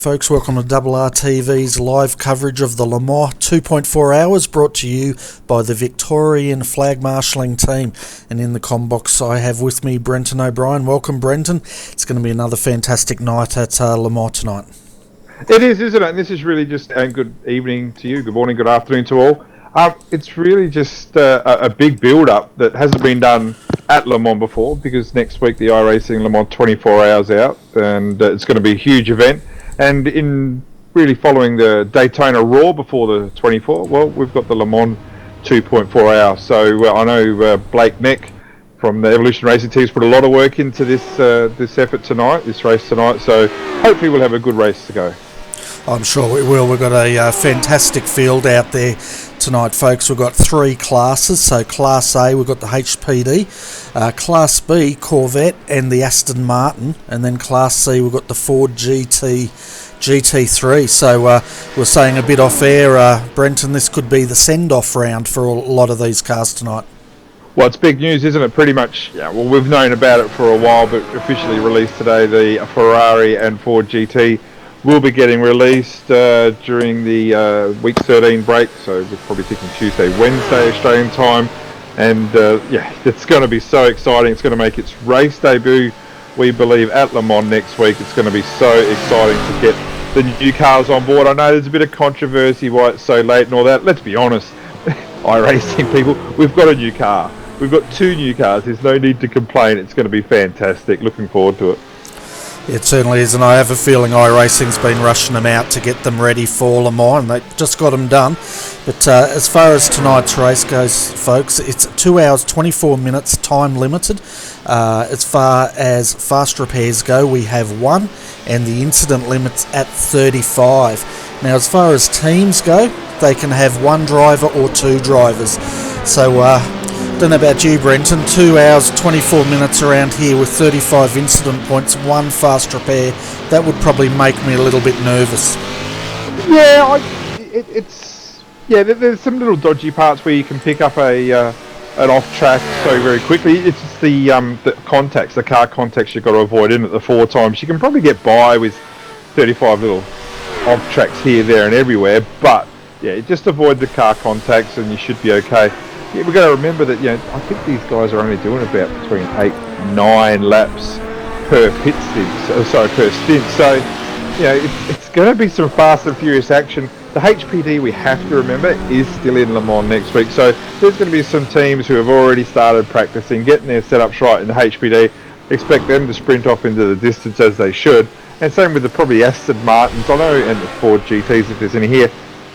Folks, welcome to RRTV's live coverage of the Le Mans 2.4 hours, brought to you by the Victorian Flag Marshalling Team. And in the comm box I have with me Brenton O'Brien. Welcome, Brenton. It's going to be another fantastic night at Le Mans tonight. It is, isn't it? And this is really just a good evening to you, good morning, good afternoon to all. It's really just a big build-up that hasn't been done at Le Mans before, because next week the iRacing Le Mans 24 hours out, and it's going to be a huge event. And in really following the Daytona Raw before the 24, well, we've got the Le Mans 2.4 hours. So I know Blake Neck from the Evolution Racing team's put a lot of work into this effort tonight, this race tonight. So hopefully we'll have a good race to go. I'm sure we will. We've got a fantastic field out there tonight, folks. We've got three classes. So Class A, we've got the HPD, Class B, Corvette and the Aston Martin, and then Class C, we've got the Ford GT3. So we're saying a bit off air, Brenton, this could be the send-off round for a lot of these cars tonight. Well, it's big news, isn't it? Pretty much, yeah. Well, we've known about it for a while, but officially released today, the Ferrari and Ford GT will be getting released during the week 13 break, so we're probably thinking Tuesday, Wednesday Australian time, and yeah, it's going to be so exciting. It's going to make its race debut, we believe, at Le Mans next week. It's going to be so exciting to get the new cars on board. I know there's a bit of controversy why it's so late and all that. Let's be honest, iRacing people, we've got a new car. We've got two new cars. There's no need to complain. It's going to be fantastic. Looking forward to it. It certainly is, and I have a feeling iRacing's been rushing them out to get them ready for Le Mans, and they just got them done. But as far as tonight's race goes, folks, it's 2 hours 24 minutes, time limited. As far as fast repairs go, we have one, and the incident limit's at 35. Now, as far as teams go, they can have one driver or two drivers. So, don't know about you, Brenton, 2 hours 24 minutes around here with 35 incident points, one fast repair, that would probably make me a little bit nervous. Yeah, there's some little dodgy parts where you can pick up an off track so very quickly. It's just the contacts, the car contacts you've got to avoid in at the four times. You can probably get by with 35 little off tracks here, there and everywhere, but yeah, just avoid the car contacts and you should be okay. Yeah, we've got to remember that, I think these guys are only doing about between 8-9 laps per pit stint. Per stint. So, it's going to be some fast and furious action. The HPD, we have to remember, is still in Le Mans next week. So there's going to be some teams who have already started practicing, getting their setups right in the HPD. Expect them to sprint off into the distance as they should. And same with the probably Aston Martins, I know, and the Ford GTs, if there's any here.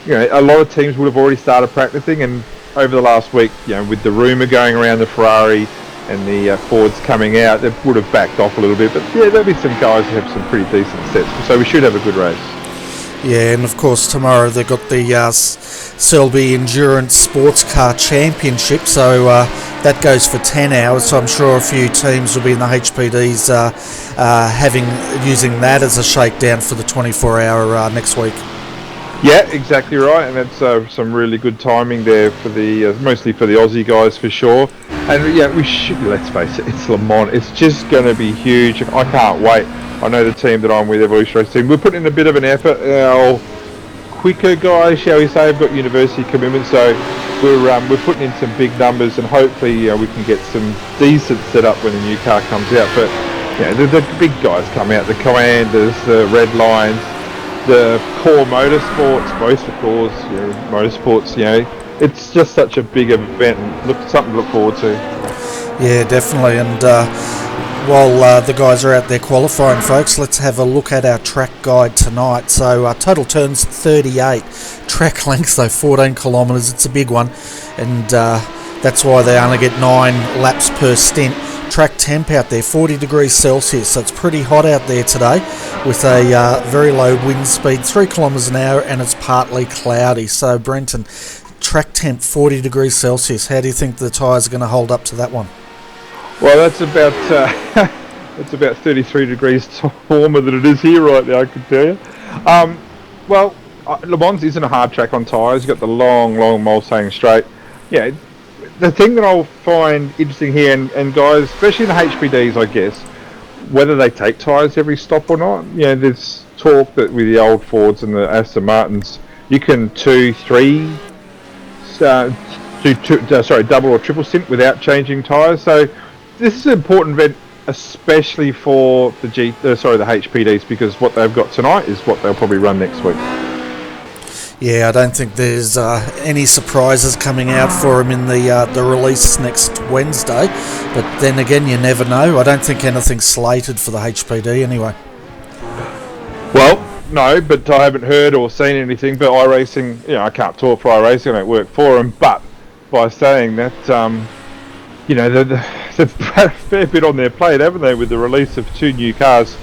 A lot of teams would have already started practicing, and over the last week, with the rumour going around the Ferrari and the Fords coming out, they would have backed off a little bit. But yeah, there'll be some guys who have some pretty decent sets, so we should have a good race. Yeah, and of course tomorrow they've got the Selby Endurance Sports Car Championship, so that goes for 10 hours. So I'm sure a few teams will be in the HPDs using that as a shakedown for the 24-hour next week. Yeah, exactly right, and that's some really good timing there for the mostly for the Aussie guys for sure. And yeah, we should, let's face it, it's Le Mans. It's just going to be huge. I can't wait. I know the team that I'm with, Evolution Racing Team, we're putting in a bit of an effort. Our quicker guys, shall we say, have got university commitments, so we're putting in some big numbers, and hopefully we can get some decent setup when the new car comes out. But the big guys come out, the Commanders, the Red Lions, the core motorsports, both the cores, motorsports, it's just such a big event and something to look forward to. Yeah, definitely. And while the guys are out there qualifying, folks, let's have a look at our track guide tonight. So total turns 38, track length though 14 kilometres. It's a big one, and that's why they only get 9 laps per stint. Track temp out there, 40 degrees Celsius, so it's pretty hot out there today with a very low wind speed, 3 kilometres an hour, and it's partly cloudy. So Brenton, track temp 40 degrees Celsius, how do you think the tyres are going to hold up to that one? Well, that's about 33 degrees warmer than it is here right now, I can tell you. Le Mans isn't a hard track on tyres. You've got the long Mulsanne straight. Yeah, the thing that I'll find interesting here, and guys, especially in the HPDs, I guess, whether they take tyres every stop or not. There's talk that with the old Fords and the Aston Martins, you can double or triple stint without changing tyres. So this is an important event, especially for the HPDs, because what they've got tonight is what they'll probably run next week. Yeah, I don't think there's any surprises coming out for him in the release next Wednesday. But then again, you never know. I don't think anything's slated for the HPD anyway. Well, no, but I haven't heard or seen anything. But iRacing, I can't talk for iRacing. I don't work for them. But by saying that, they've had a fair bit on their plate, haven't they, with the release of 2 new cars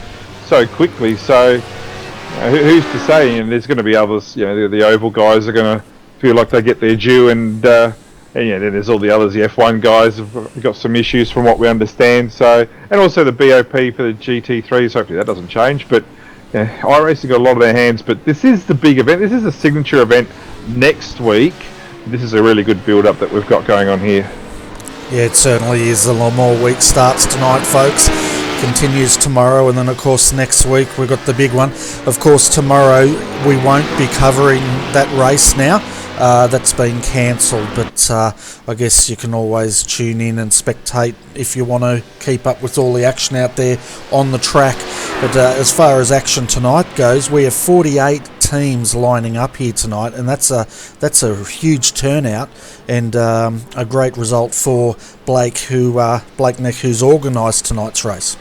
so quickly. So who's to say? And there's going to be others. The Oval guys are going to feel like they get their due, and then there's all the others. The F1 guys have got some issues, from what we understand. So, and also the BOP for the GT3s. Hopefully that doesn't change. But iRacing got a lot of their hands. But this is the big event. This is a signature event next week. This is a really good build-up that we've got going on here. Yeah, it certainly is. The Le Mans week starts tonight, folks. Continues tomorrow, and then of course next week we've got the big one. Of course tomorrow we won't be covering that race now. That's been cancelled, but I guess you can always tune in and spectate if you want to keep up with all the action out there on the track. But as far as action tonight goes, we have 48 teams lining up here tonight, and that's a huge turnout, and a great result for Blake Neck, who's organised tonight's race.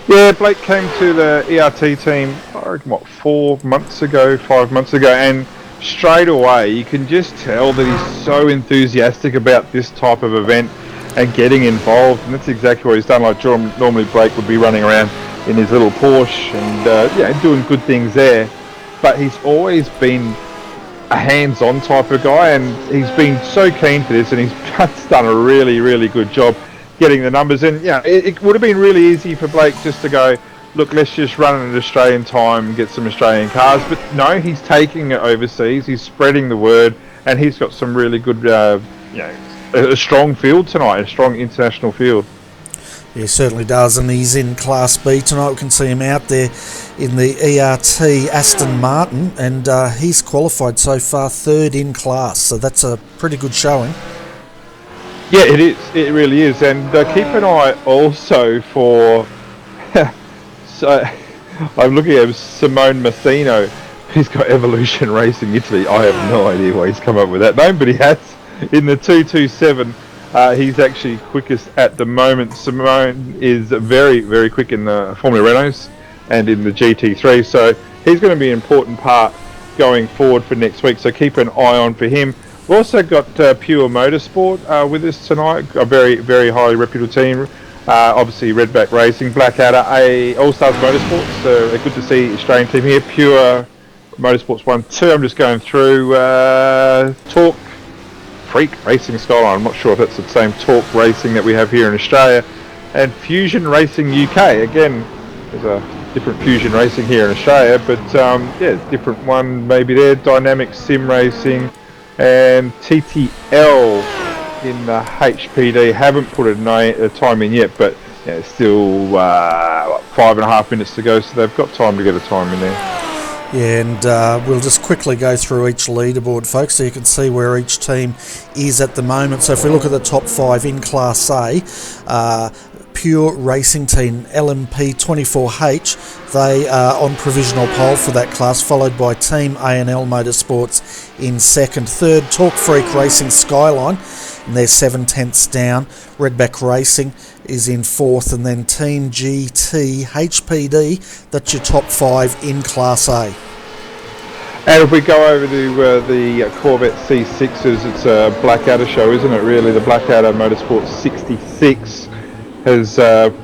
Yeah, Blake came to the ERT team, I reckon, 5 months ago, and straight away you can just tell that he's so enthusiastic about this type of event and getting involved, and that's exactly what he's done. Like normally Blake would be running around in his little Porsche and doing good things there, but he's always been a hands-on type of guy, and he's been so keen for this, and he's just done a really, really good job getting the numbers. And it would have been really easy for Blake just to go, look, let's just run at Australian time and get some Australian cars. But no, he's taking it overseas, he's spreading the word, and he's got some really good, a strong field tonight, a strong international field. He certainly does, and he's in Class B tonight. We can see him out there in the ERT Aston Martin, and he's qualified so far 3rd in class, so that's a pretty good showing. Yeah, it is. It really is. And keep an eye also for... so I'm looking at Simone Massino. He's got Evolution Racing Italy. I have no idea why he's come up with that name, but he has. In the 227, he's actually quickest at the moment. Simone is very, very quick in the Formula Renaults and in the GT3. So he's going to be an important part going forward for next week. So keep an eye on for him. We've also got Pure Motorsport with us tonight, a very, very highly reputable team. Obviously, Redback Racing, Blackadder, All-Stars Motorsports. Good to see Australian team here. Pure Motorsports 1-2. I'm just going through Talk Freak Racing Skyline. I'm not sure if that's the same Talk Racing that we have here in Australia. And Fusion Racing UK. Again, there's a different Fusion Racing here in Australia, but different one maybe there. Dynamic Sim Racing. And TTL in the HPD haven't put a time in yet, but still 5.5 minutes to go, so they've got time to get a time in there. Yeah, and we'll just quickly go through each leaderboard, folks, so you can see where each team is at the moment. So if we look at the top 5 in Class A, Pure Racing Team, LMP24H, they are on provisional pole for that class, followed by Team A&L Motorsports in 2nd. 3rd, Talk Freak Racing Skyline, and they're 7/10 down. Redback Racing is in 4th, and then Team GT HPD, that's your top 5 in Class A. And if we go over to the Corvette C6s, it's a Blackadder show, isn't it, really? The Blackadder Motorsports 66 has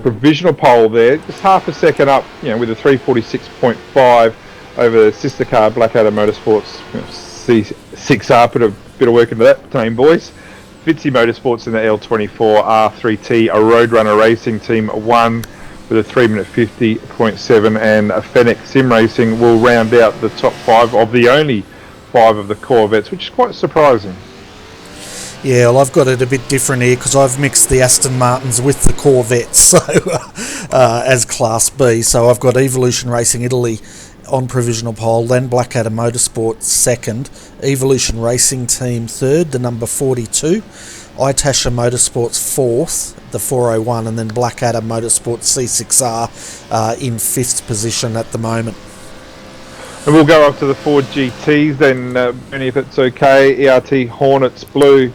provisional pole there, just half a second up, with a 346.5 over the sister car Blackadder Motorsports C6R. Put a bit of work into that team, boys. Fitzy Motorsports in the L24 R3T, a Roadrunner Racing Team 1 with a 3-minute 50.7, and a Fennec Sim Racing will round out the top 5 of the only 5 of the Corvettes, which is quite surprising. Yeah, well, I've got it a bit different here because I've mixed the Aston Martins with the Corvettes. So as Class B. So I've got Evolution Racing Italy on provisional pole, then Blackadder Motorsport second, Evolution Racing Team third, the number 42, Itasha Motorsports fourth, the 401, and then Blackadder Motorsport C6R in fifth position at the moment. And we'll go up to the Ford GTs then, Bernie, if it's okay. ERT Hornets Blue,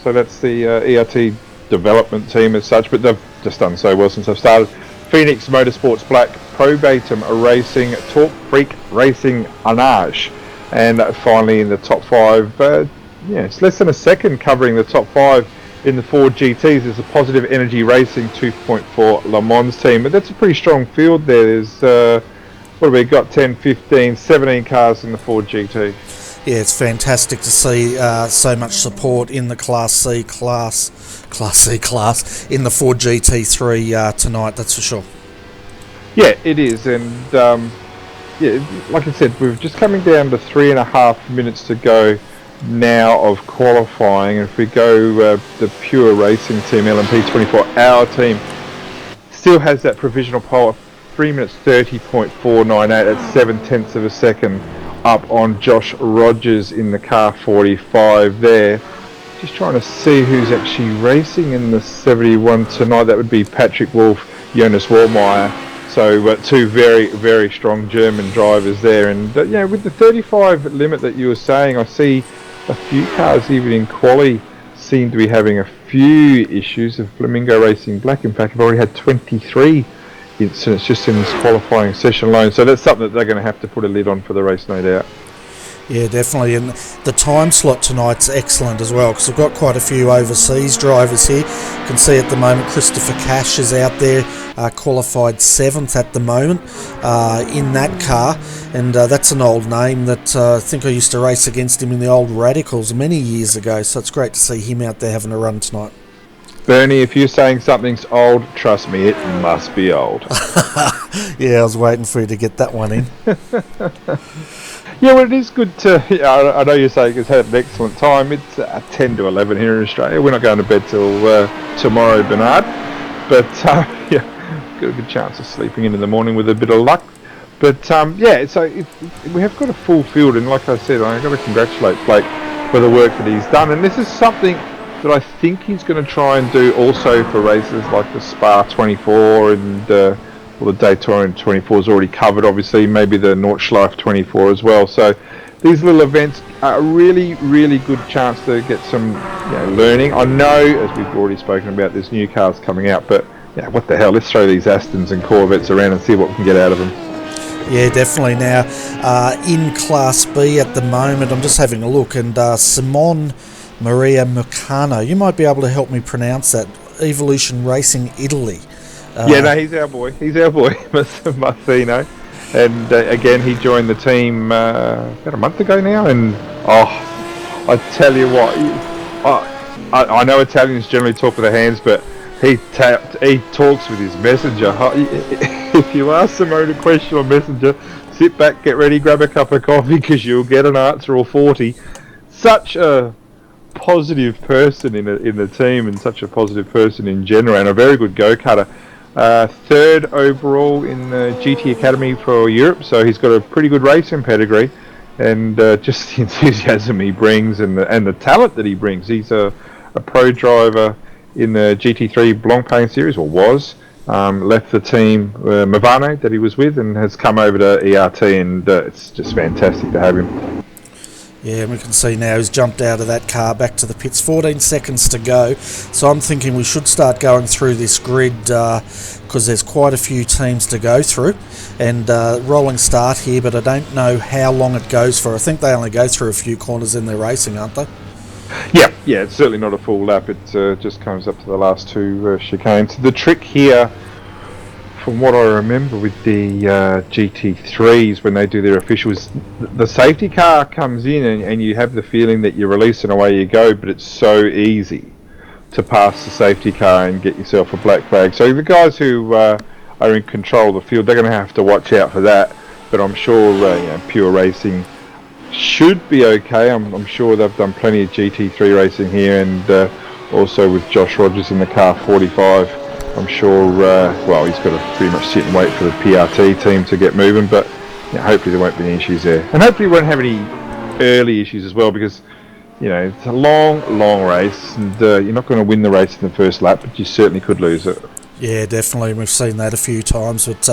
so that's the ERT development team as such, but they've just done so well since they've started. Phoenix Motorsports Black, Probatum Racing, Torque Freak Racing Anage, and finally in the top five, it's less than a second covering the top five in the Ford GTs. There's a Positive Energy Racing 2.4 Le Mans team, but that's a pretty strong field there. There's what have we got, 10, 15, 17 cars in the Ford GT. Yeah, it's fantastic to see so much support in the Class C class in the Ford GT3 tonight, that's for sure. Yeah, it is, and like I said, we're just coming down to 3.5 minutes to go now of qualifying. If we go the pure racing team, LMP 24, our team still has that provisional pole of 3 minutes 30.498 at 7/10 of a second up on Josh Rogers in the car 45 there. Just trying to see who's actually racing in the 71 tonight. That would be Patrick Wolf, Jonas Wallmeyer. So two very, very strong German drivers there. And with the 35 limit that you were saying, I see a few cars even in quali seem to be having a few issues. Of Flamingo Racing Black, in fact, have already had 23 incidents just in this qualifying session alone. So that's something that they're going to have to put a lid on for the race, no doubt. Yeah, definitely, and the time slot tonight's excellent as well, because we've got quite a few overseas drivers here. You can see at the moment Christopher Cash is out there, qualified 7th at the moment in that car, and that's an old name that I think I used to race against him in the old Radicals many years ago, so it's great to see him out there having a run tonight. Bernie, if you're saying something's old, trust me, it must be old. Yeah, I was waiting for you to get that one in. Yeah, well, it is good to. I know you're saying it's had an excellent time. It's 10 to 11 here in Australia. We're not going to bed till tomorrow, Bernard. But got a good chance of sleeping in the morning with a bit of luck. But so we have got a full field, and like I said, I've got to congratulate Blake for the work that he's done. And this is something that I think he's going to try and do also for races like the Spa 24 and the Daytona 24 is already covered, obviously, maybe the Nordschleife 24 as well. So these little events are a really, really good chance to get some learning. I know, as we've already spoken about, there's new cars coming out, but what the hell, let's throw these Astons and Corvettes around and see what we can get out of them. Yeah, definitely. Now, in Class B at the moment, I'm just having a look, and Simon Maria Mucano, you might be able to help me pronounce that, Evolution Racing Italy. He's our boy, Martino. And again, he joined the team about a month ago now, and I tell you what, I know Italians generally talk with their hands, but he talks with his messenger. If you ask Simone a question on Messenger, sit back, get ready, grab a cup of coffee, because you'll get an answer or 40. Such a positive person in the team, and such a positive person in general, and a very good go-karter. Third overall in the GT Academy for Europe, so he's got a pretty good racing pedigree, and just the enthusiasm he brings and the talent that he brings. He's a pro driver in the GT3 Blancpain series, or was. Left the team Movano that he was with and has come over to ERT, and it's just fantastic to have him. Yeah, we can see now he's jumped out of that car back to the pits. 14 seconds to go. So I'm thinking we should start going through this grid because there's quite a few teams to go through. And rolling start here, but I don't know how long it goes for. I think they only go through a few corners in their racing, aren't they? Yeah, it's certainly not a full lap. It just comes up to the last two chicanes. The trick here, from what I remember with the GT3s when they do their officials, the safety car comes in and you have the feeling that you release and away you go, but it's so easy to pass the safety car and get yourself a black flag. So the guys who are in control of the field, they're going to have to watch out for that, but I'm sure pure racing should be okay. I'm sure they've done plenty of GT3 racing here, and also with Josh Rogers in the car 45. I'm sure, well, he's got to pretty much sit and wait for the PRT team to get moving, but hopefully there won't be any issues there. And hopefully we won't have any early issues as well, because, it's a long race, and you're not going to win the race in the first lap, but you certainly could lose it. Yeah, definitely. We've seen that a few times. But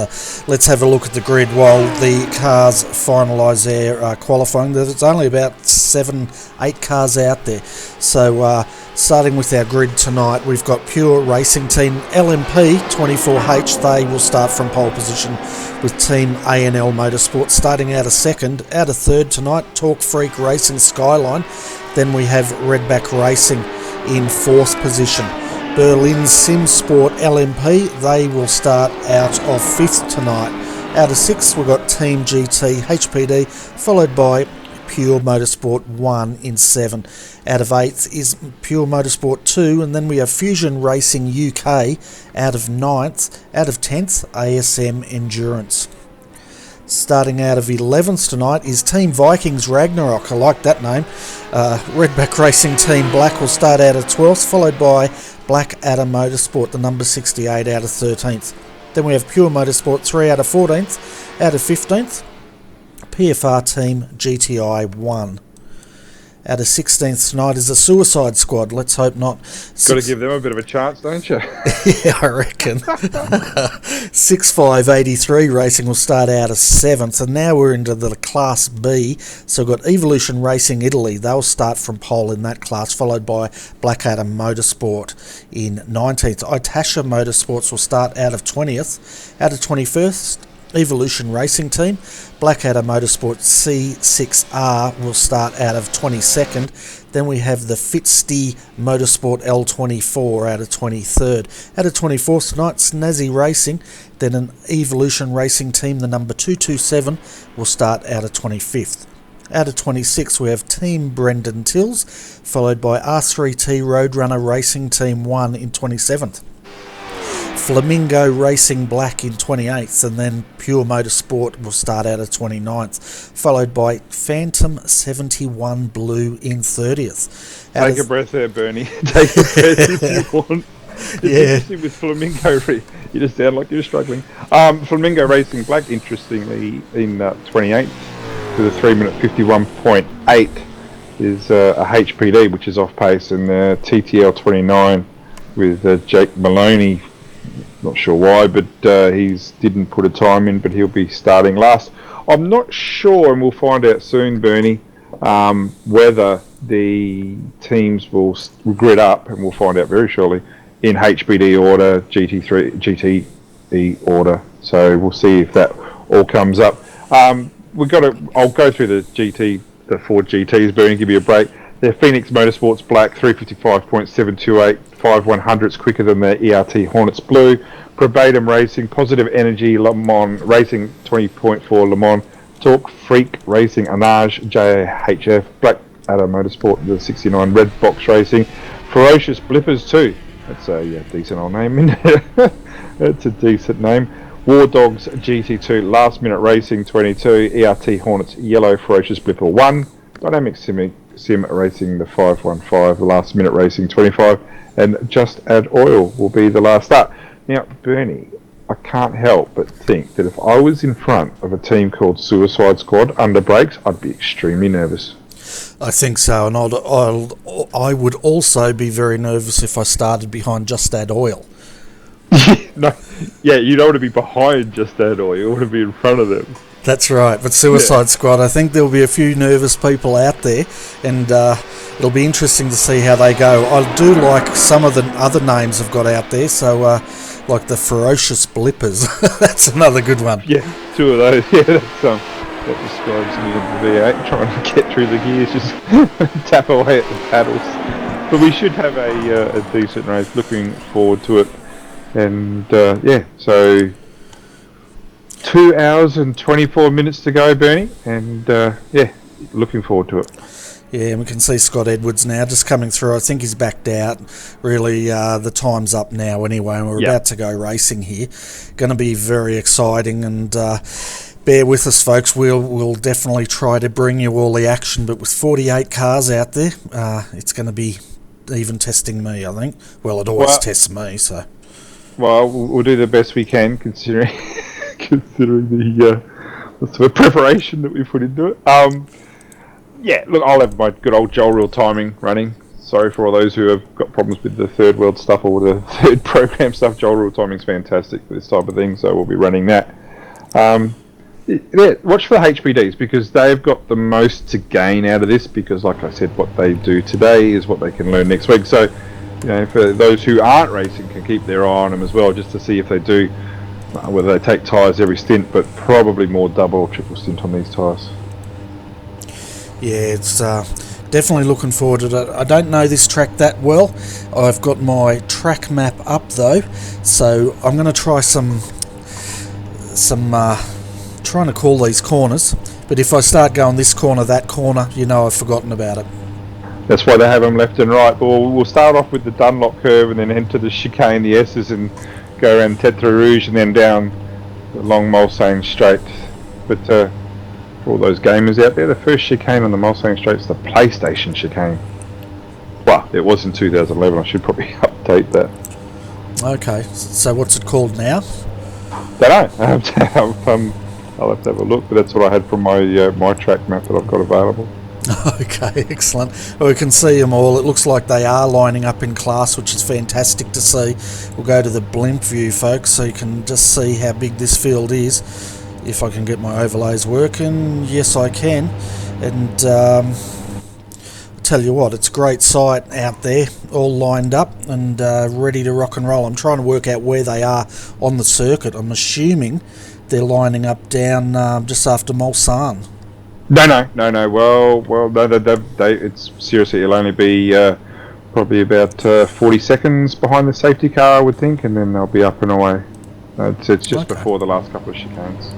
let's have a look at the grid while the cars finalise their qualifying. There's only about 7-8 cars out there. So starting with our grid tonight, we've got Pure Racing Team LMP 24H. They will start from pole position with Team ANL Motorsport starting out of second. Out of third tonight, Talk Freak Racing Skyline. Then we have Redback Racing in fourth position. Berlin Sim Sport LMP, they will start out of 5th tonight. Out of 6th, we've got Team GT HPD, followed by Pure Motorsport 1 in 7. Out of 8th is Pure Motorsport 2, and then we have Fusion Racing UK out of 9th. Out of 10th, ASM Endurance. Starting out of 11th tonight is Team Vikings Ragnarok. I like that name. Redback Racing Team Black will start out of 12th, followed by Black Adder Motorsport, the number 68, out of 13th. Then we have Pure Motorsport 3 out of 14th. Out of 15th, PFR Team GTI 1. Out of 16th tonight is the Suicide Squad. Let's hope not. Got to give them a bit of a chance, don't you? Yeah, I reckon. 6583 Racing will start out of 7th, and now we're into the Class B. So we've got Evolution Racing Italy. They'll start from pole in that class, followed by Blackadder Motorsport in 19th. Itasha Motorsports will start out of 20th. Out of 21st, Evolution Racing Team. Blackadder Motorsport C6R will start out of 22nd. Then we have the Fitzty Motorsport L24 out of 23rd. Out of 24th tonight, Snazzy Racing. Then an Evolution Racing Team, the number 227, will start out of 25th. Out of 26th, we have Team Brendan Tills, followed by R3T Roadrunner Racing Team 1 in 27th. Flamingo Racing Black in 28th, and then Pure Motorsport will start out at 29th, followed by Phantom 71 Blue in 30th. Take a breath there, Bernie. Take a breath if you want. Yeah. With Flamingo, you just sound like you're struggling. Flamingo Racing Black, interestingly, in 28th, with a 3 minute 51.8 is a HPD, which is off pace, and TTL 29 with Jake Maloney. Not sure why, but he didn't put a time in, but he'll be starting last. I'm not sure, and we'll find out soon, Bernie, whether the teams will grid up, and we'll find out very shortly, in HPD order, GTE order. So we'll see if that all comes up. I'll go through the Ford GTs, Bernie, give you a break. They're Phoenix Motorsports Black, 355.728, 5100s quicker than the ERT Hornets Blue. Probatum Racing, Positive Energy, Le Mans Racing, 20.4 Le Mans. Talk Freak Racing, Anage, JHF, Black Adder Motorsport, the 69 Red Box Racing. Ferocious Blippers too. That's a decent old name, isn't it? That's a decent name. War Dogs GT2, Last Minute Racing, 22. ERT Hornets Yellow, Ferocious Blipper 1. Dynamic Sim Racing, the 515, Last Minute Racing 25, and Just Add Oil will be the last start. Now, Bernie, I can't help but think that if I was in front of a team called Suicide Squad under brakes, I'd be extremely nervous. I think so, and I would also be very nervous if I started behind Just Add Oil. You don't want to be behind Just Add Oil, you want to be in front of them. That's right, but Suicide Squad, I think there'll be a few nervous people out there, and it'll be interesting to see how they go. I do like some of the other names I've got out there, so like the Ferocious Blippers, that's another good one. Yeah, two of those, that describes me in the V8, trying to get through the gears, just tap away at the paddles. But we should have a decent race, looking forward to it, and so 2 hours and 24 minutes to go, Bernie, and looking forward to it. Yeah, and we can see Scott Edwards now just coming through. I think he's backed out. Really, the time's up now anyway, and we're about to go racing here. Going to be very exciting, and bear with us, folks. We'll definitely try to bring you all the action, but with 48 cars out there, it's going to be even testing me, I think. Well, it always tests me, so... Well, we'll do the best we can considering the sort of preparation that we put into it. Yeah, look, I'll have my good old dual reel timing running. Sorry for all those who have got problems with the third world stuff or the third program stuff. Dual reel timing's fantastic for this type of thing, so we'll be running that. Yeah, watch for the HPDs because they've got the most to gain out of this because, like I said, what they do today is what they can learn next week. So, for those who aren't racing can keep their eye on them as well just to see if they do, whether they take tyres every stint, but probably more double or triple stint on these tyres. Yeah, it's definitely looking forward to it. I don't know this track that well. I've got my track map up though, so I'm going to try some trying to call these corners, but if I start going this corner, that corner, I've forgotten about it. That's why they have them left and right. But we'll start off with the Dunlop curve and then enter the chicane, the S's, and go around Tetre Rouge and then down the long Mulsanne Straight. But for all those gamers out there, the first chicane on the Mulsanne Straight is the PlayStation chicane. Well, it was in 2011. I should probably update that. Okay, so what's it called now? Don't know. I'll have to have a look, but that's what I had from my track map that I've got available. Okay, excellent. Well, we can see them all. It looks like they are lining up in class, which is fantastic to see. We'll go to the blimp view, folks, so you can just see how big this field is. If I can get my overlays working, yes I can. And I'll tell you what, it's a great sight out there, all lined up and ready to rock and roll. I'm trying to work out where they are on the circuit. I'm assuming they're lining up down just after Mulsanne. No. Well, it's seriously, it'll only be probably about 40 seconds behind the safety car, I would think, and then they'll be up and away. It's just before the last couple of chicanes.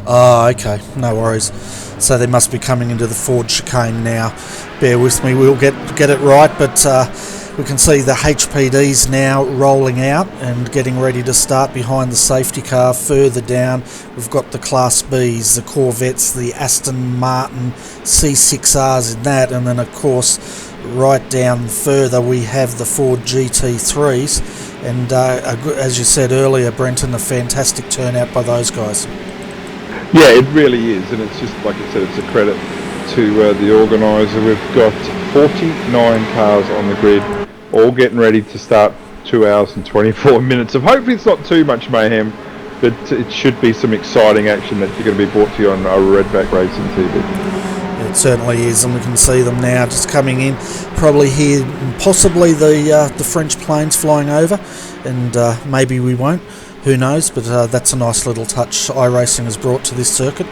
Oh, okay, no worries. So they must be coming into the Ford chicane now. Bear with me, we'll get it right, but we can see the HPDs now rolling out and getting ready to start behind the safety car. Further down, we've got the Class Bs, the Corvettes, the Aston Martin C6Rs in that, and then of course right down further we have the Ford GT3s, and as you said earlier, Brenton, a fantastic turnout by those guys. Yeah, it really is, and it's just like I said, it's a credit to the organiser. We've got 49 cars on the grid, all getting ready to start 2 hours and 24 minutes of hopefully it's not too much mayhem, but it should be some exciting action that you're going to be brought to you on a Redback Racing TV. It certainly is, and we can see them now just coming in. Probably hear possibly the French planes flying over, and maybe we won't. Who knows? But that's a nice little touch iRacing has brought to this circuit.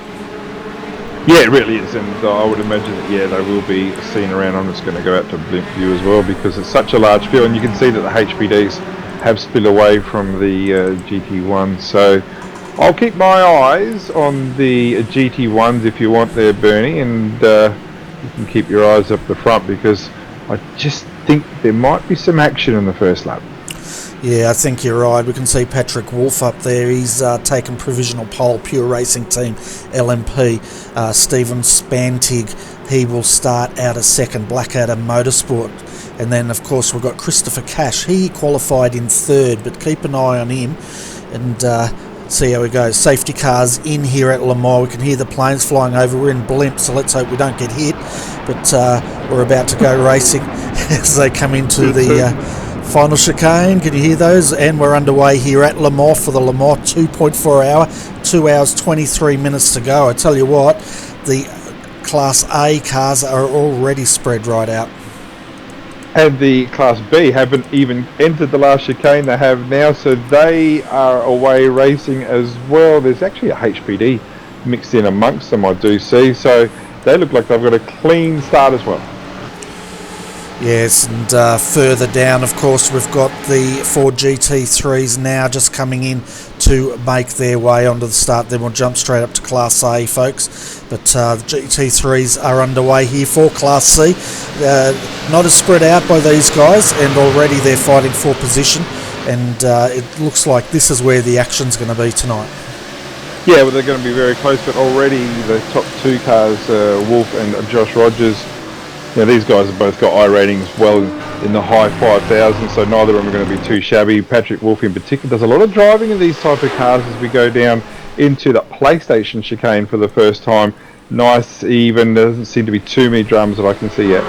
Yeah, it really is, and I would imagine that they will be seen around. I'm just going to go out to blimp view as well because it's such a large field, and you can see that the HPDs have spilled away from the GT1. So I'll keep my eyes on the GT1s if you want there, Bernie, and you can keep your eyes up the front because I just think there might be some action in the first lap. Yeah, I think you're right. We can see Patrick Wolf up there. He's taken provisional pole, Pure Racing Team, LMP. Stephen Spantig, he will start out a second, Blackadder Motorsport. And then, of course, we've got Christopher Cash. He qualified in third, but keep an eye on him and see how we go. Safety cars in here at Le Mans. We can hear the planes flying over. We're in blimp, so let's hope we don't get hit. But we're about to go racing as they come into the final chicane. Can you hear those? And we're underway here at Le Mans for the Le Mans 2.4 hour, 2 hours 23 minutes to go. I tell you what, the Class A cars are already spread right out. And the Class B haven't even entered the last chicane. They have now, so they are away racing as well. There's actually a HPD mixed in amongst them, I do see. So they look like they've got a clean start as well. Yes, and further down, of course, we've got the Ford GT3s now just coming in to make their way onto the start. Then we'll jump straight up to Class A, folks. But the GT3s are underway here for Class C. Not as spread out by these guys, and already they're fighting for position. And it looks like this is where the action's going to be tonight. Yeah, well, they're going to be very close, but already the top two cars, Wolf and Josh Rogers, these guys have both got I ratings well in the high 5,000s, so neither of them are going to be too shabby. Patrick Wolf in particular does a lot of driving in these type of cars as we go down into the PlayStation chicane for the first time. Nice, even. There doesn't seem to be too many drums that I can see yet.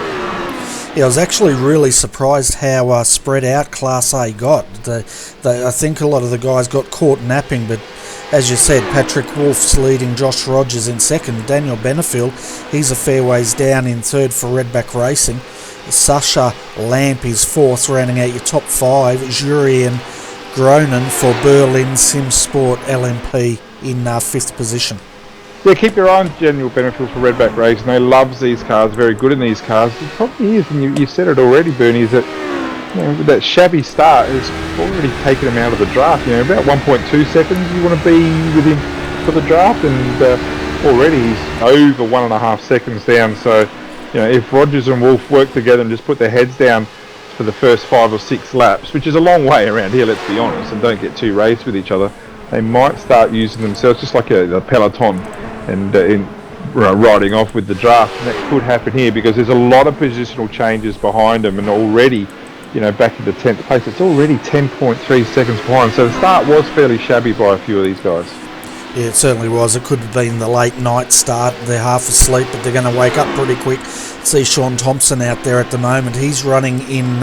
Yeah, I was actually really surprised how spread out Class A got. I think a lot of the guys got caught napping, but as you said, Patrick Wolf's leading Josh Rogers in second. Daniel Benfield, he's a fair ways down in third for Redback Racing. Sasha Lamp is fourth, rounding out your top five. Jurian Gronen for Berlin Sim Sport LMP in fifth position. Yeah, keep your eye on Daniel Benfield for Redback Racing. They loves these cars, very good in these cars. The problem is, and you said it already, Bernie, is that with that shabby start has already taken him out of the draft. About 1.2 seconds you want to be with him for the draft, and already he's over 1.5 seconds down. So, if Rogers and Wolf work together and just put their heads down for the first 5 or 6 laps, which is a long way around here, let's be honest, and don't get too raced with each other, they might start using themselves just like a peloton and riding off with the draft. And that could happen here because there's a lot of positional changes behind them, and already back into 10th place, it's already 10.3 seconds behind. So the start was fairly shabby by a few of these guys. Yeah, it certainly was. It could have been the late night start. They're half asleep, but they're going to wake up pretty quick. See Sean Thompson out there at the moment. He's running in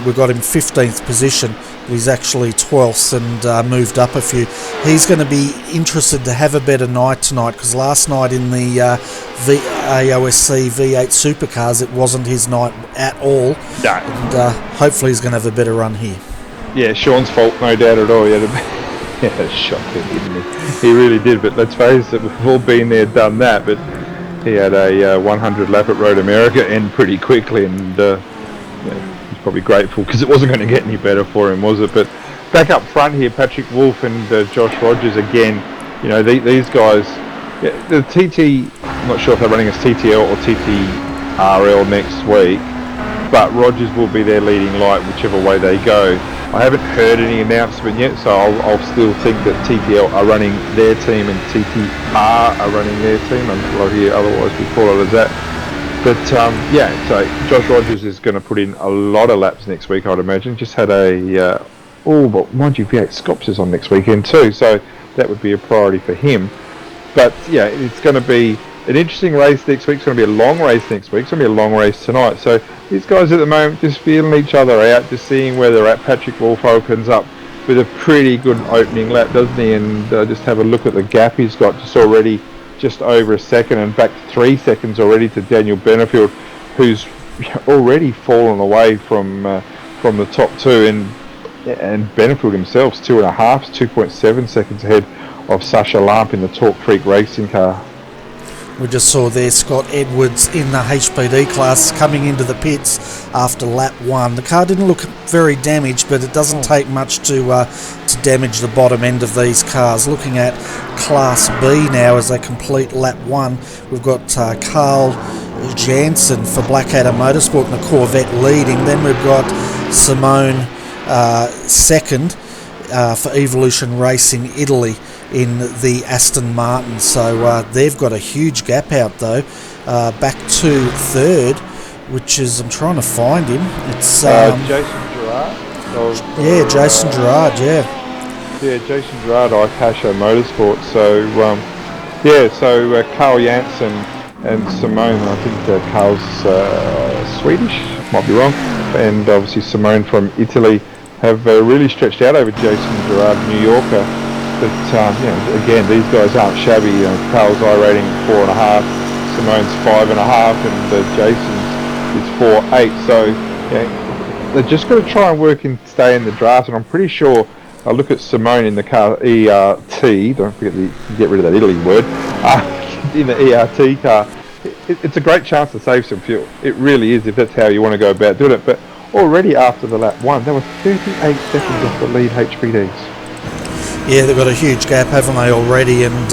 we've got him 15th position. He's actually 12th and moved up a few. He's going to be interested to have a better night tonight, because last night in the AOSC V8 Supercars, it wasn't his night at all. No. And hopefully he's going to have a better run here. Yeah, Sean's fault, no doubt at all. He had a shock there, didn't he? He really did, but let's face it, we've all been there, done that. But he had a 100 lap at Road America end pretty quickly, and he's probably grateful because it wasn't going to get any better for him, was it? But back up front here, Patrick Wolf and Josh Rogers again. These guys, the TT, I'm not sure if they're running as TTL or TTRL next week, but Rogers will be their leading light whichever way they go. I haven't heard any announcement yet, so I'll still think that TTL are running their team and TTR are running their team until I hear otherwise. We call it as that. But so Josh Rogers is going to put in a lot of laps next week, I'd imagine. Just had but mind you, V8 Scops is on next weekend too, so that would be a priority for him. But yeah, it's going to be an interesting race next week. It's going to be a long race next week. It's going to be a long race tonight. So these guys at the moment just feeling each other out, just seeing where they're at. Patrick Wolf opens up with a pretty good opening lap, doesn't he? And just have a look at the gap he's got, just already just over a second, and back 3 seconds already to Daniel Benfield, who's already fallen away from the top two. And Benfield himself's 2.7 seconds ahead of Sasha Lamp in the Talk Freak racing car. We just saw there Scott Edwards in the HPD class coming into the pits after lap 1. The car didn't look very damaged, but it doesn't take much to damage the bottom end of these cars. Looking at Class B now as they complete lap 1, we've got Carl Jansen for Blackadder Motorsport and the Corvette leading. Then we've got Simone second for Evolution Racing Italy in the Aston Martin. So they've got a huge gap out though. Back to third, which is, I'm trying to find him. It's Jason Gerard. Jason Gerard. Yeah, Jason Gerard, Itasha Motorsport. So Carl Jansen and Simone. I think Carl's Swedish, might be wrong, and obviously Simone from Italy have really stretched out over Jason Gerard, New Yorker. But again, these guys aren't shabby. Carl's iRating 4.5, Simone's 5.5, and Jason's is 4.8. So they're just got to try and work and stay in the draft. And I'm pretty sure I look at Simone in the car ERT. Don't forget to get rid of that Italy word. In the ERT car, it's a great chance to save some fuel. It really is, if that's how you want to go about doing it. But already after the lap 1, they were 38 seconds off the lead HPDs. Yeah, they've got a huge gap, haven't they, already? And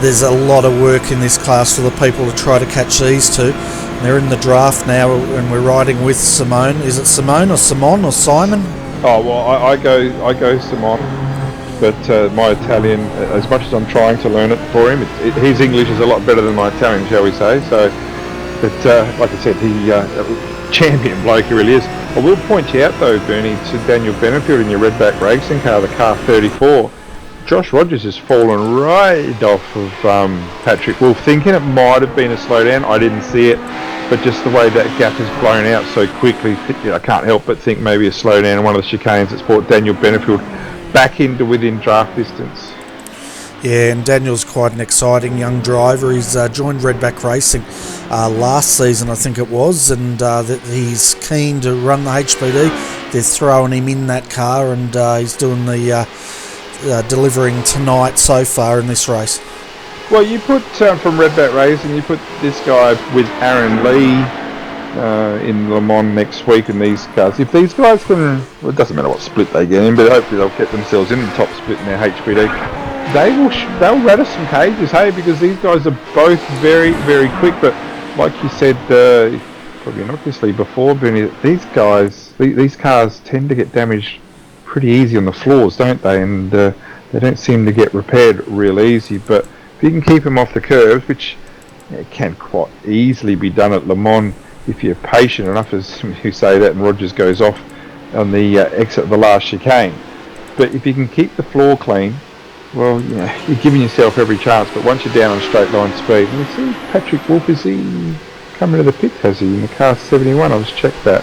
there's a lot of work in this class for the people to try to catch these two. They're in the draft now, and we're riding with Simone. Is it Simone or Simon or Simon? Oh well, I go Simon, but my Italian, as much as I'm trying to learn it for him, his English is a lot better than my Italian, shall we say? So, but like I said, champion bloke, he really is. I will point you out though, Bernie, to Daniel Benfield in your Redback Racing car, the car 34. Josh Rogers has fallen right off of Patrick Wolf, thinking it might have been a slowdown. I didn't see it, but just the way that gap has blown out so quickly, I can't help but think maybe a slowdown in one of the chicanes that's brought Daniel Benfield back into within draft distance. Yeah, and Daniel's quite an exciting young driver. He's joined Redback Racing last season, I think it was, and he's keen to run the HPD. They're throwing him in that car, and he's doing the delivering tonight so far in this race. Well, you put from Redback Racing, you put this guy with Aaron Lee in Le Mans next week in these cars. If these guys can, well, it doesn't matter what split they get in, but hopefully they'll get themselves in the top split in their HPD. They'll rattle some cages, hey, because these guys are both very, very quick. But like you said, probably innocuously before, Bernie, these cars tend to get damaged pretty easy on the floors, don't they? And they don't seem to get repaired real easy. But if you can keep them off the curves, which can quite easily be done at Le Mans if you're patient enough, as you say that, and Rogers goes off on the exit of the last chicane. But if you can keep the floor clean, well, you're giving yourself every chance. But once you're down on straight line speed, and you see Patrick Wolf, is he coming to the pits, has he, in the car 71? I'll just check that.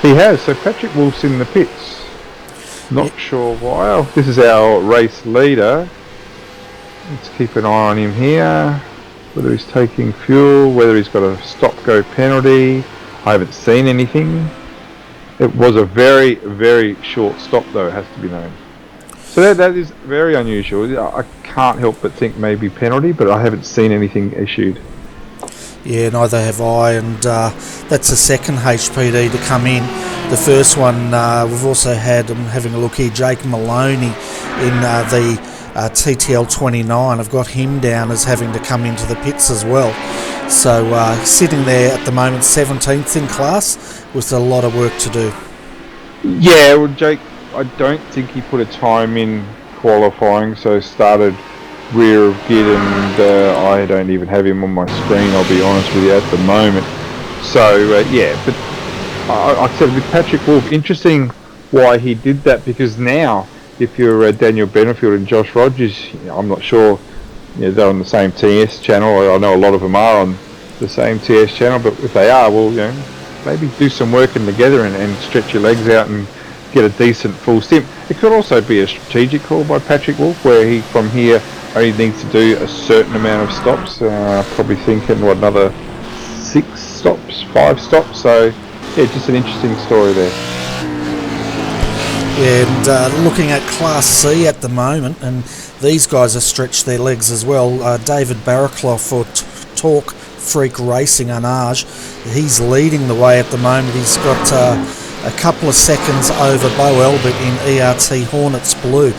He has, so Patrick Wolf's in the pits. Not sure why. Oh, this is our race leader. Let's keep an eye on him here. Whether he's taking fuel, whether he's got a stop-go penalty. I haven't seen anything. It was a very, very short stop though, it has to be known. So that is very unusual. I can't help but think maybe penalty, but I haven't seen anything issued. Yeah, neither have I, and that's the second HPD to come in. The first one, we've also had, I'm having a look here, Jake Maloney in the TTL 29. I've got him down as having to come into the pits as well. So sitting there at the moment, 17th in class, with a lot of work to do. Yeah, well, Jake, I don't think he put a time in qualifying, so started rear of grid, and I don't even have him on my screen, I'll be honest with you, at the moment. So yeah, but I said with Patrick Wolf, interesting why he did that, because now if you're Daniel Benfield and Josh Rogers, I'm not sure they're on the same TS channel. I know a lot of them are on the same TS channel, but if they are, well, maybe do some working together and stretch your legs out and get a decent full stint. It could also be a strategic call by Patrick Wolf, where he from here only needs to do a certain amount of stops. Probably thinking another 5 stops. So yeah, just an interesting story there. Yeah, and looking at Class C at the moment, and these guys have stretched their legs as well. David Barraclough for Talk Freak Racing Anage, he's leading the way at the moment. He's got a couple of seconds over Bo Elbert in ERT Hornets Blue,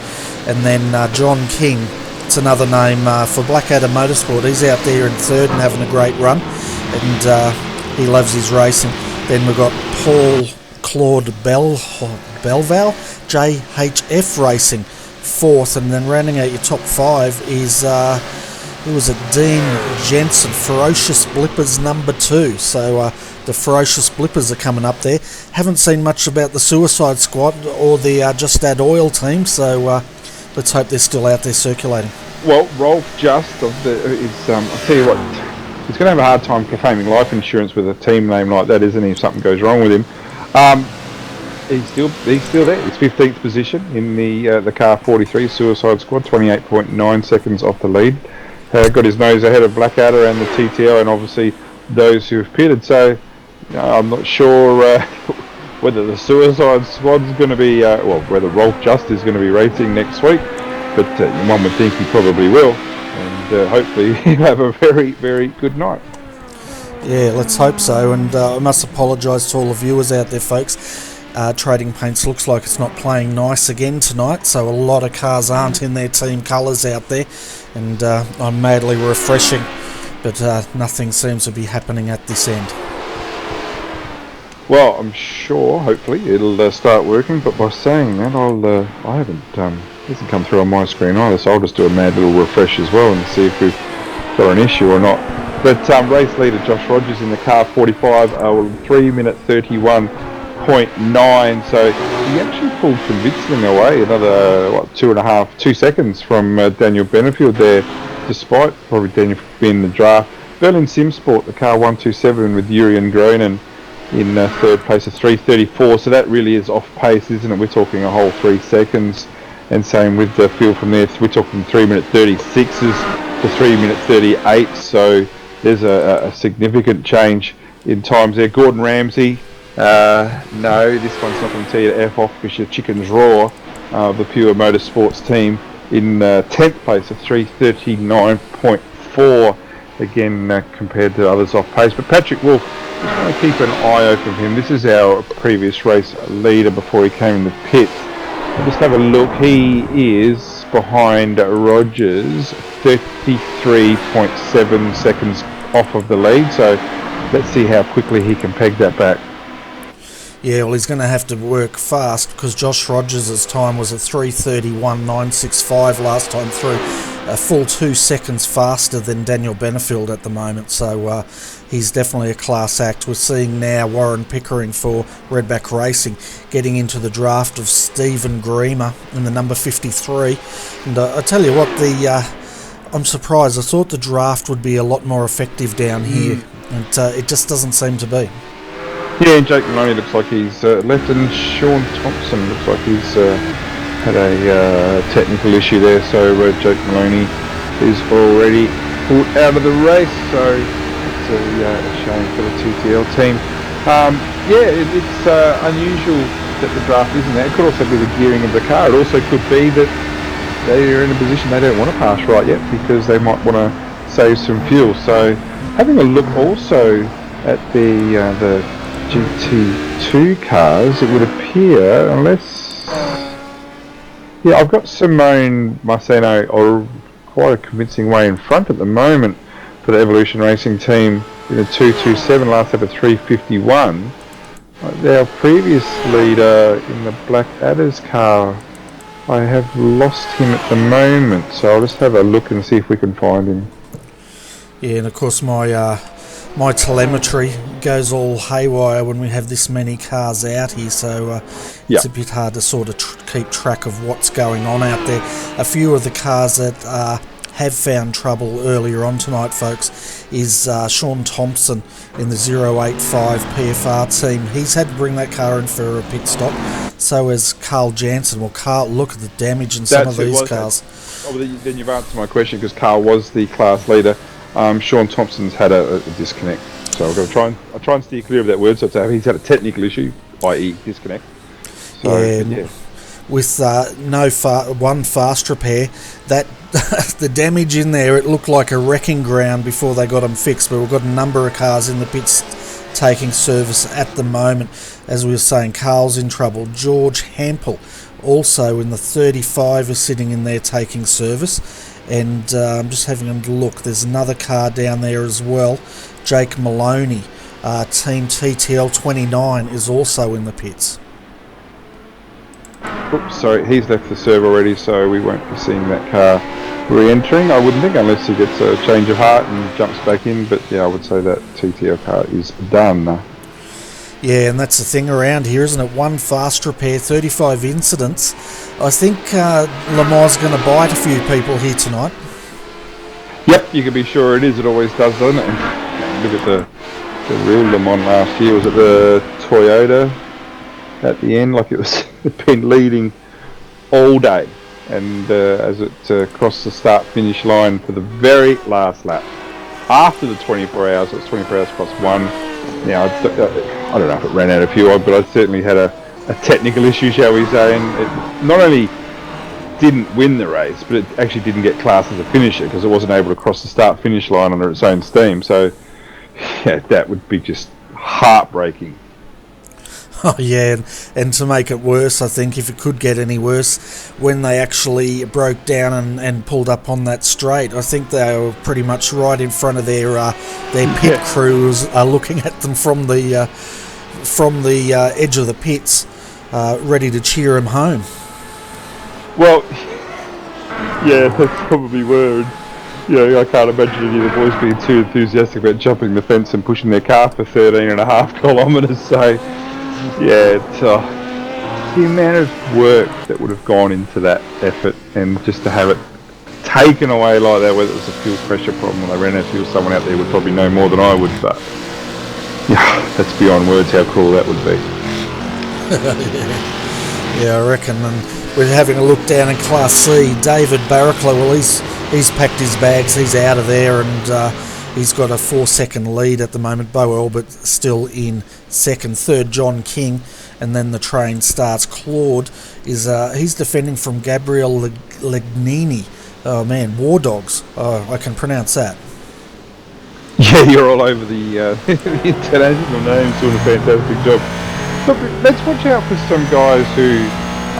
and then John King, it's another name for Blackadder Motorsport. He's out there in third and having a great run, and he loves his racing. Then we've got Paul Claude Belval, JHF Racing, fourth, and then rounding out your top five is who was it? Dean Jensen, Ferocious Blippers number 2. So the Ferocious Blippers are coming up there. Haven't seen much about the Suicide Squad or the Just Add Oil team, so let's hope they're still out there circulating. Well, Rolf Just is, I'll tell you what, he's going to have a hard time claiming life insurance with a team name like that, isn't he, if something goes wrong with him. He's still there. He's 15th position in the car 43 Suicide Squad, 28.9 seconds off the lead. Got his nose ahead of Blackadder and the TTL, and obviously those who have pitted. So I'm not sure whether the Suicide Squad's going to be, whether Rolf Just is going to be racing next week, but one would think he probably will, and hopefully he'll have a very, very good night. Yeah, let's hope so, and I must apologise to all the viewers out there, folks. Trading Paints looks like it's not playing nice again tonight, so a lot of cars aren't in their team colours out there, and I'm madly refreshing, but nothing seems to be happening at this end. Well, I'm sure, hopefully, it'll start working, but by saying that, I haven't, it hasn't come through on my screen either, so I'll just do a mad little refresh as well and see if we've got an issue or not. But race leader Josh Rogers in the car 45, 3 minute 31.9. So he actually pulled convincingly away another 2 seconds from Daniel Benfield there, despite probably Daniel being in the draft. Berlin Simsport, the car 127 with Urian Groenen in third place of 3:34. So that really is off pace, isn't it? We're talking a whole 3 seconds. And same with the field from there. We're talking 3 minute 36s to 3 minute 38. So there's a significant change in times there. Gordon Ramsay, no, this one's not going to tell you to F off because your chicken's raw. The Pure Motorsports team in 10th place of 339.4. Again, compared to others off pace. But Patrick Wolf, just want to keep an eye open for him. This is our previous race leader before he came in the pit. Just have a look. He is behind Rogers, 33.7 seconds off of the lead. So let's see how quickly he can peg that back. Yeah, well, he's going to have to work fast because Josh Rogers' time was at 3:31.965 last time through, a full 2 seconds faster than Daniel Benfield at the moment. So he's definitely a class act. We're seeing now Warren Pickering for Redback Racing getting into the draft of Stephen Greamer in the number 53. And I tell you what, I'm surprised. I thought the draft would be a lot more effective down here, and it just doesn't seem to be. Yeah, and Jake Maloney looks like he's left, and Sean Thompson looks like he's had a technical issue there, so Jake Maloney is already pulled out of the race, so it's a shame for the TTL team. It's unusual that the draft isn't there. It could also be the gearing of the car. It also could be that they're in a position they don't want to pass right yet because they might want to save some fuel. So having a look also at the GT2 cars, it would appear, unless... Yeah, I've got Simone Marceno or quite a convincing way in front at the moment for the Evolution Racing team in a 227, last lap at 3:51. Our previous leader in the Black Adders car, I have lost him at the moment, so I'll just have a look and see if we can find him. Yeah, and of course my telemetry goes all haywire when we have this many cars out here, so it's a bit hard to sort of keep track of what's going on out there. A few of the cars that have found trouble earlier on tonight, folks, is Sean Thompson in the 085 PFR team. He's had to bring that car in for a pit stop. So has Carl Jansen. Well, Carl, look at the damage in some of these cars. Oh, well, then you've answered my question because Carl was the class leader. Sean Thompson's had a disconnect, so I'll try and steer clear of that word. So he's had a technical issue, i.e. disconnect. So, yeah. With one fast repair, that the damage in there, it looked like a wrecking ground before they got them fixed. But we've got a number of cars in the pits taking service at the moment. As we were saying, Carl's in trouble. George Hampel, also in the 35, is sitting in there taking service. And I'm just having a look. There's another car down there as well. Jake Maloney, Team TTL 29, is also in the pits. Oops, sorry, he's left the serve already, so we won't be seeing that car re-entering, I wouldn't think, unless he gets a change of heart and jumps back in. But yeah, I would say that TTL car is done. Yeah, and that's the thing around here, isn't it? One fast repair, 35 incidents. I think Le Mans going to bite a few people here tonight. Yep, you can be sure it is. It always does, doesn't it? Look at the real Le Mans last year. Was it the Toyota at the end? Like it'd been leading all day. And as it crossed the start-finish line for the very last lap, after the 24 hours, it was 24 hours plus one. Now, I don't know if it ran out of fuel, but I certainly had a technical issue, shall we say, and it not only didn't win the race, but it actually didn't get classed as a finisher because it wasn't able to cross the start-finish line under its own steam. So, yeah, that would be just heartbreaking. Oh yeah, and to make it worse, I think, if it could get any worse, when they actually broke down and pulled up on that straight, I think they were pretty much right in front of their pit crews, looking at them from the edge of the pits, ready to cheer them home. Well, yeah, that's probably word. I can't imagine any of the boys being too enthusiastic about jumping the fence and pushing their car for 13.5 kilometres. So, yeah, it's the amount of work that would have gone into that effort, and just to have it taken away like that, whether it was a fuel pressure problem or they ran out of fuel, someone out there would probably know more than I would, but yeah, that's beyond words how cool that would be. Yeah, I reckon. And we're having a look down in Class C. David Barraclough, well, he's packed his bags, he's out of there, and he's got a 4-second lead at the moment. Bo Elbert still in second. Third, John King, and then the train starts. Claude is he's defending from Gabriel Legnini. Oh man, War Dogs. Oh, I can pronounce that. Yeah, you're all over the international names, doing a fantastic job. Look, let's watch out for some guys who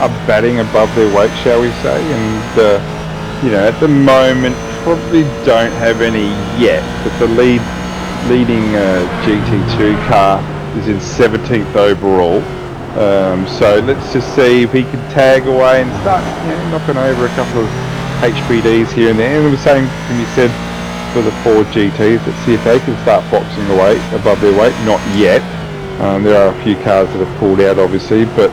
are batting above their weight, shall we say, and at the moment probably don't have any yet, but the leading GT2 car is in 17th overall. So let's just see if he can tag away and start knocking over a couple of HPDs here and there. And the same can be said for the 4 GTs. Let's see if they can start boxing away above their weight. Not yet. There are a few cars that have pulled out, obviously, but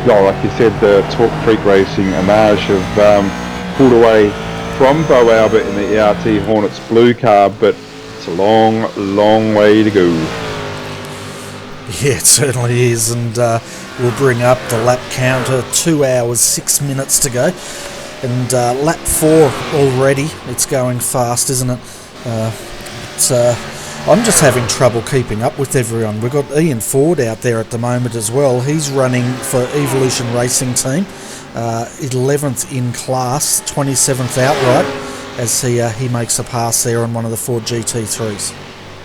like you said, the Talk Freak Racing Amage have pulled away from Bo Elbert in the ERT Hornets blue car, but it's a long, long way to go. Yeah, it certainly is, and we'll bring up the lap counter. 2 hours, 6 minutes to go. And lap 4 already. It's going fast, isn't it? I'm just having trouble keeping up with everyone. We've got Ian Ford out there at the moment as well. He's running for Evolution Racing Team. 11th in class, 27th outright, as he makes a pass there on one of the 4 GT3s.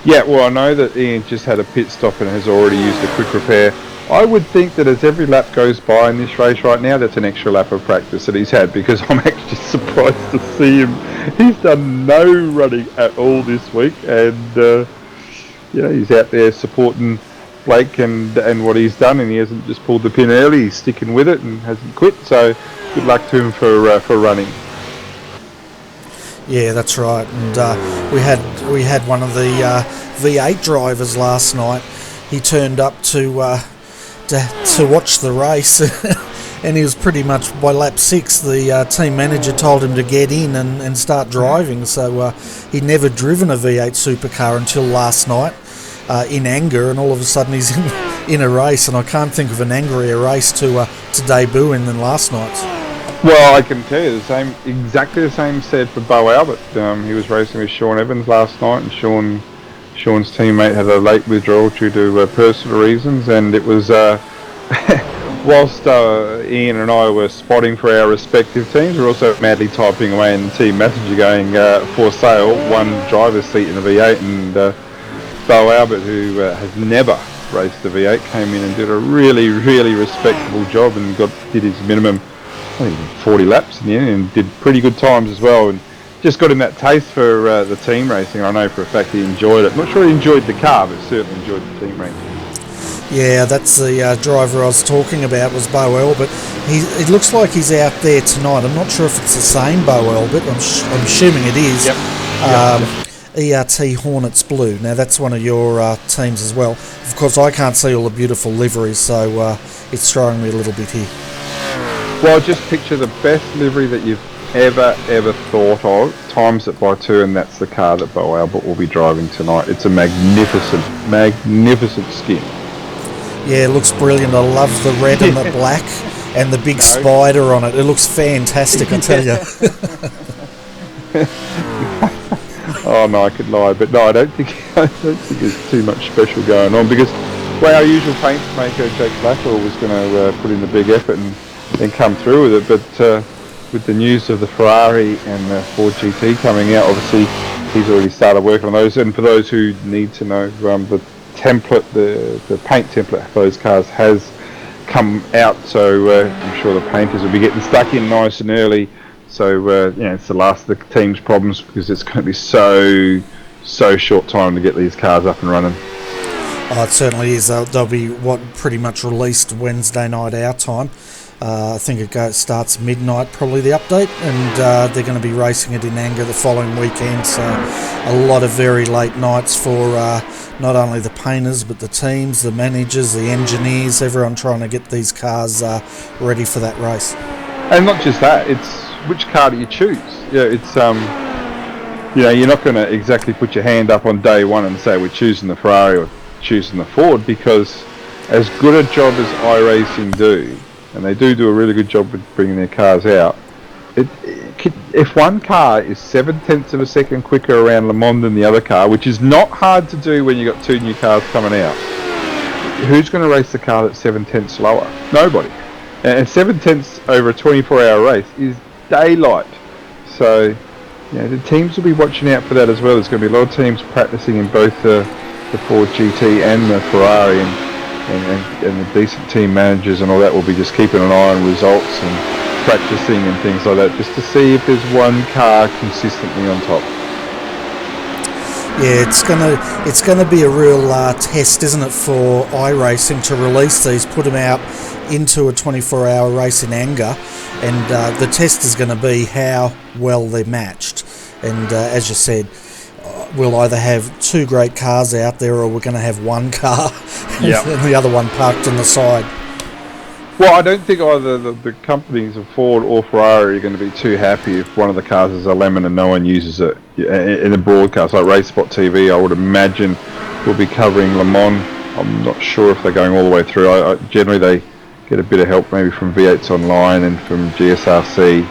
Yeah, well, I know that Ian just had a pit stop and has already used a quick repair. I would think that as every lap goes by in this race right now, that's an extra lap of practice that he's had, because I'm actually surprised to see him. He's done no running at all this week, and he's out there supporting Blake and what he's done, and he hasn't just pulled the pin early. He's sticking with it and hasn't quit. So good luck to him for running. Yeah, that's right. And we had one of the V8 drivers last night. He turned up to watch the race, and he was pretty much by lap 6. The team manager told him to get in and start driving. So he'd never driven a V8 supercar until last night in anger, and all of a sudden he's in a race. And I can't think of an angrier race to debut in than last night's. Well, I can tell you exactly the same said for Bo Elbert. He was racing with Sean Evans last night, and Sean's teammate had a late withdrawal due to personal reasons, and it was whilst Ian and I were spotting for our respective teams, we were also madly typing away in the team messenger going for sale, one driver's seat in a V8, and Bo Elbert, who has never raced a V8, came in and did a really, really respectable job and did his minimum, I think 40 laps in the end, and did pretty good times as well, and just got him that taste for the team racing. I know for a fact he enjoyed it. I'm not sure he enjoyed the car, but certainly enjoyed the team racing. Yeah, that's the driver I was talking about, was Bo Elbert. It looks like he's out there tonight. I'm not sure if it's the same Bo Elbert. I'm assuming it is. Yep. ERT Hornets Blue. Now, that's one of your teams as well. Of course, I can't see all the beautiful liveries, so it's throwing me a little bit here. Well, just picture the best livery that you've ever thought of, times it by 2, and that's the car that Bo Elbert will be driving tonight. It's a magnificent skin. Yeah, it looks brilliant. I love the red and the black and the big spider on it. It looks fantastic, I tell you. Oh no, I could lie, but no, I don't think there's too much special going on, because our usual paint maker Jake Blackwell was going to put in the big effort and come through with it, but with the news of the Ferrari and the Ford GT coming out, obviously he's already started working on those. And for those who need to know, the template, the paint template for those cars has come out, so I'm sure the painters will be getting stuck in nice and early. So it's the last of the team's problems, because it's going to be so short time to get these cars up and running. Oh, it certainly is. They'll be pretty much released Wednesday night our time. I think it starts midnight, probably the update, and they're going to be racing it in Anger the following weekend. So a lot of very late nights for not only the painters, but the teams, the managers, the engineers, everyone trying to get these cars ready for that race. And not just that, it's which car do you choose? Yeah, it's you're not going to exactly put your hand up on day one and say we're choosing the Ferrari or choosing the Ford, because as good a job as iRacing do, and they do a really good job with bringing their cars out, if one car is 7/10 of a second quicker around Le Mans than the other car, which is not hard to do when you've got two new cars coming out, who's going to race the car that's 7/10 slower? Nobody. And 7/10 over a 24-hour race is daylight. So the teams will be watching out for that as well. There's going to be a lot of teams practicing in both the Ford GT and the Ferrari, and the decent team managers and all that will be just keeping an eye on results and practicing and things like that, just to see if there's one car consistently on top. Yeah, it's gonna be a real test, isn't it, for iRacing to release these, put them out into a 24-hour race in Anger, and the test is going to be how well they're matched. And as you said, we'll either have two great cars out there, or we're going to have one car and the other one parked on the side. Well, I don't think either the companies of Ford or Ferrari are going to be too happy if one of the cars is a lemon and no one uses it. In a broadcast like Race Spot TV, I would imagine will be covering Le Mans. I'm not sure if they're going all the way through. Generally they get a bit of help maybe from V8s Online and from GSRC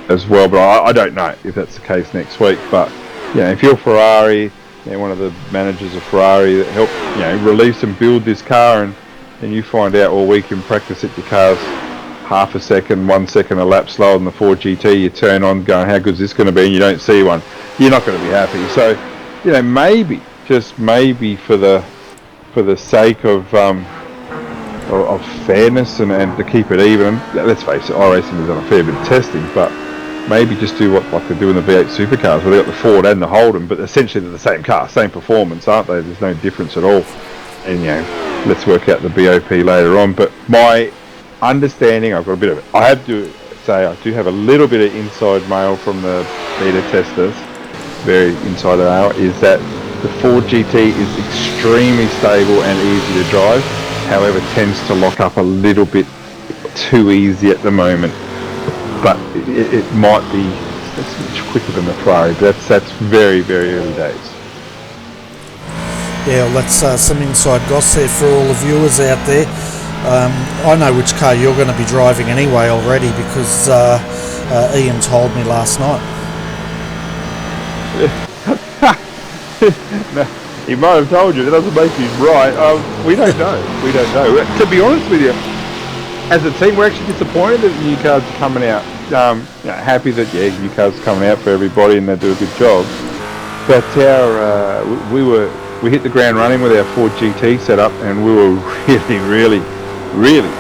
as well, but I don't know if that's the case next week. But if you're Ferrari, one of the managers of Ferrari that helped release and build this car, and you find out all week in practice that your car's half a second, 1 second a lap slower than the Ford GT, you turn on going, how good is this going to be, and you don't see one, you're not going to be happy. So maybe, just maybe, for the sake of fairness and to keep it even, let's face it, iRacing has done a fair bit of testing, but maybe just do what like they do in the V8 supercars, where they've got the Ford and the Holden, but essentially they're the same car, same performance, aren't they? There's no difference at all. And let's work out the BOP later on. But my understanding, I've got a bit of it. I have to say I do have a little bit of inside mail from the beta testers, very insider mail, is that the Ford GT is extremely stable and easy to drive. However, tends to lock up a little bit too easy at the moment. But it might be much quicker than the Ferrari. But that's very, very early days. Yeah, well, that's some inside goss there for all the viewers out there. I know which car you're going to be driving anyway already, because Ian told me last night. No, he might have told you. That doesn't make him right. We don't know. We don't know. To be honest with you, as a team, we're actually disappointed that new cars are coming out. Happy that new cars are coming out for everybody and they do a good job. But we hit the ground running with our Ford GT setup, and we were really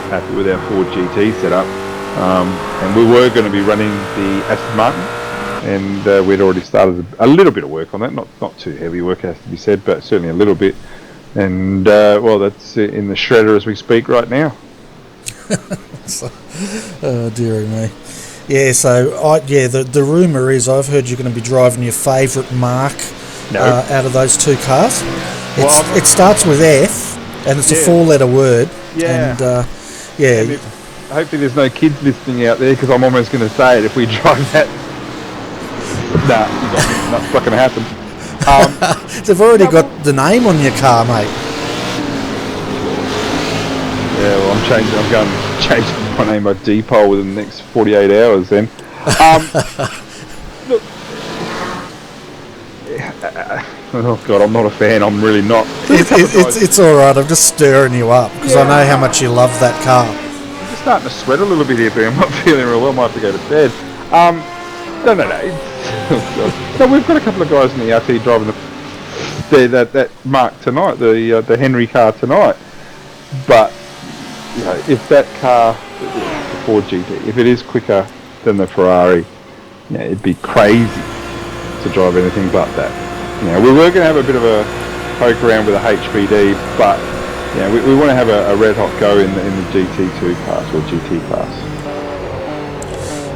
happy with our Ford GT setup. And we were going to be running the Aston Martin, and we'd already started a little bit of work on that. Not too heavy work, has to be said, but certainly a little bit. And that's in the shredder as we speak right now. Oh dearie me. Yeah, so the rumour is I've heard you're going to be driving your favourite marque out of those two cars. It starts with F, and it's a four-letter word. Yeah. And, hopefully there's no kids listening out there, because I'm almost going to say it if we drive that. Nah, that's not going to happen. They've already got the name on your car, mate. Yeah, well, I'm going to change my name by Depot within the next 48 hours then. Look, oh God, I'm not a fan. I'm really not. It's all right. I'm just stirring you up because I know how much you love that car. I'm just starting to sweat a little bit here, but I'm not feeling real well. I might have to go to bed. No. No, we've got a couple of guys in the RT driving that Mark tonight, the Henry car tonight. But if that car, the Ford GT, if it is quicker than the Ferrari, it'd be crazy to drive anything but that. We were going to have a bit of a poke around with a HPD, but Yeah, we want to have a red hot go in the GT2 class or GT class.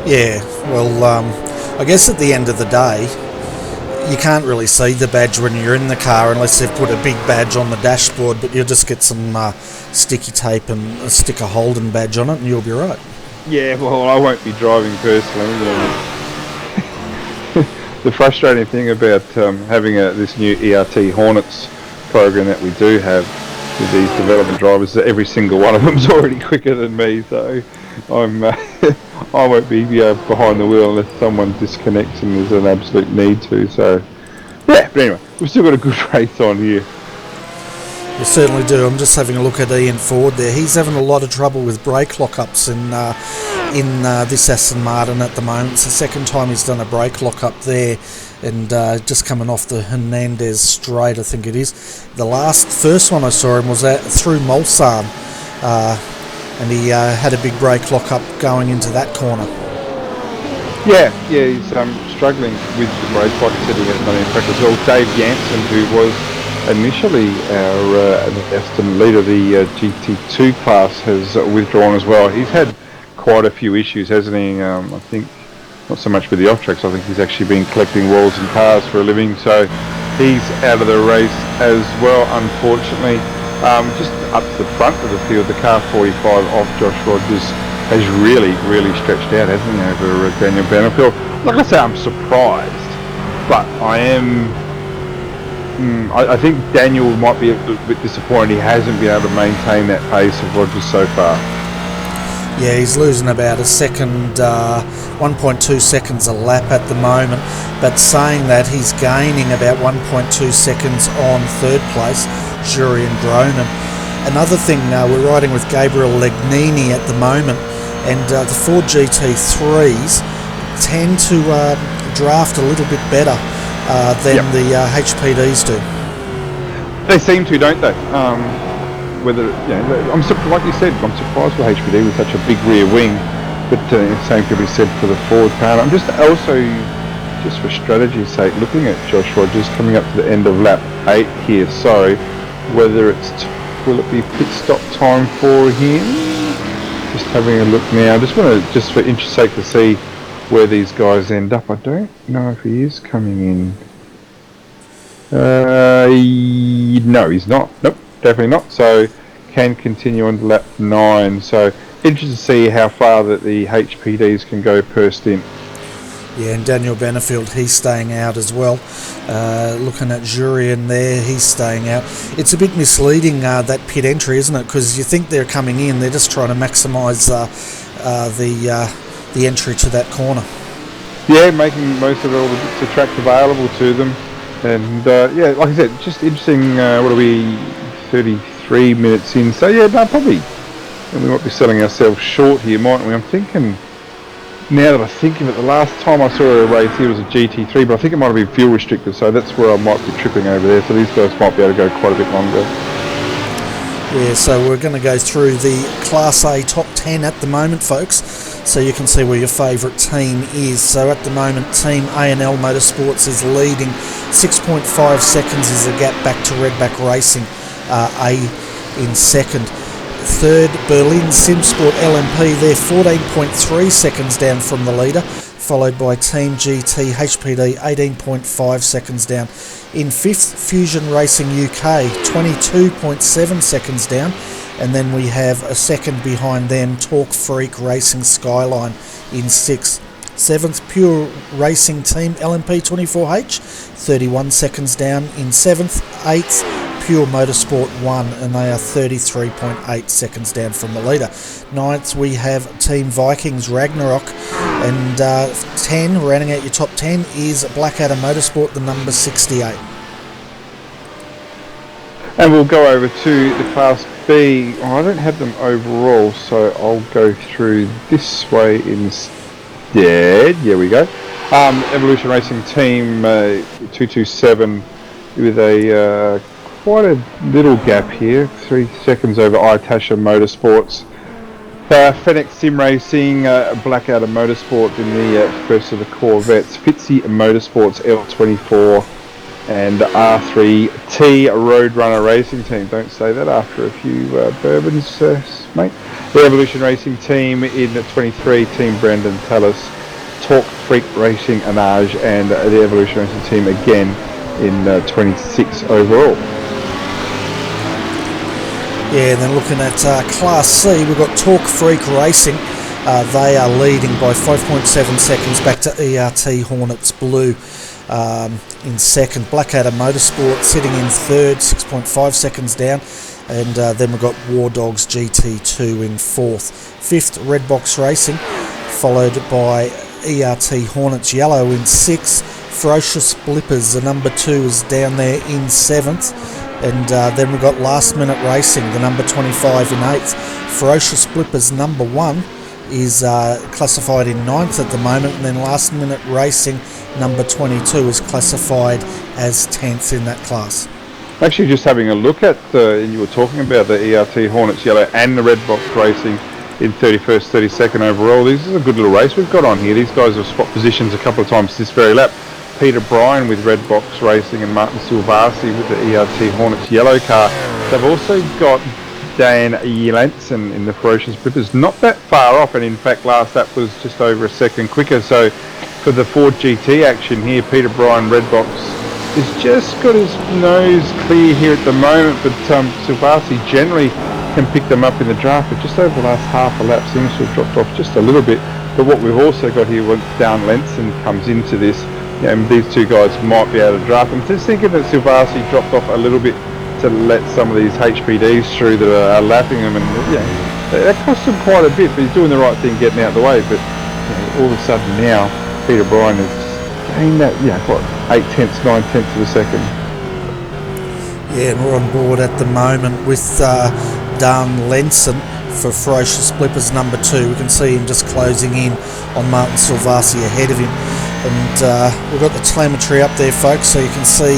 Yeah, well, I guess at the end of the day, you can't really see the badge when you're in the car unless they've put a big badge on the dashboard, but you'll just get some sticky tape and stick a Holden badge on it and you'll be right. Yeah, well, I won't be driving personally. The frustrating thing about having this new ERT Hornets program that we do have with these development drivers is that every single one of them's already quicker than me, so I won't be behind the wheel unless someone disconnects and there's an absolute need to. So yeah, but anyway, we've still got a good race on here. You certainly do. I'm just having a look at Ian Ford there. He's having a lot of trouble with brake lock-ups in this Aston Martin at the moment. It's the second time he's done a brake lock-up there, and just coming off the Hernandez straight, I think it is. The first one I saw him was through Mulsanne, and he had a big brake lock-up going into that corner. Yeah, he's struggling with the brake. Like I said, he has done in practice. Well, Dave Jansen, who was initially our Aston leader, the GT2 class, has withdrawn as well. He's had quite a few issues, hasn't he? I think not so much with the off tracks. I think he's actually been collecting walls and cars for a living, so he's out of the race as well, unfortunately. Just up to the front of the field, the car 45 off Josh Rogers has really stretched out, hasn't he, over Daniel Benfield. Like I say, I'm surprised, but I am. I think Daniel might be a little bit disappointed he hasn't been able to maintain that pace of Rogers so far. Yeah, he's losing about a second, 1.2 seconds a lap at the moment, but saying that, he's gaining about 1.2 seconds on third place, Jurien Groenen. Another thing, we're riding with Gabriel Legnini at the moment, and the Ford GT3s tend to draft a little bit better than the HPDs do. They seem to, don't they? Whether like you said, I'm surprised with HPD with such a big rear wing, but the same could be said for the Ford car. I'm just also, just for strategy's sake, looking at Josh Rogers coming up to the end of lap 8 here. So whether will it be pit stop time for him? Just having a look now. Just for interest sake to see where these guys end up. I don't know if he is coming in. No, he's not. Nope, definitely not. So can continue on to lap 9. So interested to see how far that the HPDs can go per stint. Yeah, and Daniel Benfield, he's staying out as well. Looking at Jurien there, he's staying out. It's a bit misleading, that pit entry, isn't it? Because you think they're coming in, they're just trying to maximise the entry to that corner. Yeah, making most of all the bits of track available to them. And like I said, just interesting. What are we, 33 minutes in? So yeah, no, probably we might be selling ourselves short here, mightn't we? I'm thinking, now that I think of it, the last time I saw a race here was a GT3, but I think it might have been fuel restricted, so that's where I might be tripping over there. So these guys might be able to go quite a bit longer. Yeah, so we're going to go through the Class A top 10 at the moment, folks, so you can see where your favourite team is. So at the moment, Team A&L Motorsports is leading. 6.5 seconds is a gap back to Redback Racing, A in second. Third, Berlin Simsport LMP, they're 14.3 seconds down from the leader, followed by Team GT HPD, 18.5 seconds down. In fifth, Fusion Racing UK, 22.7 seconds down, and then we have a second behind them, Torque Freak Racing Skyline in sixth. Seventh, Pure Racing Team LMP 24H, 31 seconds down in seventh. Eighth, Pure Motorsport 1, and they are 33.8 seconds down from the leader. Ninth, we have Team Vikings Ragnarok, and 10, rounding out your top 10, is Blackadder Motorsport, the number 68. And we'll go over to the Class B. I don't have them overall, so I'll go through this way instead. Here we go. Evolution Racing Team 227 with a quite a little gap here, 3 seconds over Itasha Motorsports. Fenix Sim Racing, Blackadder Motorsport in the first of the Corvettes. Fitzy Motorsports L24 and R3T Roadrunner Racing Team. Don't say that after a few bourbons, mate. The Evolution Racing Team in 23, Team Brandon Tallis, Talk Freak Racing Anage, and the Evolution Racing Team again in 26 overall. Yeah, and then looking at Class C, we've got Talk Freak Racing. They are leading by 5.7 seconds back to ERT Hornets Blue in second. Blackadder Motorsport sitting in third, 6.5 seconds down. And then we've got War Dogs GT2 in fourth. Fifth, Redbox Racing, followed by ERT Hornets Yellow in sixth. Ferocious Blippers, the number 2, is down there in seventh. And then we've got Last Minute Racing, the number 25, in eighth. Ferocious Blippers number 1 is classified in ninth at the moment, and then Last Minute Racing number 22 is classified as 10th in that class. Actually, just having a look at, you were talking about the ERT Hornets Yellow and the Redbox Racing in 31st, 32nd overall. This is a good little race we've got on here. These guys have swapped positions a couple of times this very lap. Peter Bryan with Redbox Racing and Martin Silvasi with the ERT Hornets Yellow car. They've also got Dan Jensen in the Ferocious Blippers, not that far off, and in fact last lap was just over a second quicker. So for the Ford GT action here, Peter Bryan Redbox is just got his nose clear here at the moment, but Silvasi generally can pick them up in the draft, but just over the last half a lap seems to have dropped off just a little bit. But what we've also got here, once Dan Lenson comes into this, these two guys might be able to draft. I'm just thinking that Silvasi dropped off a little bit to let some of these HPDs through that are lapping him, and that cost him quite a bit, but he's doing the right thing getting out of the way. But all of a sudden now Peter Bryan is gained that 8/10, 9/10 of a second. Yeah, and we're on board at the moment with Dan Lenson for Ferocious Blippers number 2. We can see him just closing in on Martin Silvasi ahead of him, and we've got the telemetry up there, folks, so you can see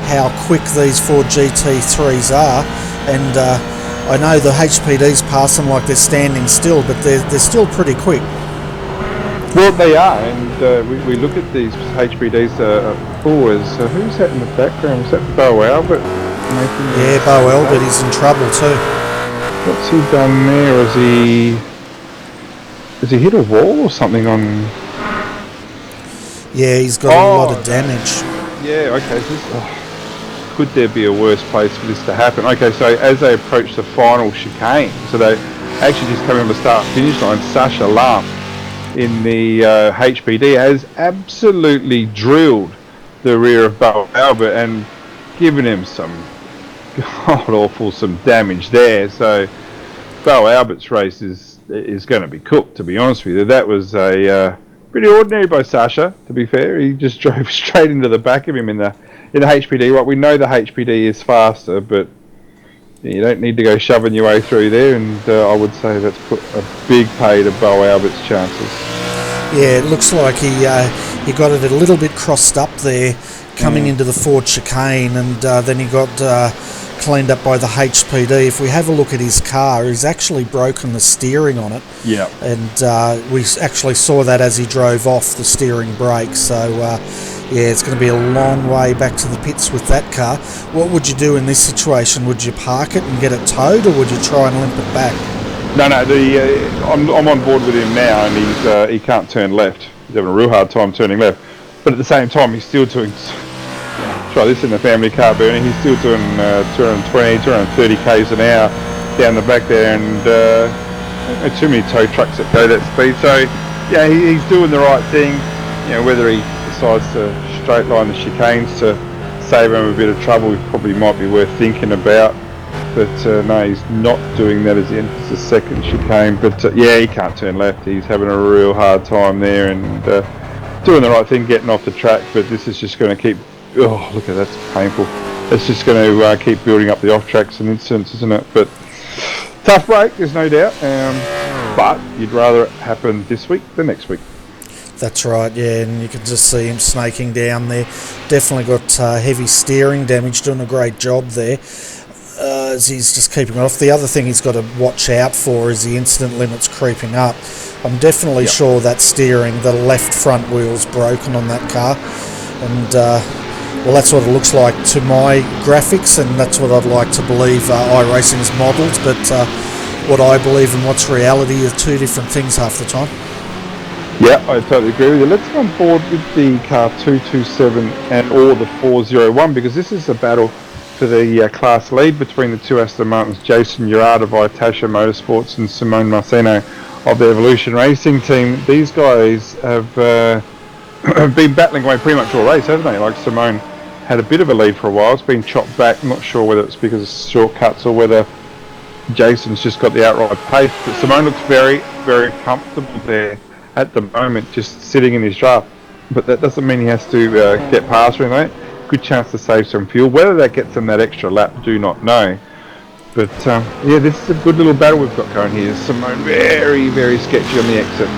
how quick these Ford GT3s are. And I know the HPDs pass them like they're standing still, but they're still pretty quick. Well, they are, and we look at these HPDs. Who's that in the background? Is that Bo Elbert? Yeah, Bo Elbert is in trouble too. What's he done there? Has he hit a wall or something on? Yeah, he's got a lot of damage. Yeah, okay. Could there be a worse place for this to happen? Okay, so as they approach the final chicane, so they actually just come in the start-finish line, Sasha Lamp in the HPD has absolutely drilled the rear of Bo Elbert and given him some god-awful damage there. So Bo Albert's race is going to be cooked, to be honest with you. That was a pretty ordinary by Sasha, to be fair. He just drove straight into the back of him in the HPD. Right, we know the HPD is faster, but you don't need to go shoving your way through there, and I would say that's put a big pay to Bo Albert's chances. Yeah, it looks like he got it a little bit crossed up there coming into the Ford chicane, and then he got cleaned up by the HPD. If we have a look at his car, he's actually broken the steering on it. Yeah. And we actually saw that as he drove off the steering brake. So, it's going to be a long way back to the pits with that car. What would you do in this situation? Would you park it and get it towed, or would you try and limp it back? No. I'm on board with him now, and he can't turn left. He's having a real hard time turning left. But at the same time, he's still doing. Try this in the family car, Bernie. He's still doing 220, 230 k's an hour down the back there, and too many tow trucks that go that speed. So, yeah, he's doing the right thing. Whether he decides to straight line the chicanes to save him a bit of trouble, probably might be worth thinking about. But no, he's not doing that as he enters the second chicane. But he can't turn left. He's having a real hard time there, and doing the right thing, getting off the track. But this is just going to keep. Oh, look at that, that's painful. It's just going to keep building up the off tracks and incidents, isn't it? But tough break, there's no doubt. But you'd rather it happen this week than next week. That's right, yeah, and you can just see him snaking down there. Definitely got heavy steering damage, doing a great job there as he's just keeping it off. The other thing he's got to watch out for is the incident limits creeping up. I'm definitely sure that steering, the left front wheel's broken on that car, and Well, that's what it looks like to my graphics, and that's what I'd like to believe iRacing's modelled, but what I believe and what's reality are two different things half the time. Yeah, I totally agree with you. Let's go on board with the car 227 and or the 401, because this is a battle for the class lead between the two Aston Martins, Jason Gerard of Itasha Motorsports and Simone Marceno of the Evolution Racing team. These guys have been battling away pretty much all race, haven't they? Like Simone had a bit of a lead for a while. It's been chopped back. I'm not sure whether it's because of shortcuts or whether Jason's just got the outright pace. But Simone looks very, very comfortable there at the moment, just sitting in his draft. But that doesn't mean he has to get past or anything. Good chance to save some fuel. Whether that gets him that extra lap, do not know. But yeah, this is a good little battle we've got going here. Simone very, very sketchy on the exit.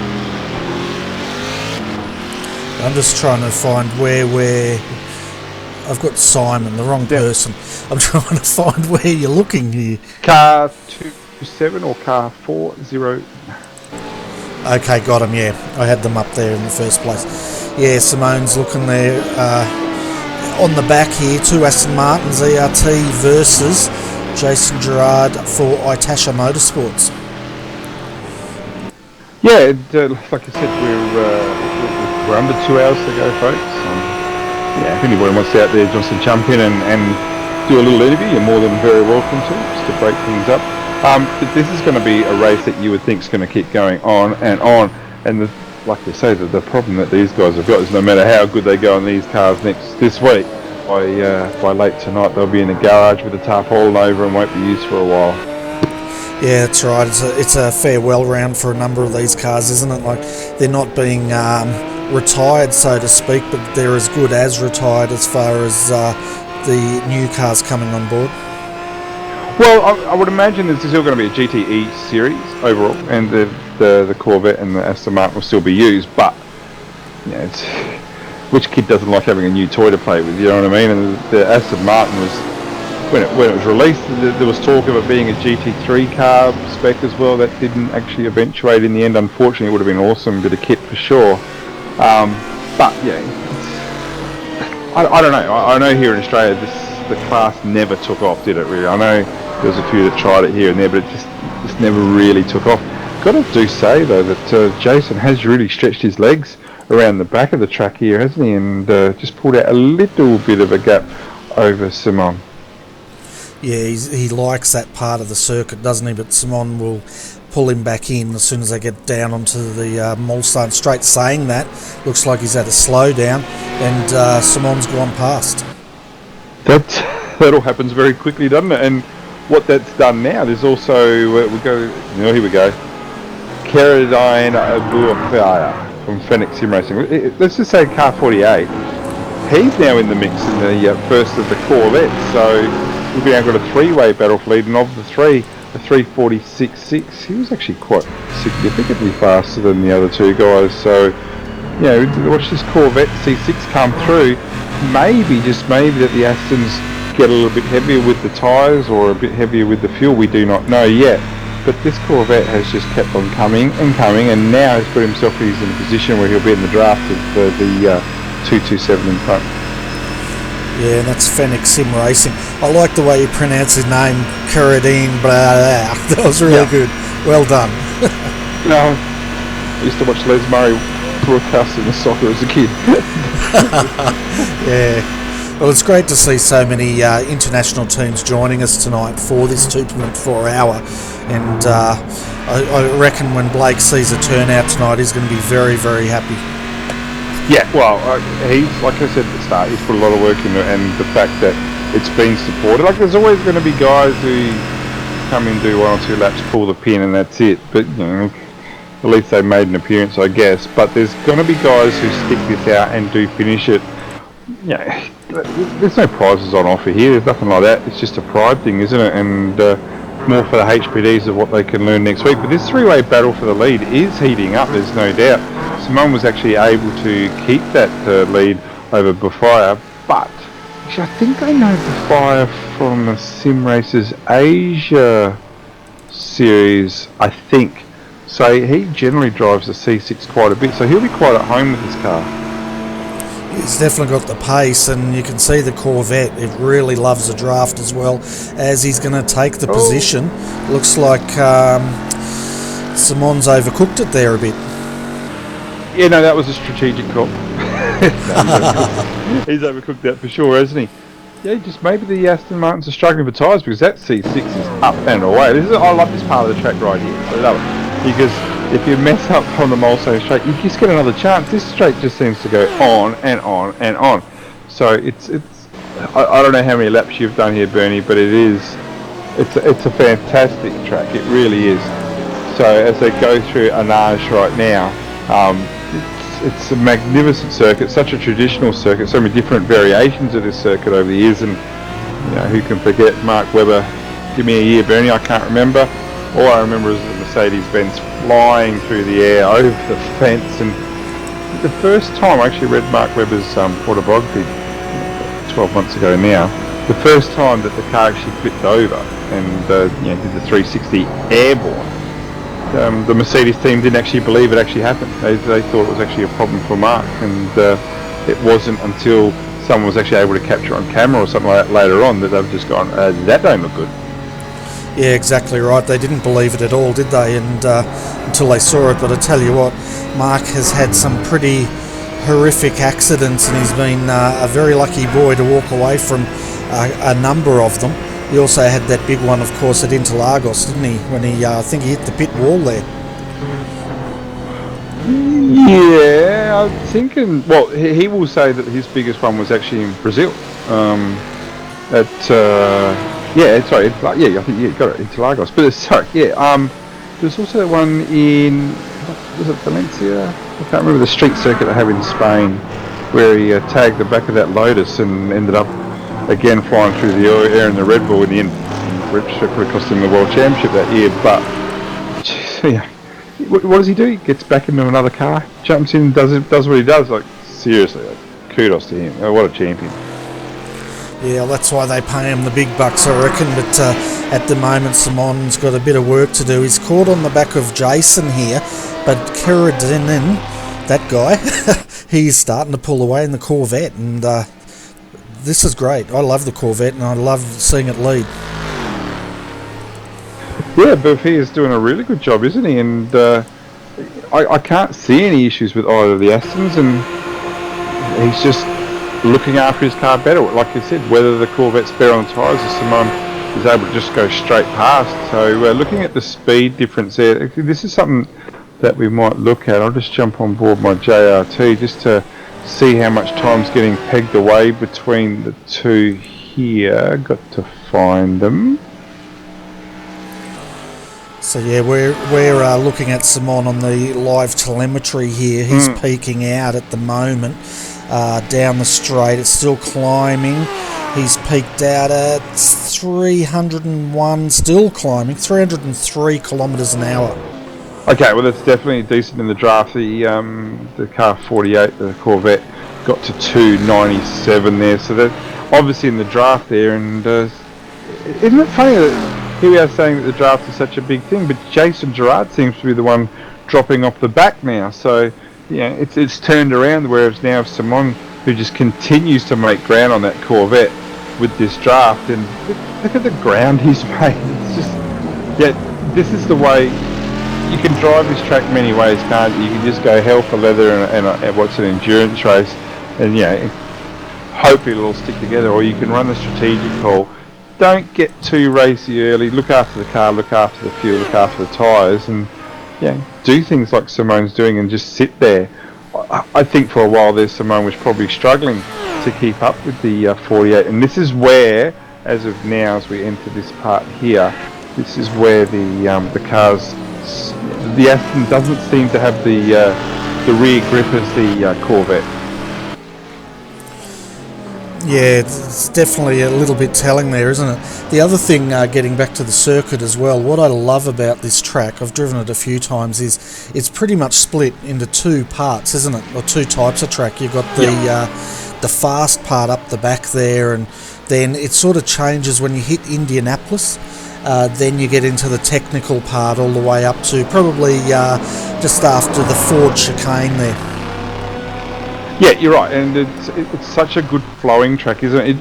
I'm just trying to find where I've got Simon, the wrong person. I'm trying to find where you're looking here. Car 27 or car 40? Okay, got him, yeah. I had them up there in the first place. Yeah, Simone's looking there. On the back here, two Aston Martins ERT versus Jason Gerard for Itasha Motorsports. Yeah, like I said, we're under 2 hours to go, folks. Yeah, if anybody wants to out there, just to jump in and do a little interview, you're more than very welcome to, just to break things up. This is going to be a race that you would think is going to keep going on, and like you say, the problem that these guys have got is no matter how good they go on these cars this week, by late tonight they'll be in a garage with a tarpaulin over and won't be used for a while. Yeah, that's right. It's a farewell round for a number of these cars, isn't it? Like, they're not being retired, so to speak, but they're as good as retired as far as the new cars coming on board. Well, I would imagine there's still going to be a GTE series overall, and the Corvette and the Aston Martin will still be used, but yeah, which kid doesn't like having a new toy to play with, you know what I mean? And the Aston Martin was, when it was released, there was talk of it being a GT3 car spec as well. That didn't actually eventuate in the end. Unfortunately, it would have been an awesome bit of kit for sure. But yeah, I don't know. I know here in Australia, the class never took off, did it really? I know there was a few that tried it here and there, but it just never really took off. Got to do say though that Jason has really stretched his legs around the back of the track here, hasn't he? And just pulled out a little bit of a gap over Simon. Yeah, he likes that part of the circuit, doesn't he? But Simon will pull him back in as soon as they get down onto the Molestar Straight. Saying that, looks like he's had a slowdown, and Simon's gone past. That all happens very quickly, doesn't it? And what that's done now, there's also here we go, Keradine Abuafaya from Phoenix Sim Racing. Let's just say car 48. He's now in the mix in the first of the Corvettes, so we've now got a three-way battle for lead, and of the three, the 346.6, he was actually quite significantly faster than the other two guys. So, you know, watch this Corvette C6 come through. Maybe, just maybe, that the Astons get a little bit heavier with the tyres or a bit heavier with the fuel. We do not know yet. But this Corvette has just kept on coming, and now has put himself in a position where he'll be in the draft of the 227 in front. Yeah, and that's Phoenix Sim Racing. I like the way you pronounce his name, Keradine, blah, blah. That was really good. Well done. No, I used to watch Les Murray broadcasting the soccer as a kid. Yeah. Well, it's great to see so many international teams joining us tonight for this 2.4 hour. And I reckon when Blake sees a turnout tonight, he's going to be very, very happy. Yeah, well, he's, like I said at the start, he's put a lot of work into it, and the fact that it's been supported. Like, there's always going to be guys who come in, do 1 or 2 laps, pull the pin, and that's it. But, you know, at least they made an appearance, I guess. But there's going to be guys who stick this out and do finish it. Yeah, there's no prizes on offer here. There's nothing like that. It's just a pride thing, isn't it? And more for the HPDs of what they can learn next week. But this three-way battle for the lead is heating up, there's no doubt. Simone was actually able to keep that lead over Bafire, but actually, I think I know Bafire from the Sim Racers Asia series, I think. So he generally drives the C6 quite a bit, so he'll be quite at home with this car. He's definitely got the pace, and you can see the Corvette. It really loves the draft as well, as he's going to take the position. Looks like Simon's overcooked it there a bit. Yeah, no, that was a strategic call. He's overcooked that for sure, hasn't he? Yeah, just maybe the Aston Martins are struggling for tyres, because that C6 is up and away. I love this part of the track right here. I love it, because if you mess up on the Mulsanne straight, you just get another chance. This straight just seems to go on and on and on. So it's I don't know how many laps you've done here, Bernie, but it's a fantastic track. It really is. So as they go through Anage right now, it's a magnificent circuit, such a traditional circuit, so many different variations of this circuit over the years, and who can forget Mark Webber? Give me a year, Bernie, I can't remember. All I remember is the Mercedes-Benz flying through the air over the fence, and the first time I actually read Mark Webber's autobiography 12 months ago now, the first time that the car actually flipped over and did the 360 airborne, the Mercedes team didn't actually believe it actually happened. They thought it was actually a problem for Mark, and it wasn't until someone was actually able to capture it on camera or something like that later on that they've just gone, that don't look good. Yeah, exactly right. They didn't believe it at all, did they? And until they saw it. But I tell you what, Mark has had some pretty horrific accidents, and he's been a very lucky boy to walk away from a number of them. He also had that big one, of course, at Interlagos, didn't he? When he, I think he hit the pit wall there. Yeah, I'm thinking. Well, he will say that his biggest one was actually in Brazil. Sorry. I think you got it, Interlagos. But there's also one in, was it Valencia? I can't remember the street circuit they have in Spain, where he tagged the back of that Lotus and ended up again flying through the air in the Red Bull in the end. Red Bull cost him the World Championship that year. But what does he do? He gets back into another car, jumps in, does what he does. Like, seriously, kudos to him. Oh, what a champion. Yeah, that's why they pay him the big bucks, I reckon. But at the moment, Simon's got a bit of work to do. He's caught on the back of Jason here, but Keredinen, that guy, he's starting to pull away in the Corvette, and this is great. I love the Corvette, and I love seeing it lead. Yeah, Benfield is doing a really good job, isn't he? And I can't see any issues with either of the Astons, and he's just looking after his car better. Like you said, whether the Corvette's better on the tyres or Simon is able to just go straight past. So looking at the speed difference there, this is something that we might look at. I'll just jump on board my JRT just to see how much time's getting pegged away between the two here. Got to find them. So yeah, we're looking at Simon on the live telemetry here. He's peaking out at the moment. Down the straight, it's still climbing. He's peaked out at 301, still climbing, 303 kilometres an hour. Okay, well that's definitely decent in the draft. The car 48, the Corvette, got to 297 there, so that obviously in the draft there. And isn't it funny that here we are saying that the draft is such a big thing, but Jason Gerard seems to be the one dropping off the back now. So it's turned around, whereas now Simon, who just continues to make ground on that Corvette with this draft, and look at the ground he's made. It's just, this is the way you can drive this track many ways, can't you? You can just go hell for leather and what's an endurance race, and hopefully it'll all stick together. Or you can run the strategic call. Don't get too racy early. Look after the car, look after the fuel, look after the tyres, and do things like Simone's doing and just sit there. I think for a while there, Simone was probably struggling to keep up with the 48, and this is where, as of now, as we enter this part here, this is where the cars, the Aston doesn't seem to have the rear grip as the Corvette. Yeah, it's definitely a little bit telling there, isn't it? The other thing, getting back to the circuit as well, what I love about this track, I've driven it a few times, is it's pretty much split into two parts, isn't it? Or two types of track. You've got the fast part up the back there, and then it sort of changes when you hit Indianapolis. Then you get into the technical part all the way up to probably just after the Ford chicane there. Yeah, you're right, and it's such a good flowing track, isn't it?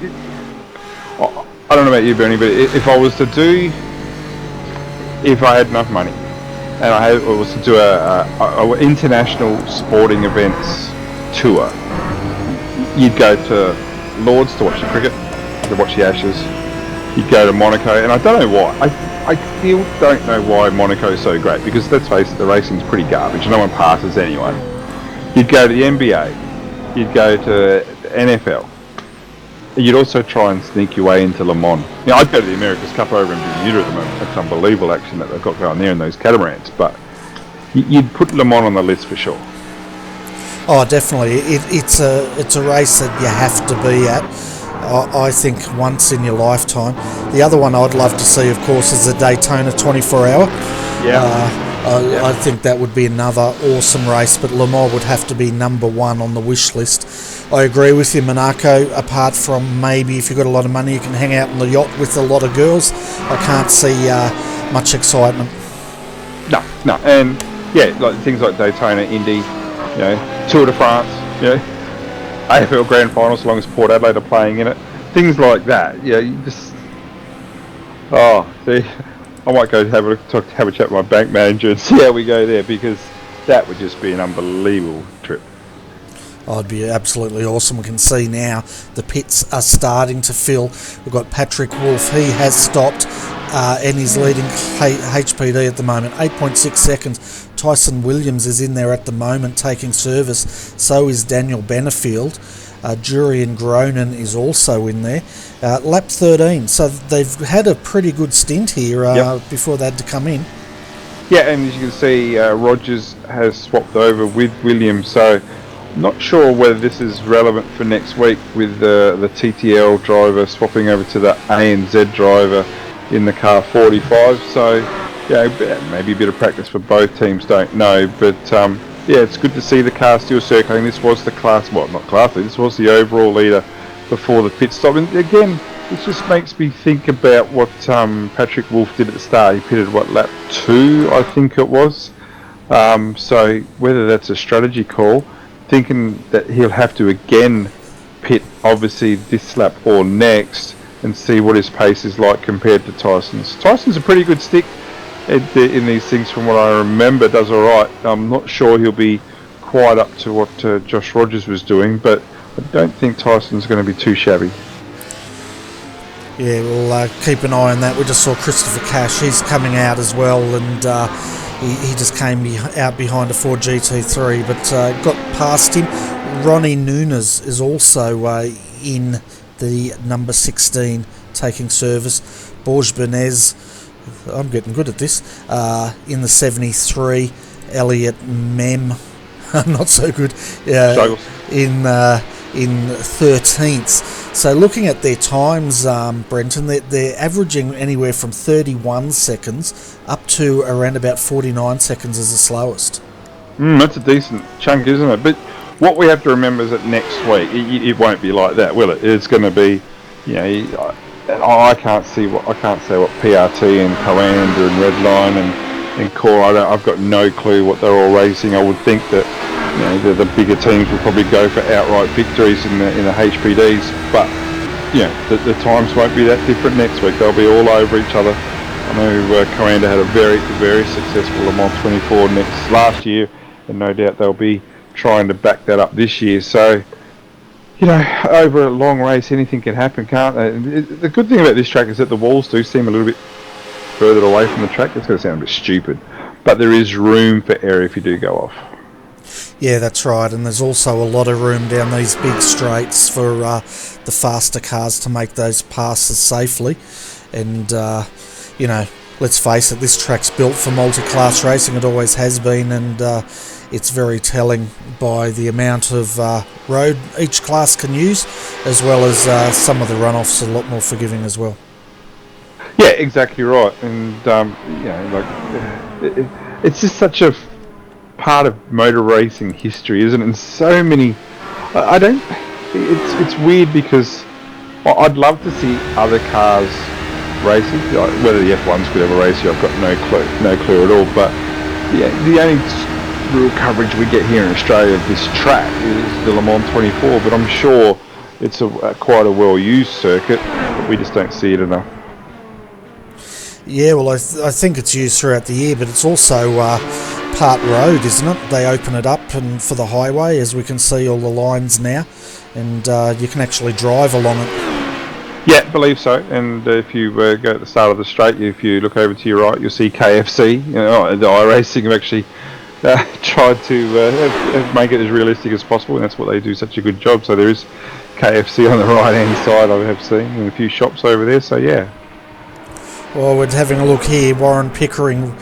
I don't know about you, Bernie, but if I had enough money, and I was to do a international sporting events tour, you'd go to Lords to watch the cricket, to watch the Ashes. You'd go to Monaco, and I don't know why. I still don't know why Monaco's so great, because let's face it, the racing's pretty garbage. No one passes anyone. You'd go to the NBA. You'd go to the NFL. You'd also try and sneak your way into Le Mans. Now, I'd go to the America's Cup over in Bermuda at the moment. That's unbelievable action that they've got going there in those catamarans. But you'd put Le Mans on the list for sure. Oh, definitely. It's a race that you have to be at. I think once in your lifetime. The other one I'd love to see, of course, is the Daytona 24-hour. Yeah. I think that would be another awesome race, but Le Mans would have to be number one on the wish list. I agree with you, Monaco, apart from maybe if you've got a lot of money you can hang out on the yacht with a lot of girls, I can't see much excitement. No, and yeah, like things like Daytona, Indy, Tour de France, AFL Grand Final, so long as Port Adelaide are playing in it, things like that. Yeah, you just see. I might go have a chat with my bank manager and see how we go there, because that would just be an unbelievable trip. Oh, it'd be absolutely awesome. We can see now the pits are starting to fill. We've got Patrick Wolf. He has stopped and he's leading HPD at the moment, 8.6 seconds. Tyson Williams is in there at the moment taking service. So is Daniel Benfield. Jurian Gronin is also in there. Lap 13. So they've had a pretty good stint here before they had to come in. Yeah, and as you can see, Rogers has swapped over with Williams. So not sure whether this is relevant for next week with the TTL driver swapping over to the ANZ driver in the car 45. So maybe a bit of practice for both teams, don't know. But it's good to see the car still circling. This was the this was the overall leader before the pit stop. And again, this just makes me think about what Patrick Wolf did at the start. He pitted, lap 2, I think it was. So whether that's a strategy call, thinking that he'll have to again pit, obviously, this lap or next, and see what his pace is like compared to Tyson's. Tyson's a pretty good stick in these things, from what I remember, does alright. I'm not sure he'll be quite up to what Josh Rogers was doing, but I don't think Tyson's going to be too shabby. Yeah, we'll keep an eye on that. We just saw Christopher Cash. He's coming out as well, and he just came out behind a Ford GT3, but got past him. Ronnie Nunes is also in the number 16 taking service. Borges Benez, I'm getting good at this, in the 73. Elliot Mem, not so good, in 13th. So looking at their times, Brenton, they're averaging anywhere from 31 seconds up to around about 49 seconds as the slowest. That's a decent chunk, isn't it? But what we have to remember is that next week it won't be like that, will it? It's going to be, I can't say what PRT and Coanda and Redline and Core. I've got no clue what they're all racing. I would think that the bigger teams will probably go for outright victories in the HPDs, but the times won't be that different next week. They'll be all over each other. I know Coanda had a very, very successful Le Mans 24 last year, and no doubt they'll be trying to back that up this year. So, over a long race, anything can happen, can't they? The good thing about this track is that the walls do seem a little bit further away from the track. It's going to sound a bit stupid, but there is room for error if you do go off. Yeah, that's right, and there's also a lot of room down these big straights for the faster cars to make those passes safely. And, let's face it, this track's built for multi-class racing. It always has been, and it's very telling by the amount of road each class can use, as well as some of the runoffs are a lot more forgiving as well. Yeah, exactly right. And, it's just such a part of motor racing history, isn't it? And so many, it's weird, because I'd love to see other cars racing, whether the F1s could ever race you, I've got no clue at all. But the only real coverage we get here in Australia of this track is the Le Mans 24, but I'm sure it's quite a well-used circuit, but we just don't see it enough. Yeah, well, I think it's used throughout the year, but it's also part road, isn't it? They open it up and for the highway, as we can see all the lines now, and you can actually drive along it. Yeah, I believe so. And if you go at the start of the straight, if you look over to your right, you'll see KFC. You know, the iRacing have actually tried to make it as realistic as possible, and that's what they do such a good job. So there is KFC on the right-hand side, I have seen, and a few shops over there. So yeah. Well, we're having a look here. Warren Pickering,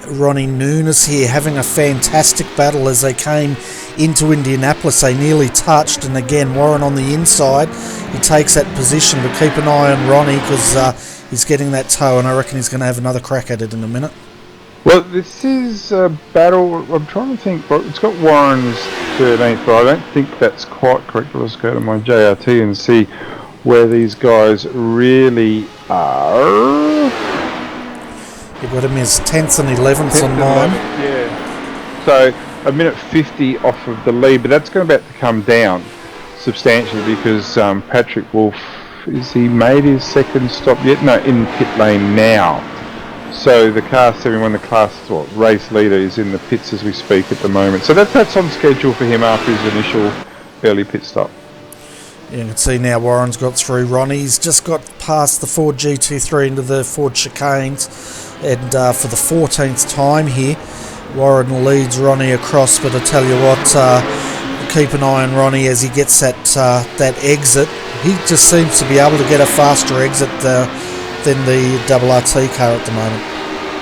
Ronnie Nunes here, having a fantastic battle as they came into Indianapolis. They nearly touched, and again, Warren on the inside. He takes that position, but keep an eye on Ronnie because he's getting that toe, and I reckon he's going to have another crack at it in a minute. Well, this is a battle. I'm trying to think. It's got Warren's 13th, but I don't think that's quite correct. Let's go to my JRT and see where these guys really are. You've got him as 10th and 11th on mine. Yeah. So a minute 50 off of the lead, but that's going to about to come down substantially because Patrick Wolf, is he made his second stop yet? No, in pit lane now. So the car 71, the class race leader, is in the pits as we speak at the moment. So that's on schedule for him after his initial early pit stop. Yeah, you can see now Warren's got through Ronnie. He's just got past the Ford GT3 into the Ford chicanes, and for the 14th time here, Warren leads Ronnie across. But I tell you what, keep an eye on Ronnie as he gets that exit. He just seems to be able to get a faster exit than the RRT car at the moment.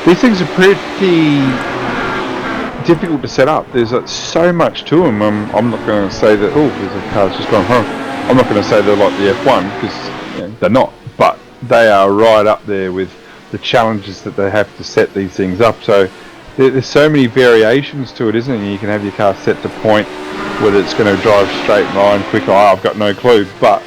These things are pretty difficult to set up. There's so much to them. I'm not going to say that, there's a car's just gone home. I'm not going to say they're like the F1 because they're not, but they are right up there with the challenges that they have to set these things up. So there's so many variations to it, isn't it? You can have your car set to point, whether it's going to drive straight line, quick. I've got no clue, but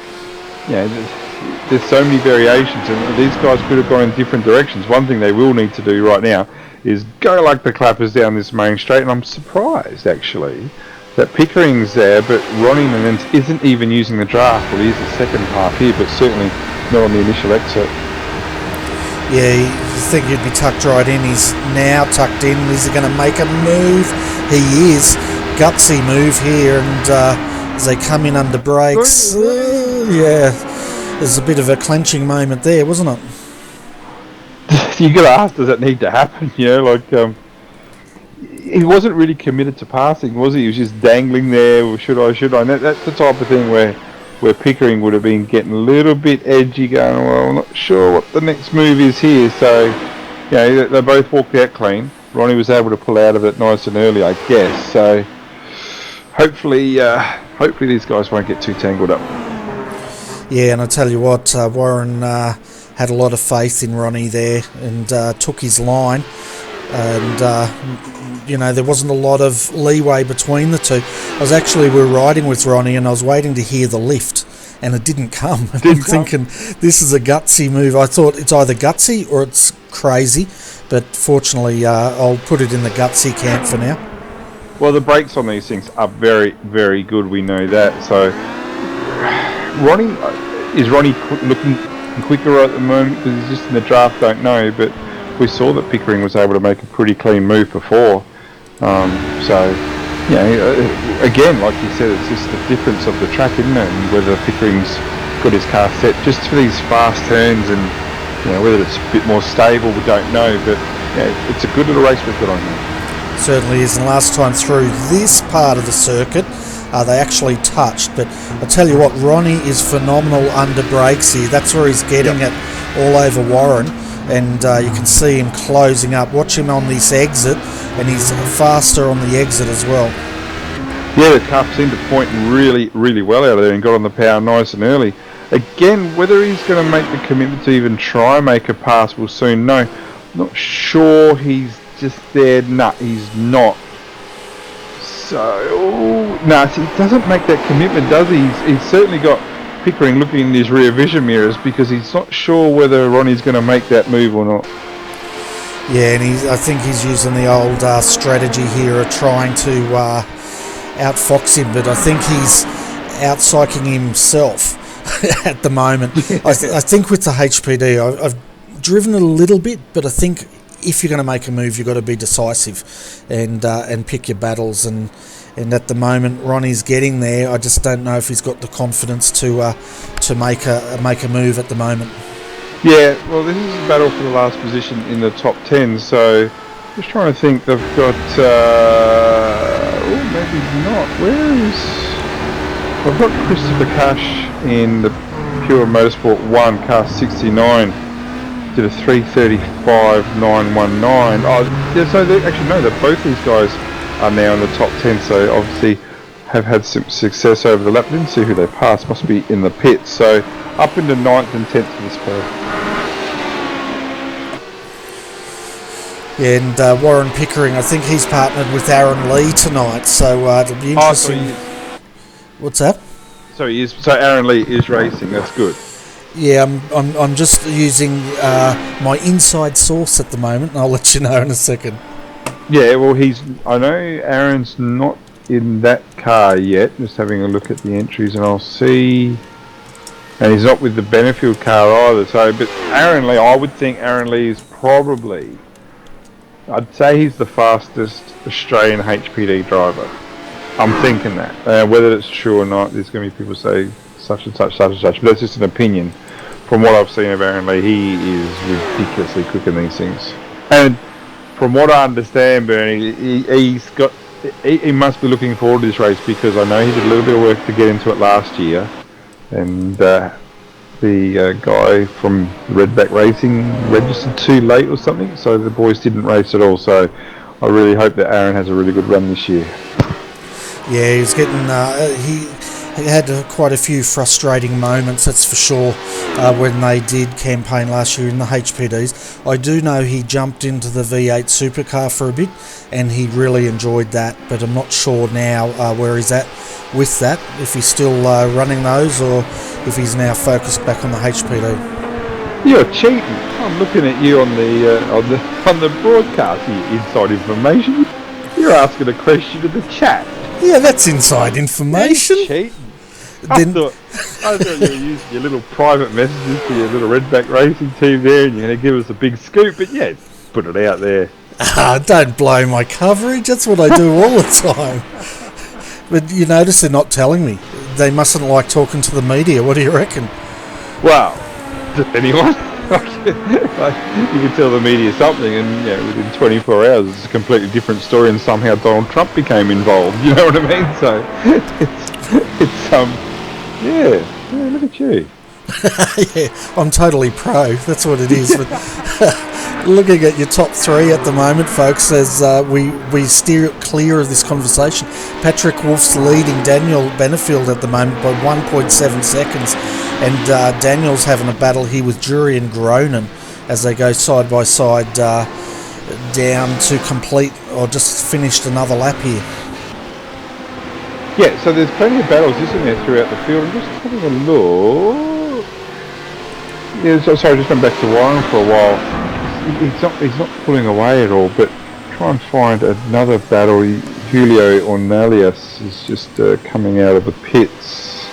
there's so many variations, and these guys could have gone in different directions. One thing they will need to do right now is go like the clappers down this main straight, and I'm surprised actually that Pickering's there, but Ronnie isn't even using the draft. Well, he's the second half here, but certainly not on the initial exit. Yeah, you think he'd be tucked right in. He's now tucked in. Is he going to make a move? He is. Gutsy move here, and as they come in under brakes, there's a bit of a clenching moment there, wasn't it? You got to ask, does that need to happen? He wasn't really committed to passing, was he? He was just dangling there. Well, should I? And that's the type of thing where Pickering would have been getting a little bit edgy, going, well, I'm not sure what the next move is here. So, they both walked out clean. Ronnie was able to pull out of it nice and early, I guess. So, hopefully these guys won't get too tangled up. Yeah, and I tell you what, Warren had a lot of faith in Ronnie there and took his line. And, there wasn't a lot of leeway between the two. We were riding with Ronnie and I was waiting to hear the lift, and it didn't come. I'm thinking, this is a gutsy move. I thought it's either gutsy or it's crazy, but fortunately I'll put it in the gutsy camp for now. Well, the brakes on these things are very, very good, we know that. So, is Ronnie looking quicker at the moment because he's just in the draft? Don't know, but we saw that Pickering was able to make a pretty clean move before. Again, like you said, it's just the difference of the track, isn't it? And whether Pickering's got his car set just for these fast turns, and whether it's a bit more stable, we don't know. But it's a good little race we've got on here. Certainly is. And last time through this part of the circuit, they actually touched. But I'll tell you what, Ronnie is phenomenal under brakes here. That's where he's getting it all over Warren. And you can see him closing up. Watch him on this exit, and he's faster on the exit as well. Yeah, the car seemed to point really, really well out of there and got on the power nice and early. Again, whether he's going to make the commitment to even try and make a pass, we'll soon know. Not sure he's just there. Nah, he's not. So, he doesn't make that commitment, does he? He's certainly got Pickering looking in his rear vision mirrors because he's not sure whether Ronnie's going to make that move or not. Yeah, and I think he's using the old strategy here of trying to outfox him, but I think he's out-psyching himself at the moment. I think with the HPD, I've driven a little bit, but I think if you're going to make a move, you've got to be decisive and pick your battles. And at the moment, Ronnie's getting there. I just don't know if he's got the confidence to make a move at the moment. Yeah, well, this is a battle for the last position in the top 10, so just trying to think. They've got maybe not. Where is... I've got Christopher Cash in the Pure Motorsport 1, car 69, did a 3:35.919. Oh, yeah, so both these guys are now in the top 10, so obviously have had some success over the lap. Didn't see who they passed, must be in the pits, so up into 9th and 10th for this pole. Yeah, and Warren Pickering, I think he's partnered with Aaron Lee tonight, so it'll be interesting. What's that? So Aaron Lee is racing. That's good. Yeah, I'm just using my inside source at the moment, and I'll let you know in a second. Yeah, well, I know Aaron's not in that car yet. Just having a look at the entries, and I'll see. And he's not with the Benfield car either. So, but Aaron Lee, I would think Aaron Lee is probably. I'd say he's the fastest Australian HPD driver. I'm thinking that. Whether it's true or not, there's going to be people say such and such. But that's just an opinion. From what I've seen of Aaron Lee, he is ridiculously quick in these things. And from what I understand, Bernie, he must be looking forward to this race, because I know he did a little bit of work to get into it last year. And the guy from Redback Racing registered too late or something, so the boys didn't race at all. So I really hope that Aaron has a really good run this year. Yeah, he's getting. He had quite a few frustrating moments, that's for sure, when they did campaign last year in the HPDs. I do know he jumped into the V8 supercar for a bit, and he really enjoyed that. But I'm not sure now where he's at with that. If he's still running those, or if he's now focused back on the HPD. You're cheating. I'm looking at you on the broadcast. Inside information. You're asking a question to the chat. Yeah, that's inside information. You're cheating. I thought you were using your little private messages to your little Redback Racing team there, and you're going to give us a big scoop. But yeah, put it out there. Don't blow my coverage. That's what I do all the time. But you notice they're not telling me. They mustn't like talking to the media. What do you reckon? Well, does anyone? You can tell the media something, and within 24 hours it's a completely different story, and somehow Donald Trump became involved. You know what I mean? So yeah, look at you. Yeah, I'm totally pro. That's what it is. But looking at your top three at the moment, folks, as we steer clear of this conversation. Patrick Wolf's leading Daniel Benfield at the moment by 1.7 seconds, and Daniel's having a battle here with Jurian Gronin as they go side by side down to complete or just finished another lap here. Yeah, so there's plenty of battles, isn't there, throughout the field? I'm just having a look. Yeah, sorry, just went back to Warren for a while. He's not pulling away at all, but try and find another battle. Julio Ornelius is just coming out of the pits.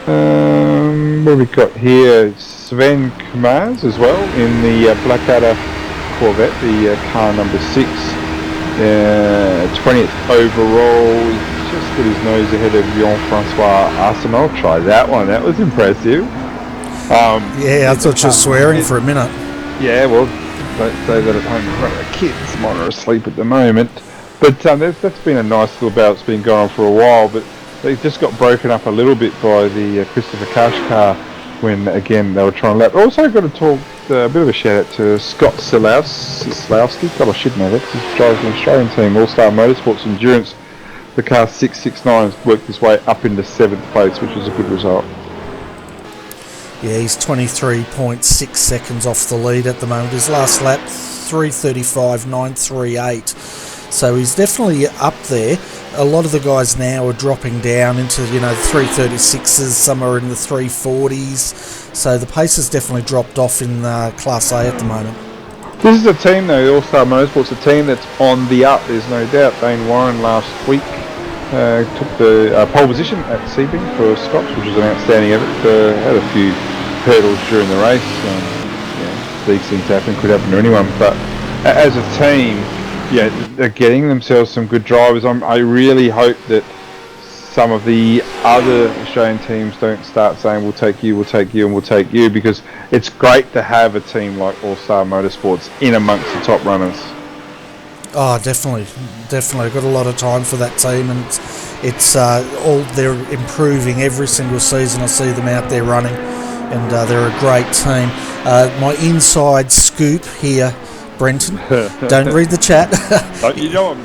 What have we got here? Sven Kmaz as well in the Blackadder Corvette, the car number 6. 20th overall. He's just got his nose ahead of Jean-Francois Arsenault. Try that one. That was impressive. Yeah, I thought you were swearing for a minute. Yeah, well, don't say that at home in front of the kids. Mine are asleep at the moment. But that's been a nice little battle. It's been going on for a while, but they just got broken up a little bit by the Christopher Cash car when, again, they were trying to lap. Also got to talk a bit of a shout out to Scott Slowski. God, I should know that. He drives an Australian team, All-Star Motorsports Endurance. The car 669 has worked his way up into 7th place, which is a good result. Yeah, he's 23.6 seconds off the lead at the moment. His last lap, 3:35.938. So he's definitely up there. A lot of the guys now are dropping down into, 3:36s, some are in the 3:40s. So the pace has definitely dropped off in Class A at the moment. This is a team, though, All-Star Motorsport's a team that's on the up, there's no doubt. Dane Warren last week took the pole position at Sebring for Scots, which was an outstanding effort. Had a few hurdles during the race. These things happen, could happen to anyone, but as a team, they're getting themselves some good drivers. I really hope that some of the other Australian teams don't start saying we'll take you, and we'll take you, because it's great to have a team like All-Star Motorsports in amongst the top runners. Oh, definitely. I've got a lot of time for that team, and it's all they're improving every single season. I see them out there running, and they're a great team. My inside scoop here, Brenton. Don't read the chat. You know I'm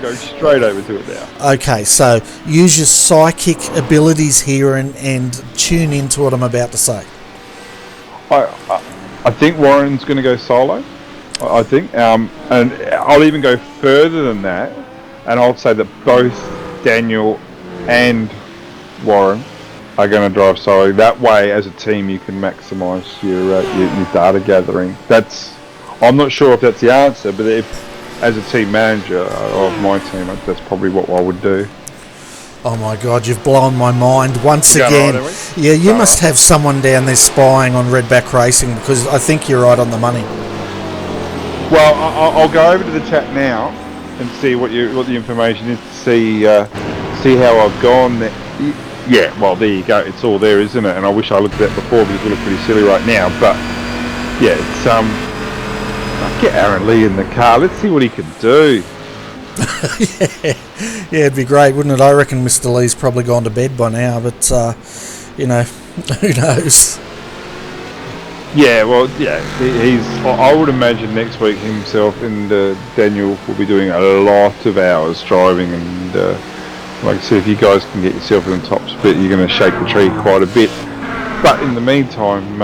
going straight over to it now. Okay, so use your psychic abilities here and tune into what I'm about to say. I think Warren's going to go solo. I think, and I'll even go further than that, and I'll say that both Daniel and Warren are going to drive solo. That way, as a team, you can maximise your data gathering. I'm not sure if that's the answer, but as a team manager of my team, that's probably what I would do. Oh my God, you've blown my mind once again. Right, you must have someone down there spying on Redback Racing, because I think you're right on the money. Well, I'll go over to the chat now and see what the information is, to see how I've gone. Yeah, well, there you go. It's all there, isn't it? And I wish I looked at that before, because we look pretty silly right now. But yeah, it's get Aaron Lee in the car. Let's see what he can do. yeah, it'd be great, wouldn't it? I reckon Mr. Lee's probably gone to bed by now, but who knows? Yeah, well, he's. I would imagine next week himself and Daniel will be doing a lot of hours driving, and like I said, if you guys can get yourself in the top split, you're going to shake the tree quite a bit. But in the meantime,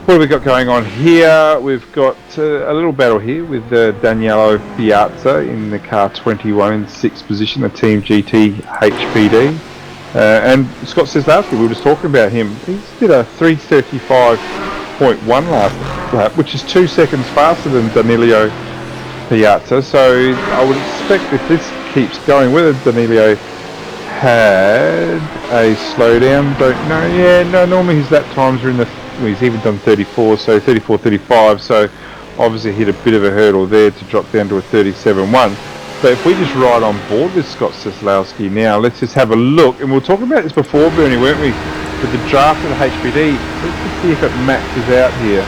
what have we got going on here? We've got a little battle here with Daniele Piazza in the car 21 in 6th position, the Team GT HPD. And Scott Seslowski, we were just talking about him. He did a 3:35.1 last lap, which is 2 seconds faster than Danilo Piazza. So I would expect, if this keeps going, whether Danilo had a slowdown, don't know. Yeah, no, normally his lap times are in the... he's even done 34, so 34.35, so obviously hit a bit of a hurdle there to drop down to a 37.1. But if we just ride on board with Scott Seslowski now, let's just have a look, and we were talking about this before, Bernie, weren't we, with the draft of the HPD. Let's just see if it maxes out here.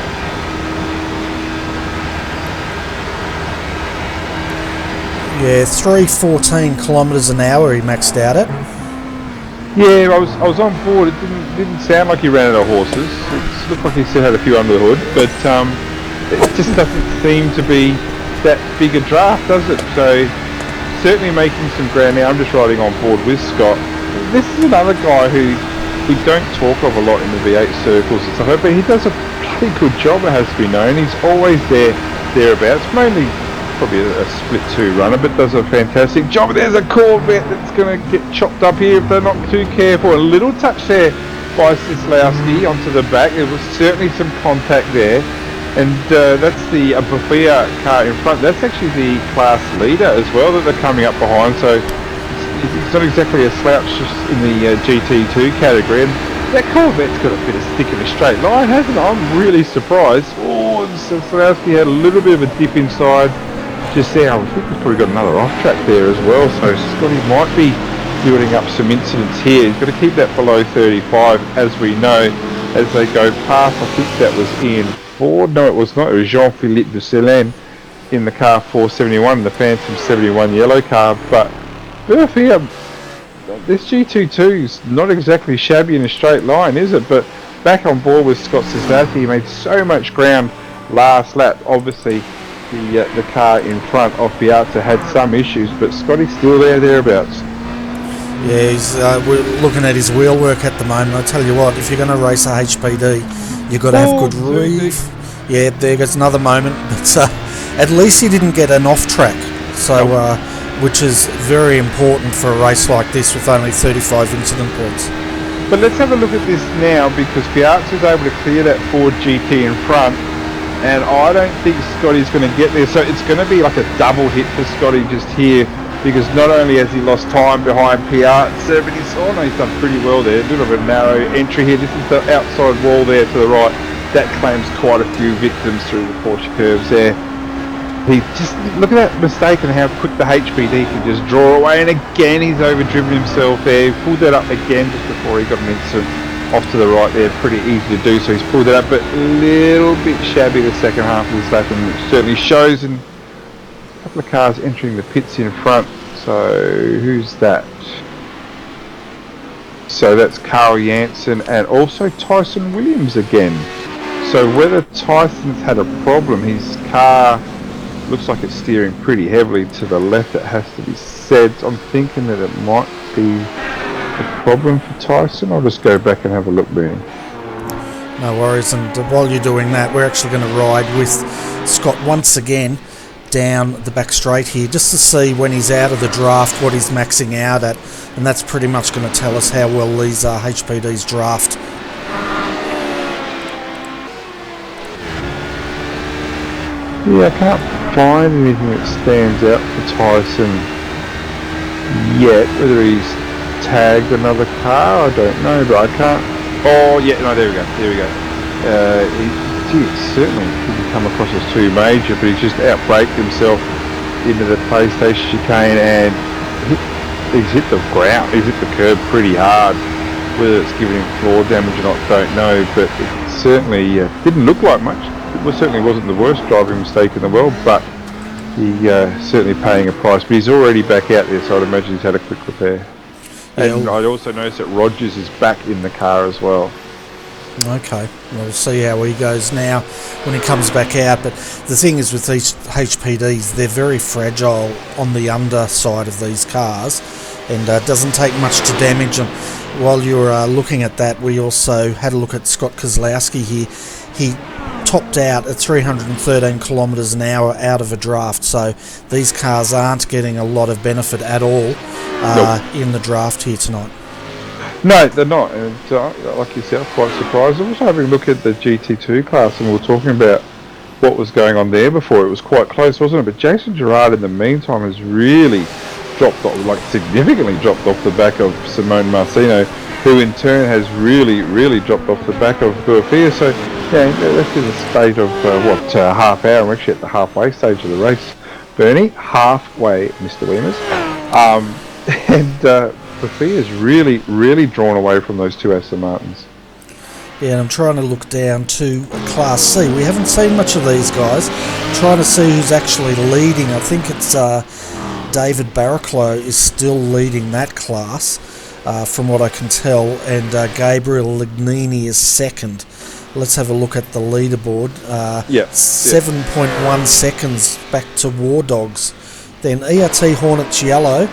Yeah, 314 kilometres an hour he maxed out at. Yeah, I was on board. It didn't sound like he ran out of horses. It looked like he still had a few under the hood, but it just doesn't seem to be that big a draft, does it? So certainly making some ground now. I'm just riding on board with Scott. This is another guy who we don't talk of a lot in the V8 circles and stuff, but he does a pretty good job, it has to be known. He's always thereabouts, mainly probably a split 2 runner, but does a fantastic job. There's a Corvette that's going to get chopped up here if they're not too careful. A little touch there by Seslowski onto the back. There was certainly some contact there, and that's the Bafia car in front. That's actually the class leader as well that they're coming up behind, so it's not exactly a slouch in the GT2 category. And that Corvette's got a bit of stick in a straight line, hasn't it? I'm really surprised. Oh, Seslowski had a little bit of a dip inside just there. I think he's probably got another off track there as well, so Scotty might be building up some incidents here. He's got to keep that below 35, as we know, as they go past. I think that was Ian Ford. No, it was not. It was Jean-Philippe Ducelaine in the car 471, the Phantom 71 yellow car. But here, this G22 is not exactly shabby in a straight line, is it? But back on board with Scott Seslowski. He made so much ground last lap. Obviously, the car in front of Piazza had some issues, but Scotty's still thereabouts. Yeah, he's we're looking at his wheel work at the moment. I tell you what, if you're going to race a HPD, you've got to have good reef. Yeah, there goes another moment. But at least he didn't get an off track, so which is very important for a race like this with only 35 incident points. But let's have a look at this now, because Piazza's able to clear that Ford GT in front. and I don't think Scotty's going to get there. So it's going to be like a double hit for Scotty just here, because not only has he lost time behind PR at 70, he's done pretty well there. A little bit of a narrow entry here. This is the outside wall there to the right. That claims quite a few victims through the Porsche curves there. He just, look at that mistake and how quick the HPD can just draw away, and again he's overdriven himself there. He pulled that up again just before he got an instant off to the right there. Pretty easy to do, so he's pulled that up, but a little bit shabby the second half of this lap, and it certainly shows in a couple of cars entering the pits in front. So who's that? So that's Carl Jansen and also Tyson Williams again. So whether Tyson's had a problem, his car looks like it's steering pretty heavily to the left, it has to be said. I'm thinking that it might be a problem for Tyson. I'll just go back and have a look, Bernie. No worries, and while you're doing that, we're actually going to ride with Scott once again down the back straight here, just to see when he's out of the draft what he's maxing out at, and that's pretty much going to tell us how well these HPDs draft. Yeah, I can't find anything that stands out for Tyson yet. Whether he's tagged another car, I don't know, but I can't. Oh, yeah, no, there we go. He certainly didn't come across as too major, but he's just outbraked himself into the PlayStation chicane and he's hit the ground. He's hit the curb pretty hard. Whether it's giving him floor damage or not, don't know, but it certainly didn't look like much. It certainly wasn't the worst driving mistake in the world, but he certainly paying a price. But he's already back out there, so I'd imagine he's had a quick repair. And I'd also notice that Rogers is back in the car as well. Okay, we'll see how he goes now when he comes back out. But the thing is with these HPDs, they're very fragile on the underside of these cars, and it doesn't take much to damage them. While you're looking at that, we also had a look at Scott Kozlowski here. He topped out at 313 kilometres an hour out of a draft, so these cars aren't getting a lot of benefit at all in the draft here tonight. No, they're not, and like yourself, quite surprised. I was having a look at the GT2 class, and we were talking about what was going on there before. It was quite close, wasn't it? But Jason Gerard, in the meantime, has really dropped off, like significantly dropped off the back of Simone Marcino, who in turn has really dropped off the back of Boafia. So, yeah, that's in the state of, half hour. We're actually at the halfway stage of the race. Bernie, halfway, Mr. Weemers. And Boafia's really drawn away from those two Aston Martins. Yeah, and I'm trying to look down to Class C. We haven't seen much of these guys. I'm trying to see who's actually leading. I think it's David Barraclough is still leading that class, from what I can tell, and Gabriel Lignini is second. Let's have a look at the leaderboard. 7.1 seconds back to War Dogs. Then ERT Hornets Yellow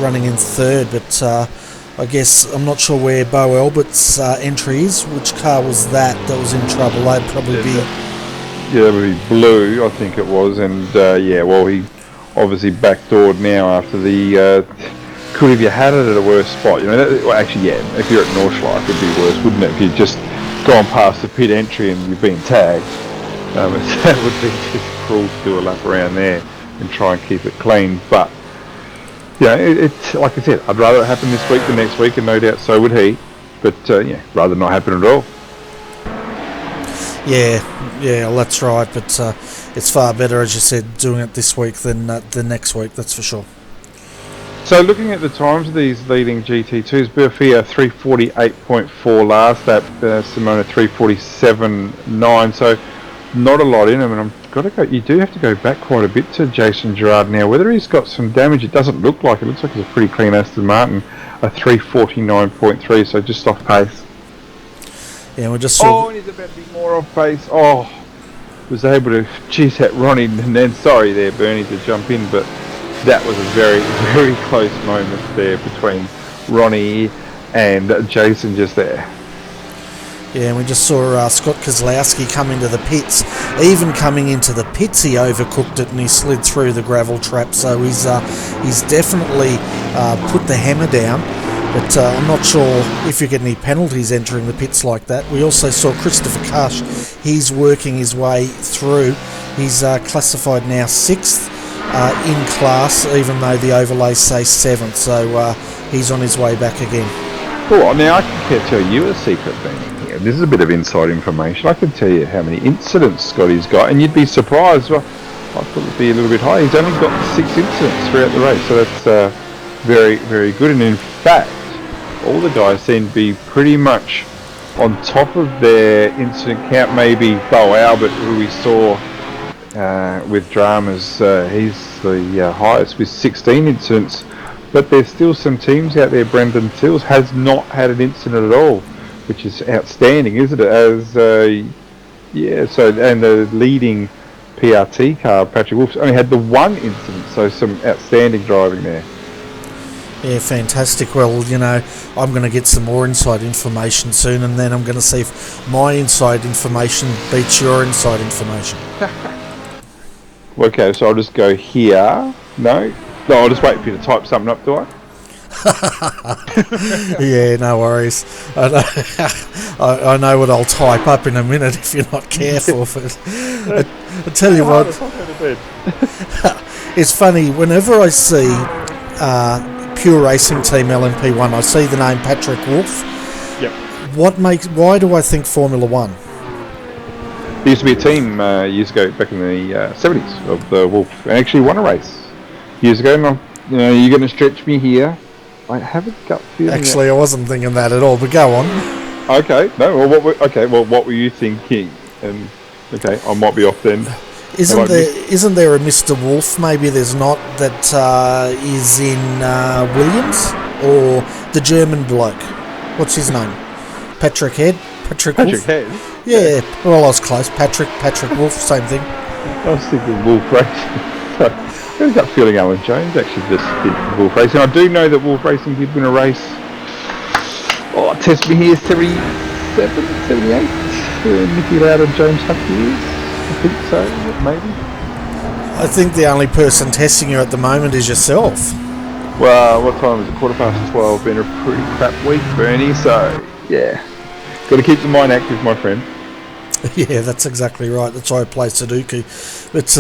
running in third, but I guess I'm not sure where Bo Elbert's entry is. Which car was that was in trouble? They'd probably be... Yeah, it would be blue, I think it was, and he obviously backdoored now after the... could have you had it at a worse spot? You know, if you're at Northschleife, it'd be worse, wouldn't it? If you'd just gone past the pit entry and you've been tagged, that would be just cruel to do a lap around there and try and keep it clean. But yeah, it's like I said, I'd rather it happen this week than next week, and no doubt so would he. But rather not happen at all. Yeah, well, that's right. But it's far better, as you said, doing it this week than the next week. That's for sure. So looking at the times of these leading GT2s, Boafia 348.4 last lap, Simona 347.9. So not a lot in him, and you do have to go back quite a bit to Jason Gerard now. Whether he's got some damage, it doesn't look like. It looks like it's a pretty clean Aston Martin, a 349.3, so just off pace. Yeah, we just and he's about to be more off pace. Was able to cheese at Ronnie, and then sorry there, Bernie, to jump in, but that was a very close moment there between Ronnie and Jason just there. Yeah, and we just saw Scott Kozlowski come into the pits. Even coming into the pits, he overcooked it and he slid through the gravel trap. So he's definitely put the hammer down But I'm not sure if you get any penalties entering the pits like that. We also saw Christopher Cush. He's working his way through. He's classified now 6th in class, even though the overlays say 7th. So he's on his way back again. Well, now I can tell you a secret thing here. This is a bit of inside information. I can tell you how many incidents Scotty's got, and you'd be surprised. Well, I thought it'd be a little bit high. He's only got 6 incidents throughout the race, so that's very, very good. And in fact, all the guys seem to be pretty much on top of their incident count. Maybe Bo Elbert, who we saw with dramas, he's the highest with 16 incidents. But there's still some teams out there. Brendan Tills has not had an incident at all, which is outstanding, isn't it? As and the leading PRT car, Patrick Wolf's only had the 1 incident, so some outstanding driving there. Yeah, fantastic. Well, you know, I'm going to get some more inside information soon, and then I'm going to see if my inside information beats your inside information. Okay, so I'll just go here. No, I'll just wait for you to type something up, do I? Yeah, no worries. I know what I'll type up in a minute if you're not careful. But I tell you what, it's funny, whenever I see Pure Racing Team LMP1, I see the name Patrick Wolf. Yep. Why do I think Formula One? There used to be a team years ago, back in the 70s, of the Wolf, and actually won a race years ago. And you're going to stretch me here. I have a gut feeling. Actually, I wasn't thinking that at all. But go on. Okay. No. Well, what were you thinking? And okay, I might be off then. Isn't there a Mr. Wolf? Maybe there's not. That is in Williams, or the German bloke. What's his name? Patrick Head. Patrick Wolf? Head. Yeah. Well, I was close. Patrick Wolf. Same thing. I was thinking Wolf Racing. I've got feeling Alan Jones actually just did Wolf Racing. I do know that Wolf Racing did win a race. Oh, test me here, 77, 78. Nicky Loud and James Huck years. I think so, maybe. I think the only person testing you at the moment is yourself. Well, what time is it? 12:15. Been a pretty crap week, Bernie. So, yeah. Got to keep the mind active, my friend. Yeah, that's exactly right. That's why I play Sudoku. But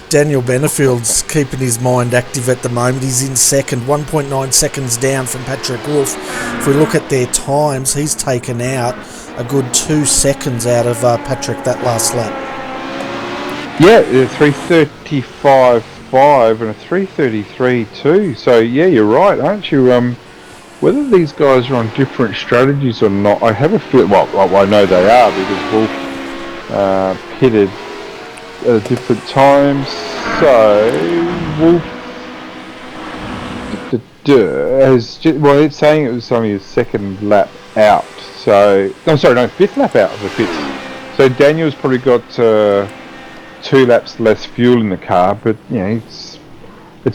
Daniel Benfield's keeping his mind active at the moment. He's in second, 1.9 seconds down from Patrick Wolf. If we look at their times, he's taken out a good 2 seconds out of Patrick that last lap. Yeah, 3:35.5 and a 3:33.2. So, yeah, you're right, aren't you? Whether these guys are on different strategies or not, I have a feeling. Well, I know they are, because Wolf pitted at different times. So Wolf it's saying it was only his 2nd lap out. So I'm sorry, no, 5th lap out of the pits. So Daniel's probably got 2 laps less fuel in the car, but it's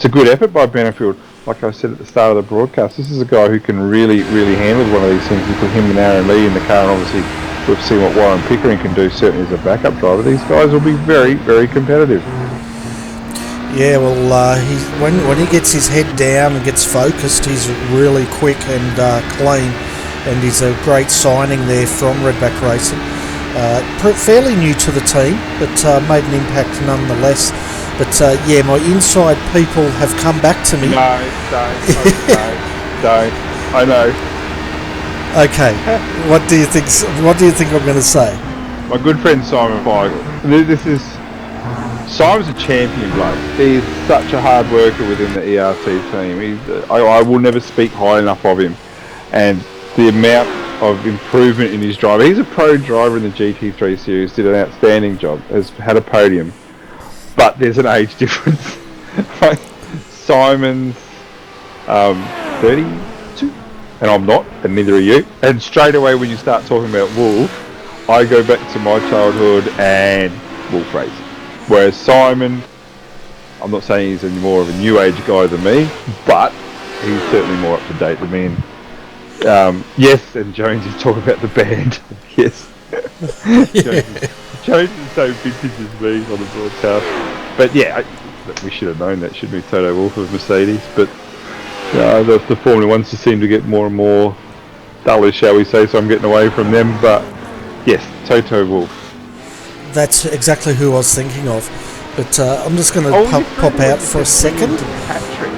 a good effort by Benfield. Like I said at the start of the broadcast, this is a guy who can really, really handle one of these things. You put him and Aaron Lee in the car, and obviously we've seen what Warren Pickering can do, certainly as a backup driver. These guys will be very, very competitive. Yeah, well, when he gets his head down and gets focused, he's really quick and clean, and he's a great signing there from Redback Racing. Fairly new to the team, but made an impact nonetheless. But my inside people have come back to me. No, don't. I know. Okay, what do you think? What do you think I'm going to say? My good friend Simon Feigl. Simon's a champion bloke. He's such a hard worker within the ERT team. I will never speak high enough of him, and the amount of improvement in his drive. He's a pro driver in the GT3 series. Did an outstanding job. Has had a podium. But there's an age difference. Simon's 32, and I'm not, and neither are you. And straight away when you start talking about Wolf, I go back to my childhood and Wolf racing. Whereas Simon, I'm not saying he's any more of a new age guy than me, but he's certainly more up to date than me. And, yes, and Jones is talking about the band. Yes. Jones is so vintage as me on the broadcast. But yeah, we should have known that, shouldn't we? Toto Wolff of Mercedes. But The Formula Ones just seem to get more and more dullish, shall we say, so I'm getting away from them. But yes, Toto Wolff. That's exactly who I was thinking of. But I'm just going to pop out for a second. Patrick.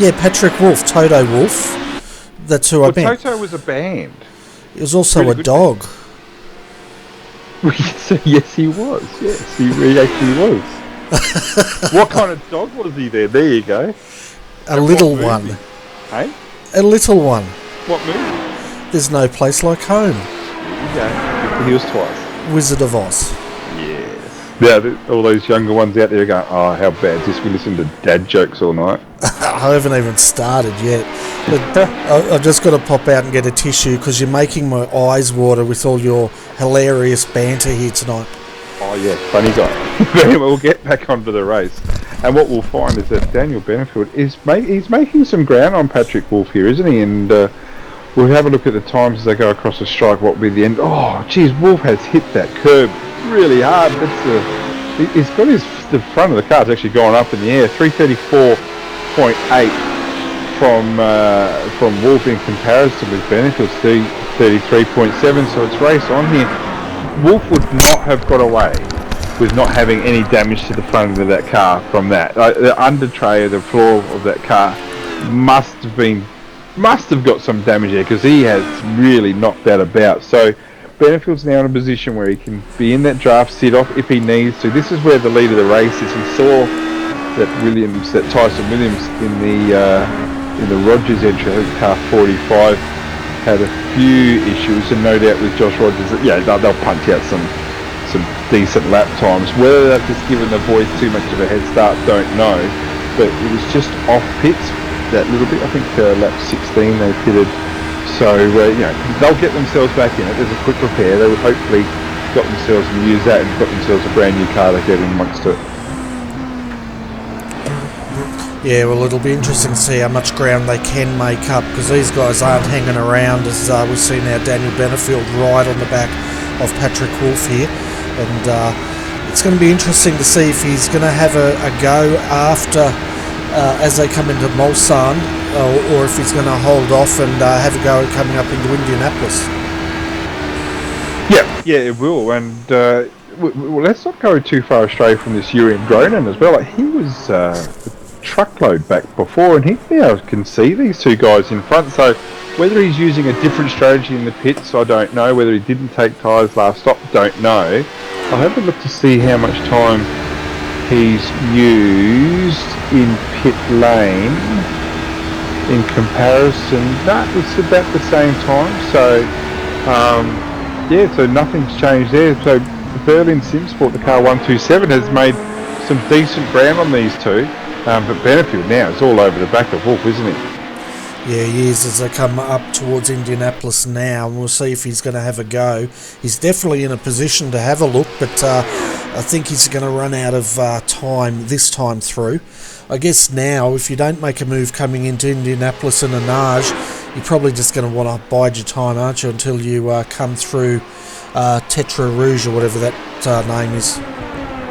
Yeah, Patrick Wolff, Toto Wolff. That's who I meant. Toto was a band. He was also a dog. Yes, he was. Yes, he actually was. What kind of dog was he there? There you go. A little one. Hey? A little one. What movie? There's No Place Like Home. Yeah, he was twice. Wizard of Oz. Yes. Yeah, all those younger ones out there going, oh, how bad is this? We listen to dad jokes all night. I haven't even started yet. But I've just got to pop out and get a tissue because you're making my eyes water with all your hilarious banter here tonight. Oh, yeah, funny guy. Anyway, we'll get back onto the race. And what we'll find is that Daniel Benfield he's making some ground on Patrick Wolff here, isn't he? And we'll have a look at the times as they go across the strike, what will be the end. Oh, geez, Wolff has hit that curb really hard. He's got the front of the car's actually going up in the air. 334.8 from Wolff in comparison with Benfield's 33.7, so it's race on here. Wolff would not have got away with not having any damage to the front of that car from that. The under tray, the floor of that car must have got some damage there because he has really knocked that about. So Benfield's now in a position where he can be in that draft sit off if he needs to. This is where the lead of the race is. He saw that Tyson Williams in the Rogers entry, I think car 45, had a few issues, and no doubt with Josh Rogers, they'll punch out some decent lap times. Whether that's just given the boys too much of a head start, don't know. But it was just off pits that little bit. I think lap 16 they pitted. So they'll get themselves back in it. There's a quick repair. They would hopefully got themselves and use that and got themselves a brand new car to get in amongst it. Yeah, well, it'll be interesting to see how much ground they can make up because these guys aren't hanging around as we see now Daniel Benfield right on the back of Patrick Wolff here. And it's going to be interesting to see if he's going to have a go after as they come into Mulsanne or if he's going to hold off and have a go coming up into Indianapolis. Yeah, it will. And well, let's not go too far astray from this Urian Gronin as well. Like, he was truckload back before, and he now can see these two guys in front. So whether he's using a different strategy in the pits, I don't know. Whether he didn't take tyres last stop, don't know. I'll have a look to see how much time he's used in pit lane in comparison. That was about the same time. So so nothing's changed there. So the Berlin Simsport, the car 127, has made some decent ground on these two. But Benfield now is all over the back of Wolff, isn't he? Yeah, he is as they come up towards Indianapolis now, and we'll see if he's going to have a go. He's definitely in a position to have a look, but I think he's going to run out of time this time through. I guess now, if you don't make a move coming into Indianapolis and Anage, you're probably just going to want to bide your time, aren't you, until you come through Tetra Rouge or whatever that name is.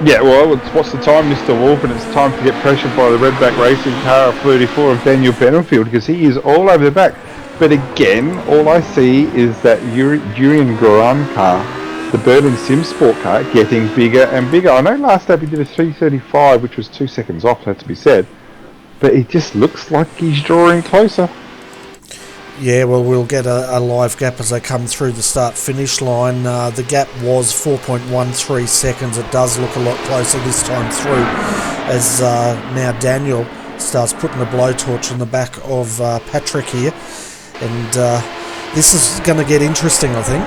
Yeah, well, what's the time, Mr. Wolff, and it's time to get pressured by the Redback Racing car of 34 of Daniel Benfield because he is all over the back. But again, all I see is that Urian Goran car, the Berlin Simsport car, getting bigger and bigger. I know last lap he did a 3:35, which was 2 seconds off, had to be said. But it just looks like he's drawing closer. Yeah, well, we'll get a live gap as they come through the start-finish line. The gap was 4.13 seconds. It does look a lot closer this time through as now Daniel starts putting a blowtorch on the back of Patrick here. And this is going to get interesting, I think.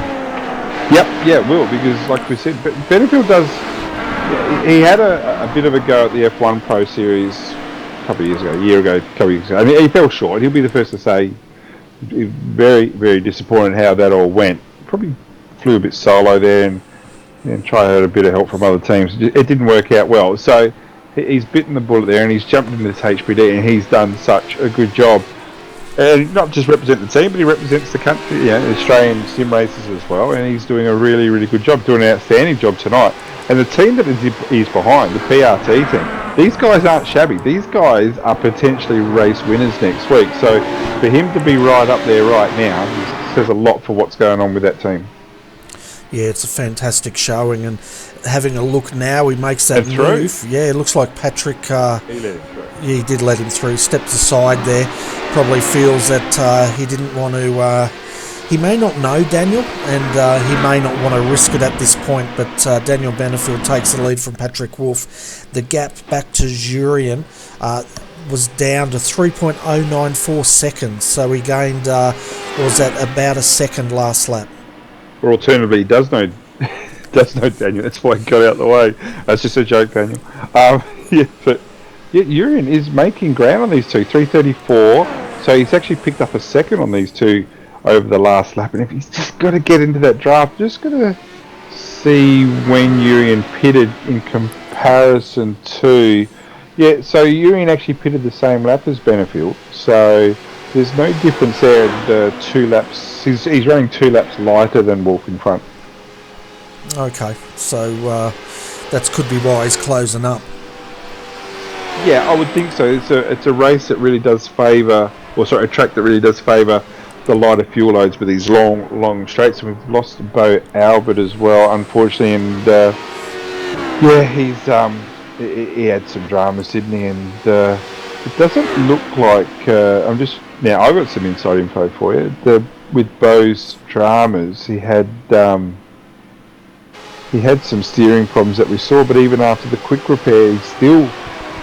Yep, yeah, it will, because like we said, Benfield does... He had a bit of a go at the F1 Pro Series a year ago, a couple of years ago. I mean, he fell short. He'll be the first to say... Very, very disappointed how that all went. Probably flew a bit solo there and tried a bit of help from other teams. It didn't work out well. So he's bitten the bullet there and he's jumped into this HPD and he's done such a good job. And not just represent the team, but he represents the country, Australian sim races as well. And he's doing a really, really good job, doing an outstanding job tonight. And the team that he's behind, the PRT team, these guys aren't shabby. These guys are potentially race winners next week. So for him to be right up there right now says a lot for what's going on with that team. Yeah, it's a fantastic showing, and having a look now, he makes that move. Through. Yeah, it looks like Patrick. He let him through. Yeah, he did let him through. Stepped aside there. Probably feels that he didn't want to. He may not know Daniel, and he may not want to risk it at this point. But Daniel Benfield takes the lead from Patrick Wolf. The gap back to Jurien was down to 3.094 seconds. So he gained was at about a second last lap. Or alternatively, he does know Daniel. That's why he got out of the way. That's just a joke, Daniel. Jurien is making ground on these two. 3:34. So he's actually picked up a second on these two over the last lap. And if he's just got to get into that draft, just got to see when Jurien pitted in comparison to. Yeah, so Jurien actually pitted the same lap as Benfield. So there's no difference there in 2 laps. He's running 2 laps lighter than Wolf in front. Okay, so that could be why he's closing up. Yeah, I would think so. It's a race that really does favour, a track that really does favour the lighter fuel loads with these long straights. And we've lost Bo Elbert as well, unfortunately, and he had some dramas, didn't he? And it doesn't look like I've got some inside info for you. With Bo's dramas, he had some steering problems that we saw, but even after the quick repair, he still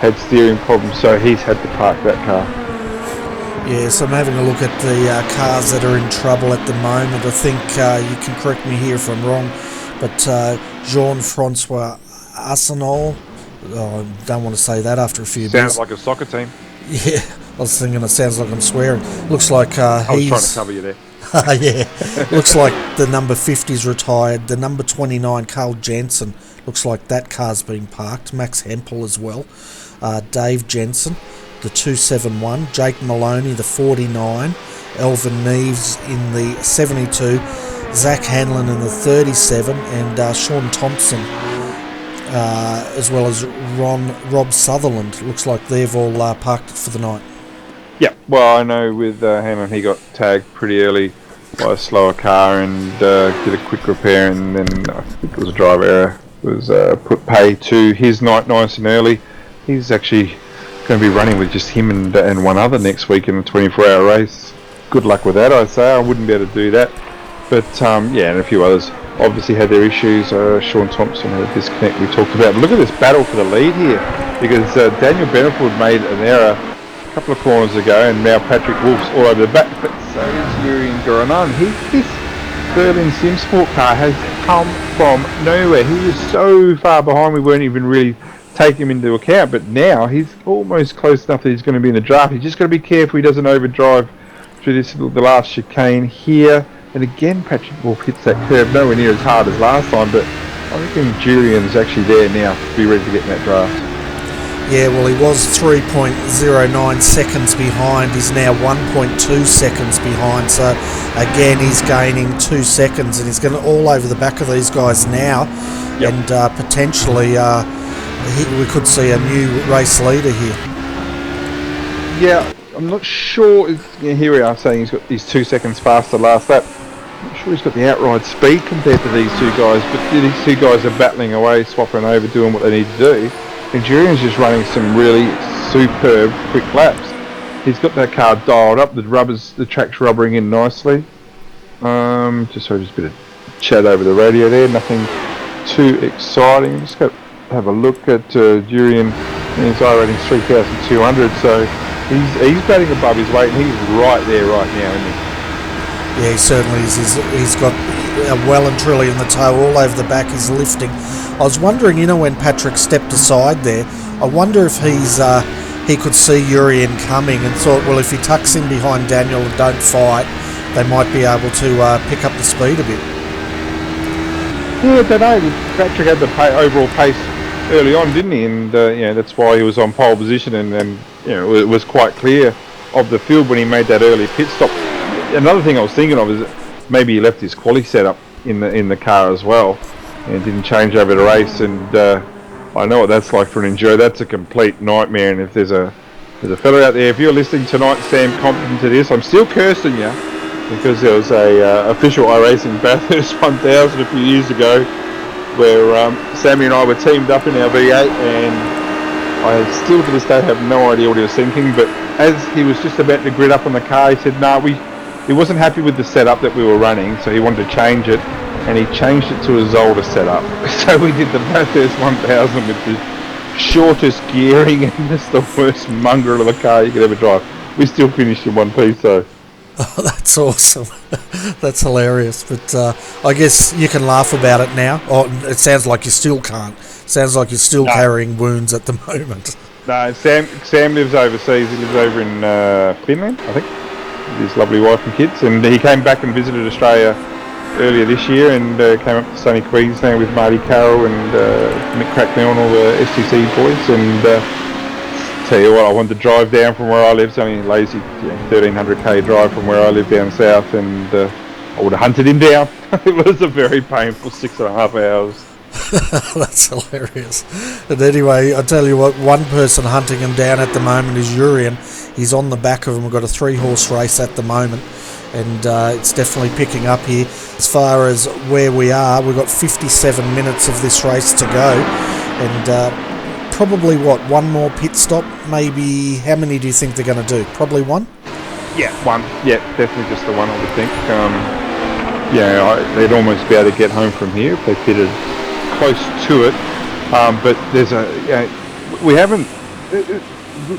had steering problems, so he's had to park that car. Yeah, so I'm having a look at the cars that are in trouble at the moment. I think you can correct me here if I'm wrong, but Jean-Francois Arsenal, I don't want to say that after a few Sounds like a soccer team. Yeah, I was thinking it sounds like I'm swearing. Looks like I was trying to cover you there. Yeah, looks like the number 50's retired. The number 29, Carl Jensen, looks like that car's being parked. Max Hempel as well. Dave Jensen, the 271. Jake Maloney, the 49. Elvin Neves in the 72. Zach Hanlon in the 37. And Sean Thompson, as well as Rob Sutherland. Looks like they've all parked it for the night. Yeah, well, I know with Hanlon, he got tagged pretty early by a slower car and did a quick repair, and then I think it was a driver error, was put pay to his night nice and early. He's actually going to be running with just him and one other next week in a 24-hour race. Good luck with that, I'd say. I wouldn't be able to do that. But, and a few others obviously had their issues. Sean Thompson had a disconnect we talked about. But look at this battle for the lead here, because Daniel Benfield made an error a couple of corners ago, and now Patrick Wolf's all over the back. But so is Jurien Goronan. This Berlin Simsport car has come from nowhere. He was so far behind we weren't even really taking him into account, but now he's almost close enough that he's going to be in the draft. He's just got to be careful he doesn't overdrive through the last chicane here. And again, Patrick Wolf hits that curve nowhere near as hard as last time, but I reckon Jurien's actually there now to be ready to get in that draft. Yeah, well, he was 3.09 seconds behind. He's now 1.2 seconds behind. So, again, he's gaining 2 seconds, and he's going all over the back of these guys now. Yep. And potentially we could see a new race leader here. Yeah, I'm not sure. Here we are saying he's 2 seconds faster last lap. I'm not sure he's got the outright speed compared to these two guys, but these two guys are battling away, swapping over, doing what they need to do. And Jurien's just running some really superb quick laps. He's got that car dialed up. The track's rubbering in nicely. Just a bit of chat over the radio there. Nothing too exciting. Just got to have a look at Jurien. His iRating's 3,200. So he's batting above his weight, and he's right there right now, isn't he? Yeah, he certainly is. He's got well and truly in the toe, all over the back. He's lifting. I was wondering, when Patrick stepped aside there, I wonder if he could see Jurien coming and thought, well, if he tucks in behind Daniel and don't fight, they might be able to pick up the speed a bit. Yeah, I don't know. Patrick had the overall pace early on, didn't he? And that's why he was on pole position, and it was quite clear of the field when he made that early pit stop. Another thing I was thinking of is that maybe he left his quali setup in the car as well, and didn't change over the race, and I know what that's like for an enduro. That's a complete nightmare. And if there's a fellow out there, if you're listening tonight, Sam Compton, to this, I'm still cursing you because there was a official iRacing Bathurst 1000 a few years ago where Sammy and I were teamed up in our V8, and I still to this day have no idea what he was thinking. But as he was just about to grid up on the car, he said, "No, he wasn't happy with the setup that we were running, so he wanted to change it." And he changed it to a Zolder setup. So we did the Bathurst 1000 with the shortest gearing and just the worst mongrel of a car you could ever drive. We still finished in one piece though. Oh, that's awesome. That's hilarious. But I guess you can laugh about it now. Oh, it sounds like you still can't. Sounds like you're still carrying wounds at the moment. No, Sam lives overseas. He lives over in Finland, I think, with his lovely wife and kids. And he came back and visited Australia earlier this year, and came up to sunny Queensland with Marty Carroll and Mick Cracknell and all the STC boys. And tell you what, I wanted to drive down from where I live. It's only a lazy 1,300k drive from where I live down south, and I would have hunted him down. It was a very painful 6.5 hours. That's hilarious. And anyway, I tell you what, one person hunting him down at the moment is Urian. He's on the back of him. We've got a 3-horse race at the moment, and it's definitely picking up here. As far as where we are, we've got 57 minutes of this race to go, and probably one more pit stop, maybe. How many do you think they're going to do? Probably one? Yeah, one. Yeah, definitely just the one, I would think. They'd almost be able to get home from here if they pitted close to it. But there's we haven't,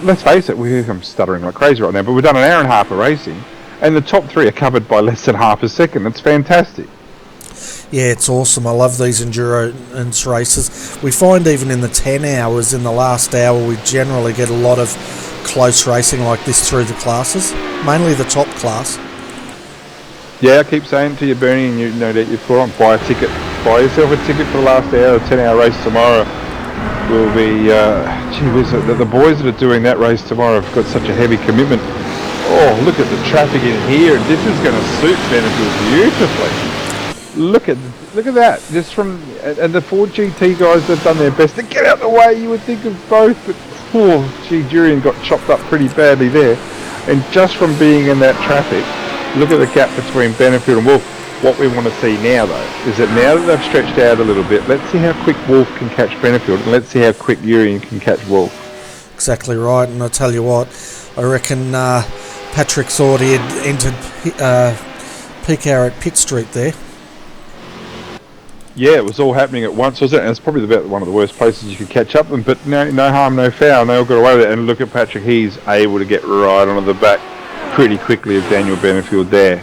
let's face it, I'm stuttering like crazy right now, but we've done an hour and a half of racing, and the top 3 are covered by less than half a second. That's fantastic. Yeah, it's awesome. I love these endurance races. We find even in the 10 hours, in the last hour, we generally get a lot of close racing like this through the classes, mainly the top class. Yeah, I keep saying to you, Bernie, and you know that you've put on, buy a ticket. Buy yourself a ticket for the last hour. The 10-hour race tomorrow will be, gee whiz, the boys that are doing that race tomorrow have got such a heavy commitment. Oh, look at the traffic in here, and this is going to suit Benfield beautifully. Look at that. Just from, and the Ford GT guys have done their best to get out the way. You would think of both, but Durian got chopped up pretty badly there. And just from being in that traffic, look at the gap between Benfield and Wolf. What we want to see now, though, is that now that they've stretched out a little bit, let's see how quick Wolf can catch Benfield, and let's see how quick Urian can catch Wolf. Exactly right, and I tell you what, I reckon Patrick's already entered peak hour at Pitt Street there. Yeah, it was all happening at once, wasn't it? And it's probably about one of the worst places you could catch up them, but no harm, no foul, and they all got away with it. And look at Patrick, he's able to get right onto the back pretty quickly of Daniel Benfield there.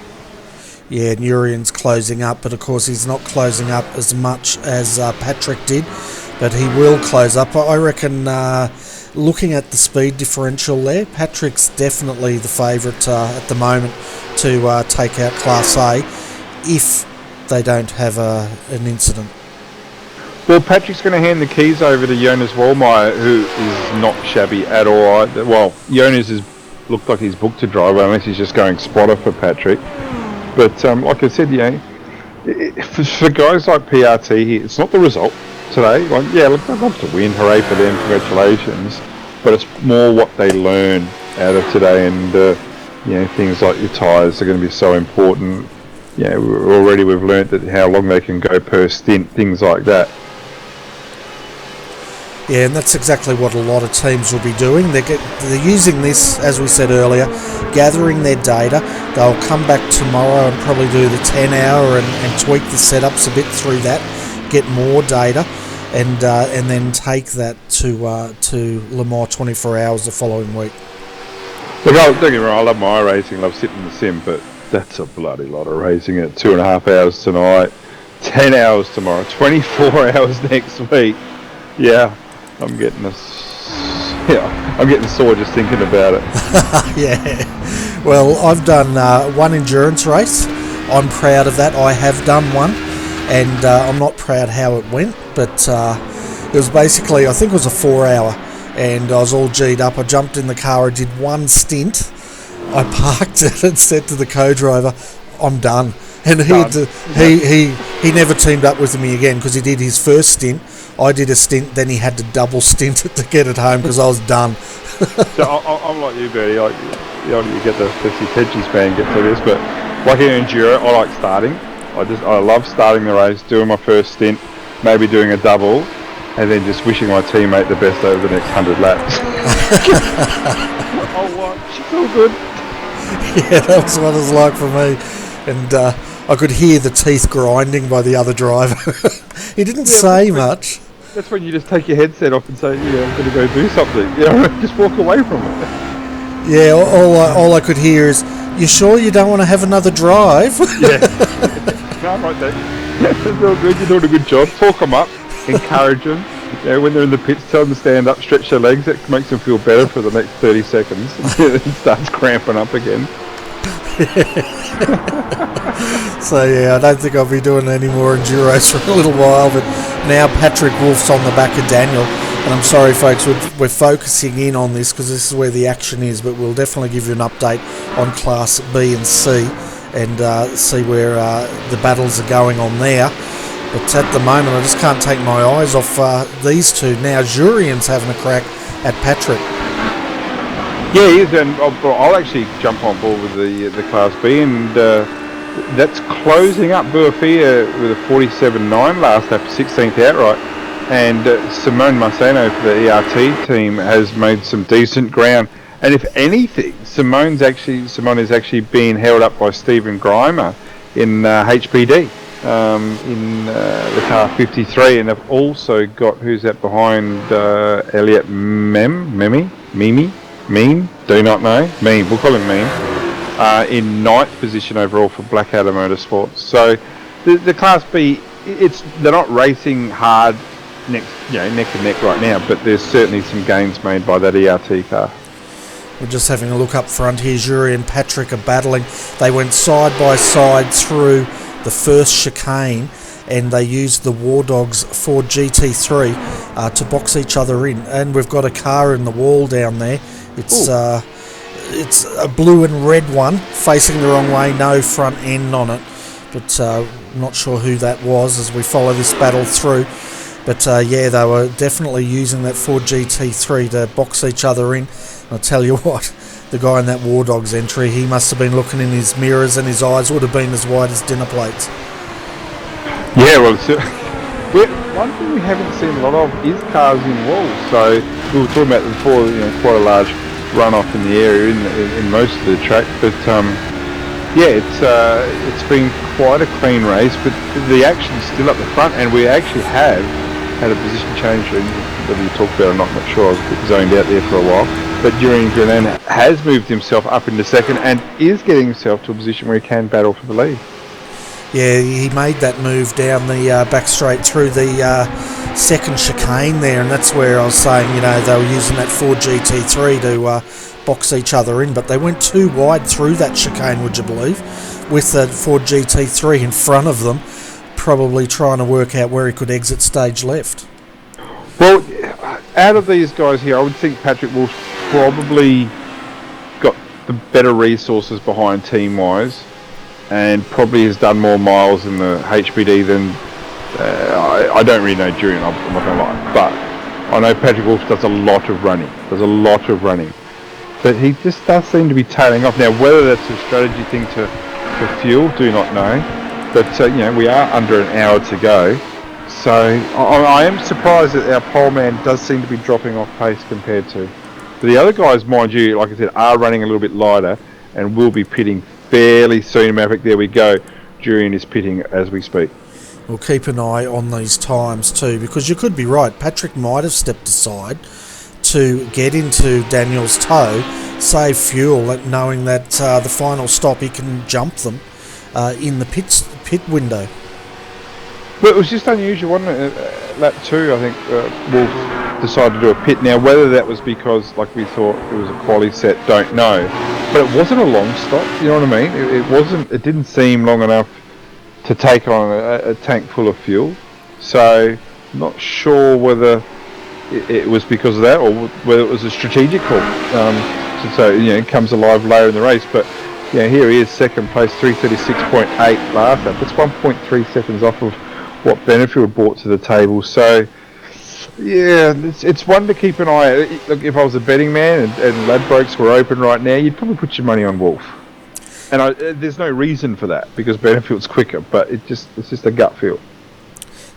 Yeah, and Urian's closing up, but of course he's not closing up as much as Patrick did, but he will close up. I reckon, looking at the speed differential there, Patrick's definitely the favourite at the moment to take out Class A if they don't have an incident. Well, Patrick's going to hand the keys over to Jonas Wallmeyer, who is not shabby at all. Well, Jonas looked like he's booked to drive, unless he's just going spotter for Patrick. But like I said, for guys like PRT, it's not the result today. Like, yeah, look, they'd love to win, hooray for them, congratulations. But it's more what they learn out of today, and things like your tyres are going to be so important. Yeah, we've learnt that how long they can go per stint, things like that. Yeah, and that's exactly what a lot of teams will be doing. They're using this, as we said earlier, gathering their data. They'll come back tomorrow and probably do the 10-hour and tweak the setups a bit through that, get more data, and then take that to Le Mans 24 hours the following week. Look, don't get me wrong, I love my iRacing, love sitting in the sim, but that's a bloody lot of racing at 2.5 hours tonight, 10 hours tomorrow, 24 hours next week. Yeah, I'm getting sore just thinking about it. Yeah. Well, I've done one endurance race. I'm proud of that. I have done one, and I'm not proud how it went, but it was basically, I think it was a 4-hour, and I was all G'd up. I jumped in the car, I did one stint, I parked it and said to the co-driver, I'm done. And he never teamed up with me again because he did his first stint. I did a stint, then he had to double stint it to get it home because I was done. So I'm like you, Bertie. Like, you get the Petchy's fan get to this, but like in enduro, I like starting. I love starting the race, doing my first stint, maybe doing a double, and then just wishing my teammate the best over the next 100 laps. Oh, what? She's all good. Yeah, that was what it was like for me. And I could hear the teeth grinding by the other driver. He didn't say much. That's when you just take your headset off and say, yeah, I'm going to go do something. Just walk away from it. Yeah, all I could hear is, you sure you don't want to have another drive? Yeah. No, right there. It's all good. You're doing a good job. Talk them up. Encourage them. When they're in the pits, tell them to stand up, stretch their legs. That makes them feel better for the next 30 seconds. Then it starts cramping up again. So yeah, I don't think I'll be doing any more enduros for a little while, but now Patrick Wolf's on the back of Daniel, and I'm sorry folks, we're focusing in on this because this is where the action is, but we'll definitely give you an update on Class B and C and see where the battles are going on there. But at the moment I just can't take my eyes off these two. Now Jurian's having a crack at Patrick. Yeah, he is, and I'll actually jump on board with the Class B, and that's closing up Buafia with a 47.9 last lap, 16th outright, and Simone Marceno for the ERT team has made some decent ground, and if anything, Simone is actually being held up by Stephen Grimer in HPD in the car 53, and they've also got, who's that behind Elliot Meme, do not know. Meme, we'll call him Meme. In 9th position overall for Blackadder Motorsports. So the Class B, they're not racing hard neck to neck right now, but there's certainly some gains made by that ERT car. We're just having a look up front here. Jury and Patrick are battling. They went side by side through the first chicane, and they used the War Dogs Ford GT3 to box each other in. And we've got a car in the wall down there. It's a blue and red one facing the wrong way, no front end on it, but not sure who that was as we follow this battle through. But yeah, they were definitely using that Ford GT3 to box each other in. And I'll tell you what, the guy in that War Dogs entry, he must have been looking in his mirrors and his eyes would have been as wide as dinner plates. Yeah, well, one thing we haven't seen a lot of is cars in walls. So we were talking about before, quite a large runoff in the area in most of the track. But yeah, it's been quite a clean race. But the action's still up the front, and we actually have had a position change. Whether you talked about it or not, I'm not sure. I was a bit zoned out there for a while. But Julian Grennan has moved himself up into second and is getting himself to a position where he can battle for the lead. Yeah, he made that move down the back straight through the second chicane there, and that's where I was saying, they were using that Ford GT3 to box each other in, but they went too wide through that chicane, would you believe, with the Ford GT3 in front of them, probably trying to work out where he could exit stage left. Well, out of these guys here, I would think Patrick Wolf's probably got the better resources behind team-wise, and probably has done more miles in the HPD than I don't really know Julian, I'm not going to lie, but I know Patrick Wolf does a lot of running, but he just does seem to be tailing off. Now, whether that's a strategy thing to fuel, do not know, but we are under an hour to go, so I am surprised that our pole man does seem to be dropping off pace compared to the other guys, mind you, like I said, are running a little bit lighter and will be pitting fairly soon. Maverick, there we go. Julian is pitting as we speak. We'll keep an eye on these times too, because you could be right. Patrick might have stepped aside to get into Daniel's toe, save fuel, knowing that the final stop he can jump them in the pit window. Well, it was just unusual, wasn't it? Lap 2, I think Wolf decided to do a pit. Now, whether that was because, like we thought, it was a quali set, don't know. But it wasn't a long stop, you know what I mean? It didn't seem long enough to take on a tank full of fuel. So, not sure whether it was because of that or whether it was a strategic call. So it comes alive later in the race. But here he is, second place, 336.8 last lap. That's 1.3 seconds off of what Benfield brought to the table. So, Yeah, it's one to keep an eye. Look, if I was a betting man and Ladbrokes were open right now, you'd probably put your money on Wolf. And there's no reason for that because Benfield's quicker, but it's just a gut feel.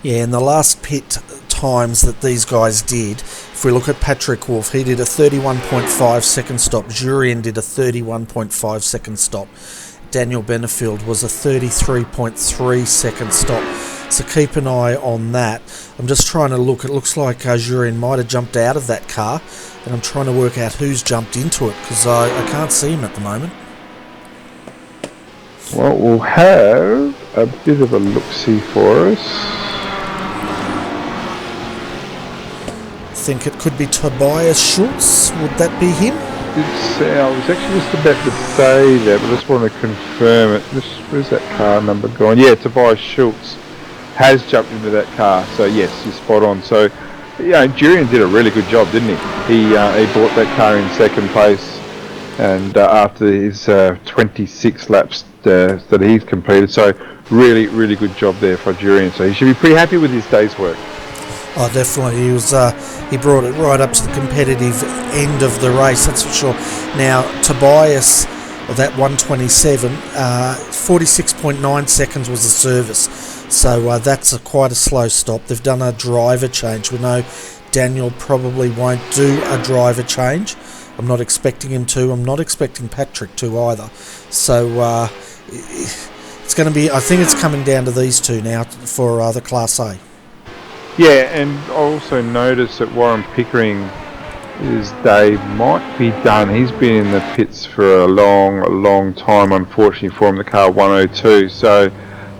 Yeah, in the last pit times that these guys did, if we look at Patrick Wolf, he did a 31.5 second stop. Jurien did a 31.5 second stop. Daniel Benfield was a 33.3 second stop. So keep an eye on that. I'm just trying to look. It looks like Jurien might have jumped out of that car, and I'm trying to work out who's jumped into it because I can't see him at the moment. Well, we'll have a bit of a look-see for us. I think it could be Tobias Schultz. Would that be him? I was actually just about to say that, but I just want to confirm it. Where's that car number gone? Yeah, Tobias Schultz has jumped into that car. So yes, you're spot on. So yeah, Jurien did a really good job, didn't he? He brought that car in second place, and after his 26 laps that he's completed. So really, really good job there for Jurien. So he should be pretty happy with his day's work. Oh, definitely. He brought it right up to the competitive end of the race, that's for sure. Now, Tobias, of that 127, 46.9 seconds was the service. So that's quite a slow stop. They've done a driver change. We know Daniel probably won't do a driver change. I'm not expecting him to. I'm not expecting Patrick to either. So it's going to be, I think it's coming down to these two now for the Class A. Yeah, and I also noticed that Warren Pickering, his day might be done. He's been in the pits for a long time, unfortunately for him, the car 102. So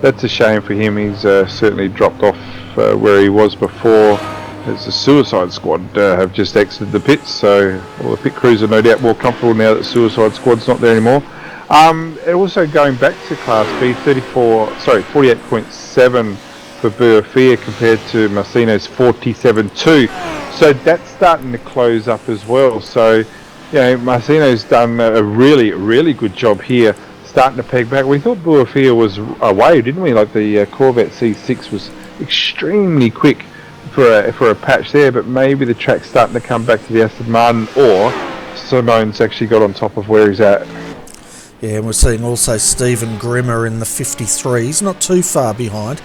that's a shame for him. He's certainly dropped off where he was before, as the Suicide Squad have just exited the pits. So all the pit crews are no doubt more comfortable now that Suicide Squad's not there anymore. And also going back to Class B, 48.7 for Buafia compared to Marcino's 47.2. So that's starting to close up as well. So, you know, Marcino's done a really, really good job here, starting to peg back. We thought Buafia was away, didn't we? Like the Corvette C6 was extremely quick for a patch there, but maybe the track's starting to come back to the Aston Martin, or Simone's actually got on top of where he's at. Yeah, and we're seeing also Stephen Grimmer in the 53. He's not too far behind.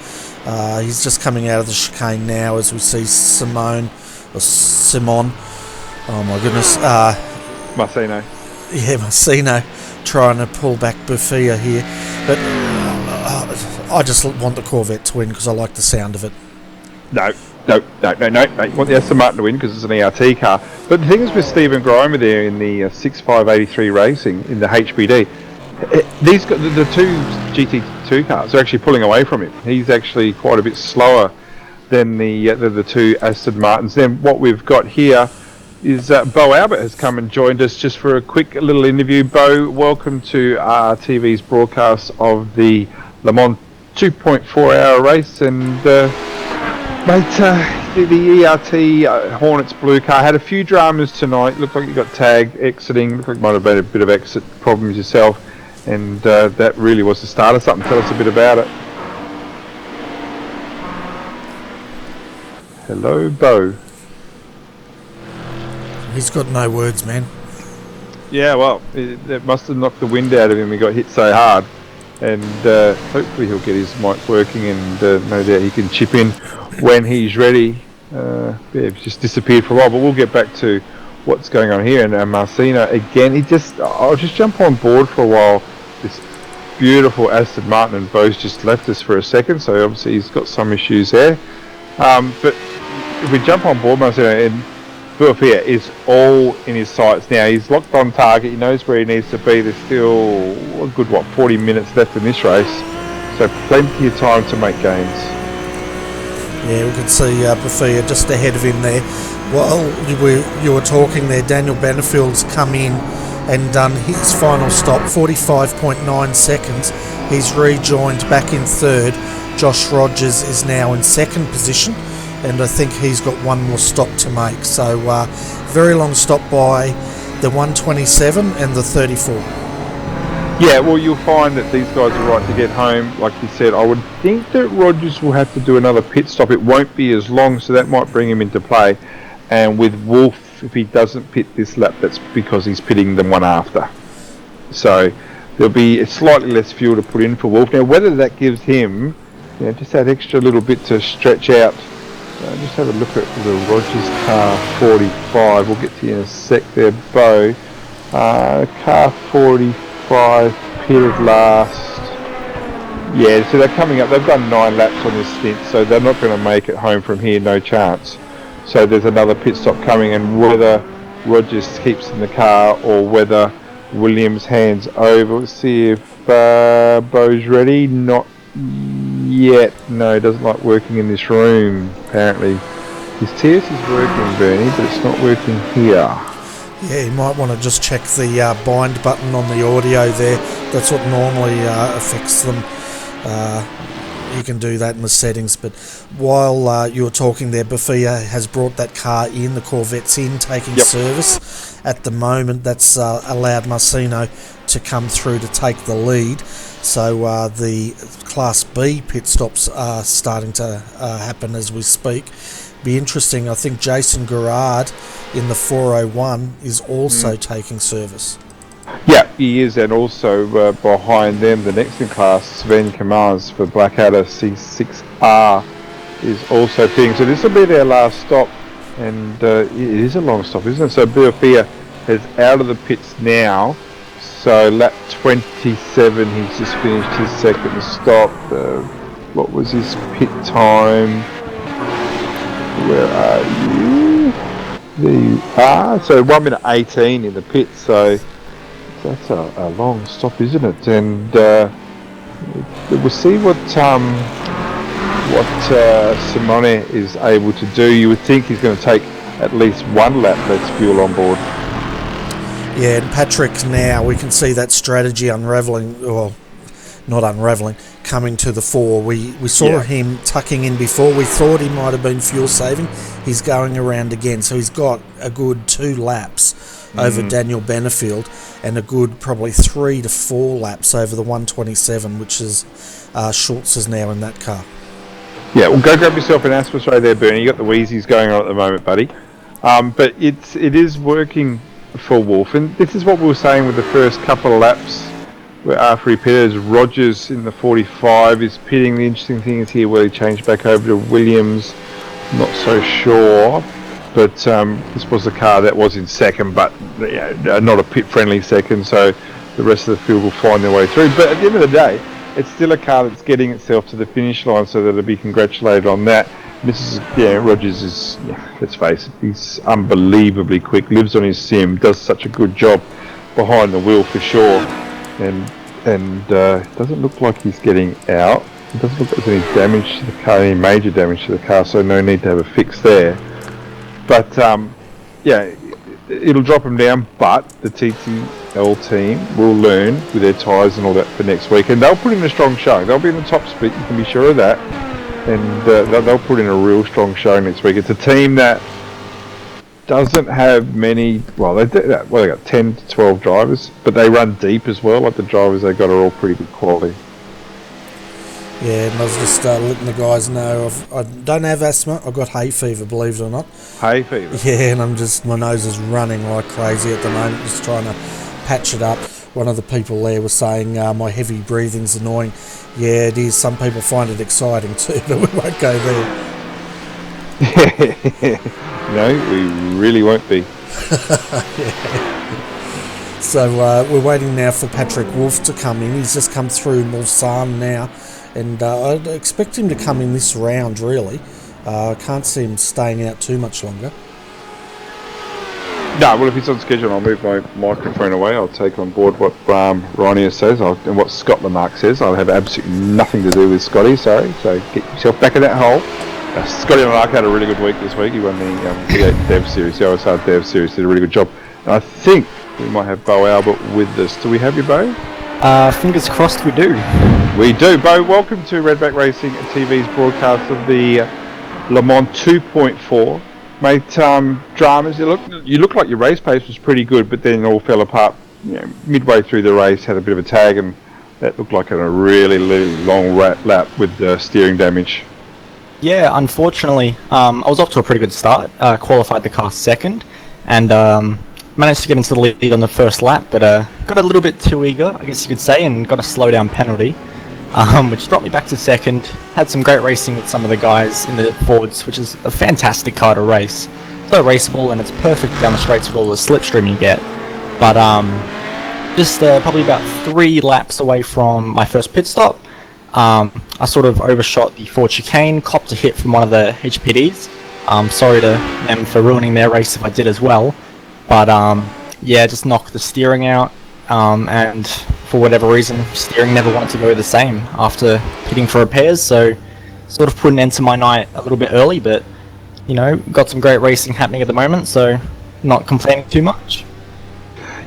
He's just coming out of the chicane now as we see Simon. Oh my goodness. Marcino. Yeah, Marcino trying to pull back Buafia here. But I just want the Corvette to win because I like the sound of it. No. You want the Aston Martin to win because it's an ERT car. But the thing is with Stephen Grimer there in the 6583 Racing in the HBD, these got the two GT2 cars are actually pulling away from him. He's actually quite a bit slower than the two Aston Martins. Then what we've got here is Bo Elbert has come and joined us just for a quick little interview. Bo, welcome to RRTV's broadcast of the Le Mans 2.4 hour race. And mate, the ERT Hornets blue car had a few dramas tonight. Looked like you got tagged exiting. Looked like you might have had a bit of exit problems yourself, and that really was the start of something. Tell us a bit about it. Hello, Bo. He's got no words, man. Yeah, well, it must have knocked the wind out of him. He got hit so hard, and hopefully he'll get his mic working, and no doubt he can chip in when he's ready. He's just disappeared for a while, but we'll get back to what's going on here. And Marcino again, I'll just jump on board for a while. This beautiful Aston Martin, and Bo's just left us for a second, so obviously he's got some issues there. But if we jump on board, Marcino, and Buafia is all in his sights now. He's locked on target. He knows where he needs to be. There's still a good 40 minutes left in this race, so plenty of time to make gains. Yeah, we can see Buafia just ahead of him there. While you were talking there, Daniel Benfield's come in and done his final stop, 45.9 seconds. He's rejoined back in third. Josh Rogers is now in second position, and I think he's got one more stop to make. So very long stop by the 127 and the 34. Yeah, well, you'll find that these guys are right to get home. Like you said, I would think that Rogers will have to do another pit stop. It won't be as long, so that might bring him into play. And with Wolf, if he doesn't pit this lap, that's because he's pitting the one after. So there'll be slightly less fuel to put in for Wolf. Now, whether that gives him just that extra little bit to stretch out. Just have a look at the Rogers car 45. We'll get to you in a sec there, Bo. Car 45 pitted last. Yeah, so they're coming up. They've done 9 laps on this stint, so they're not going to make it home from here, no chance. So there's another pit stop coming, and whether Rogers keeps in the car or whether Williams hands over. Let's see if Bo's ready. Not yet. No, he doesn't like working in this room, apparently. His TS is working, Bernie, but it's not working here. Yeah, you might want to just check the bind button on the audio there. That's what normally affects them. You can do that in the settings, but while you were talking there, Bafia has brought that car in, the Corvette's in, taking service. At the moment, that's allowed Marcino to come through to take the lead. So the Class B pit stops are starting to happen as we speak. Be interesting. I think Jason Gerard in the 401 is also taking service. Yeah, he is, and also behind them, the next in class, Sven Kamaz for Blackadder C6R is also pitting. So this will be their last stop, and it is a long stop, isn't it? So Biafia is out of the pits now. So lap 27, he's just finished his second stop. What was his pit time? Where are you? There you are. So 1 minute 18 in the pit. So that's a long stop, isn't it? And we'll see what Simone is able to do. You would think he's going to take at least 1 lap less fuel on board. Yeah, and Patrick now, we can see that strategy unravelling, well, not unravelling, coming to the fore. We saw him tucking in before. We thought he might have been fuel saving. He's going around again, so he's got a good 2 laps over Daniel Benfield and a good probably 3 to 4 laps over the 127, which is Schultz is now in that car. Yeah, well, go grab yourself an Asper spray there, Bernie. You got the wheezies going on at the moment, buddy. But it is working for Wolf, and this is what we were saying with the first couple of laps where after he pitted. Rogers in the 45 is pitting. The interesting thing is here where he changed back over to Williams. Not so sure, but this was the car that was in second, but not a pit friendly second, so the rest of the field will find their way through. But at the end of the day, it's still a car that's getting itself to the finish line, so that it'll be congratulated on that. This is, Rogers is, let's face it, he's unbelievably quick, lives on his sim, does such a good job behind the wheel for sure, and doesn't look like he's getting out. It doesn't look like there's any damage to the car, any major damage to the car, so no need to have a fix there. But, it'll drop him down, but the TTL team will learn with their tyres and all that for next week, and they'll put in a strong show. They'll be in the top split, you can be sure of that. And they'll put in a real strong show next week. It's a team that doesn't have many. Well, they got 10 to 12 drivers, but they run deep as well. Like the drivers they got are all pretty good quality. Yeah, and I was just letting the guys know I don't have asthma. I've got hay fever, believe it or not. Hay fever. Yeah, and my nose is running like crazy at the moment, just trying to patch it up. One of the people there was saying my heavy breathing's annoying. Yeah, it is. Some people find it exciting too, but we won't go there. No, we really won't be. So we're waiting now for Patrick Wolf to come in. He's just come through Mulsanne now, and I'd expect him to come in this round, really. I can't see him staying out too much longer. No, well, if he's on schedule, I'll move my microphone away. I'll take on board what Ronnie says and what Scott Lamarck says. I'll have absolutely nothing to do with Scotty, sorry. So get yourself back in that hole. Scotty Lamarck had a really good week this week. He won the V8 Dev Series, the OSR Dev Series, did a really good job. And I think we might have Bo Elbert with us. Do we have you, Bo? Fingers crossed we do. We do. Bo, welcome to Redback Racing TV's broadcast of the Le Mans 2.4. Mate, dramas. You look like your race pace was pretty good, but then it all fell apart midway through the race had a bit of a tag, and that looked like a really, really long lap with steering damage. Yeah, unfortunately, I was off to a pretty good start. Qualified the car second, and managed to get into the lead on the first lap, but got a little bit too eager, I guess you could say, and got a slowdown penalty, which dropped me back to second. Had some great racing with some of the guys in the Fords, which is a fantastic car to race. So raceable, and it's perfect down the straights with all the slipstream you get. But just probably about 3 laps away from my first pit stop, I sort of overshot the Ford chicane, copped a hit from one of the HPDs. Sorry to them for ruining their race if I did as well. But yeah, just knocked the steering out, and for whatever reason, steering never wanted to go the same after hitting for repairs, so sort of put an end to my night a little bit early, but got some great racing happening at the moment, so not complaining too much.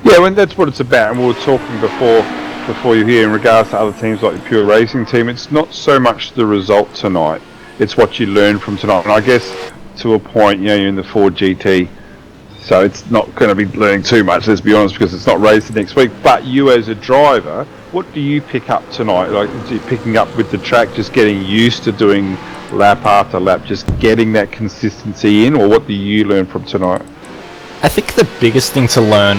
Yeah, and that's what it's about, and we were talking before you here in regards to other teams like the Pure Racing team. It's not so much the result tonight, it's what you learn from tonight, and I guess to a point, you're in the Ford GT, so it's not going to be learning too much, let's be honest, because it's not raced next week. But you as a driver, what do you pick up tonight? Like, are you picking up with the track, just getting used to doing lap after lap, just getting that consistency in, or what do you learn from tonight? I think the biggest thing to learn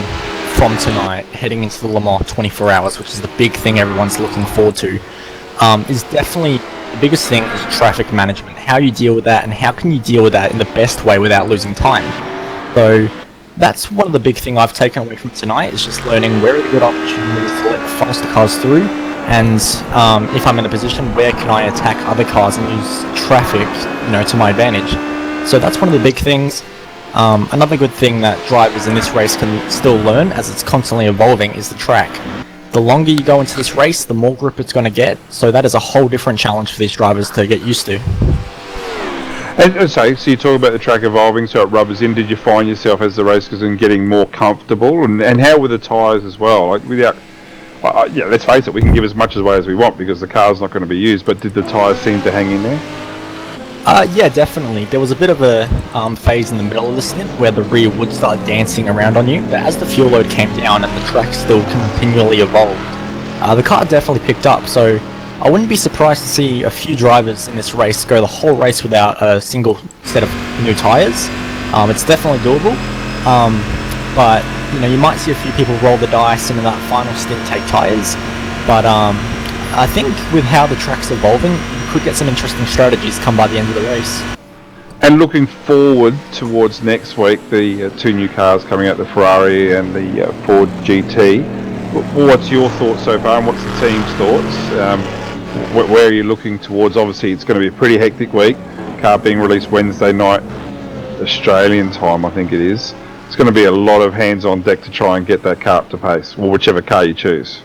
from tonight, heading into the Le Mans 24 hours, which is the big thing everyone's looking forward to, is definitely the biggest thing is traffic management. How you deal with that, and how can you deal with that in the best way without losing time. So that's one of the big things I've taken away from tonight, is just learning where are the good opportunities to let the faster cars through, and if I'm in a position, where can I attack other cars and use traffic, to my advantage. So that's one of the big things. Another good thing that drivers in this race can still learn, as it's constantly evolving, is the track. The longer you go into this race, the more grip it's going to get, so that is a whole different challenge for these drivers to get used to. And so you talk about the track evolving, so it rubbers in. Did you find yourself as the race goes in getting more comfortable, and how were the tyres as well? Like, without, let's face it, we can give as much away as we want because the car's not going to be used, but did the tyres seem to hang in there? Yeah, definitely. There was a bit of a phase in the middle of the stint where the rear would start dancing around on you, but as the fuel load came down and the track still continually evolved, the car definitely picked up, so I wouldn't be surprised to see a few drivers in this race go the whole race without a single set of new tyres. It's definitely doable, but you might see a few people roll the dice and in that final stint take tyres, but I think with how the track's evolving, you could get some interesting strategies come by the end of the race. And looking forward towards next week, the 2 new cars coming out, the Ferrari and the Ford GT. What's your thoughts so far, and what's the team's thoughts? Where are you looking towards? Obviously, it's going to be a pretty hectic week. Car being released Wednesday night, Australian time, I think it is. It's going to be a lot of hands on deck to try and get that car up to pace, or whichever car you choose.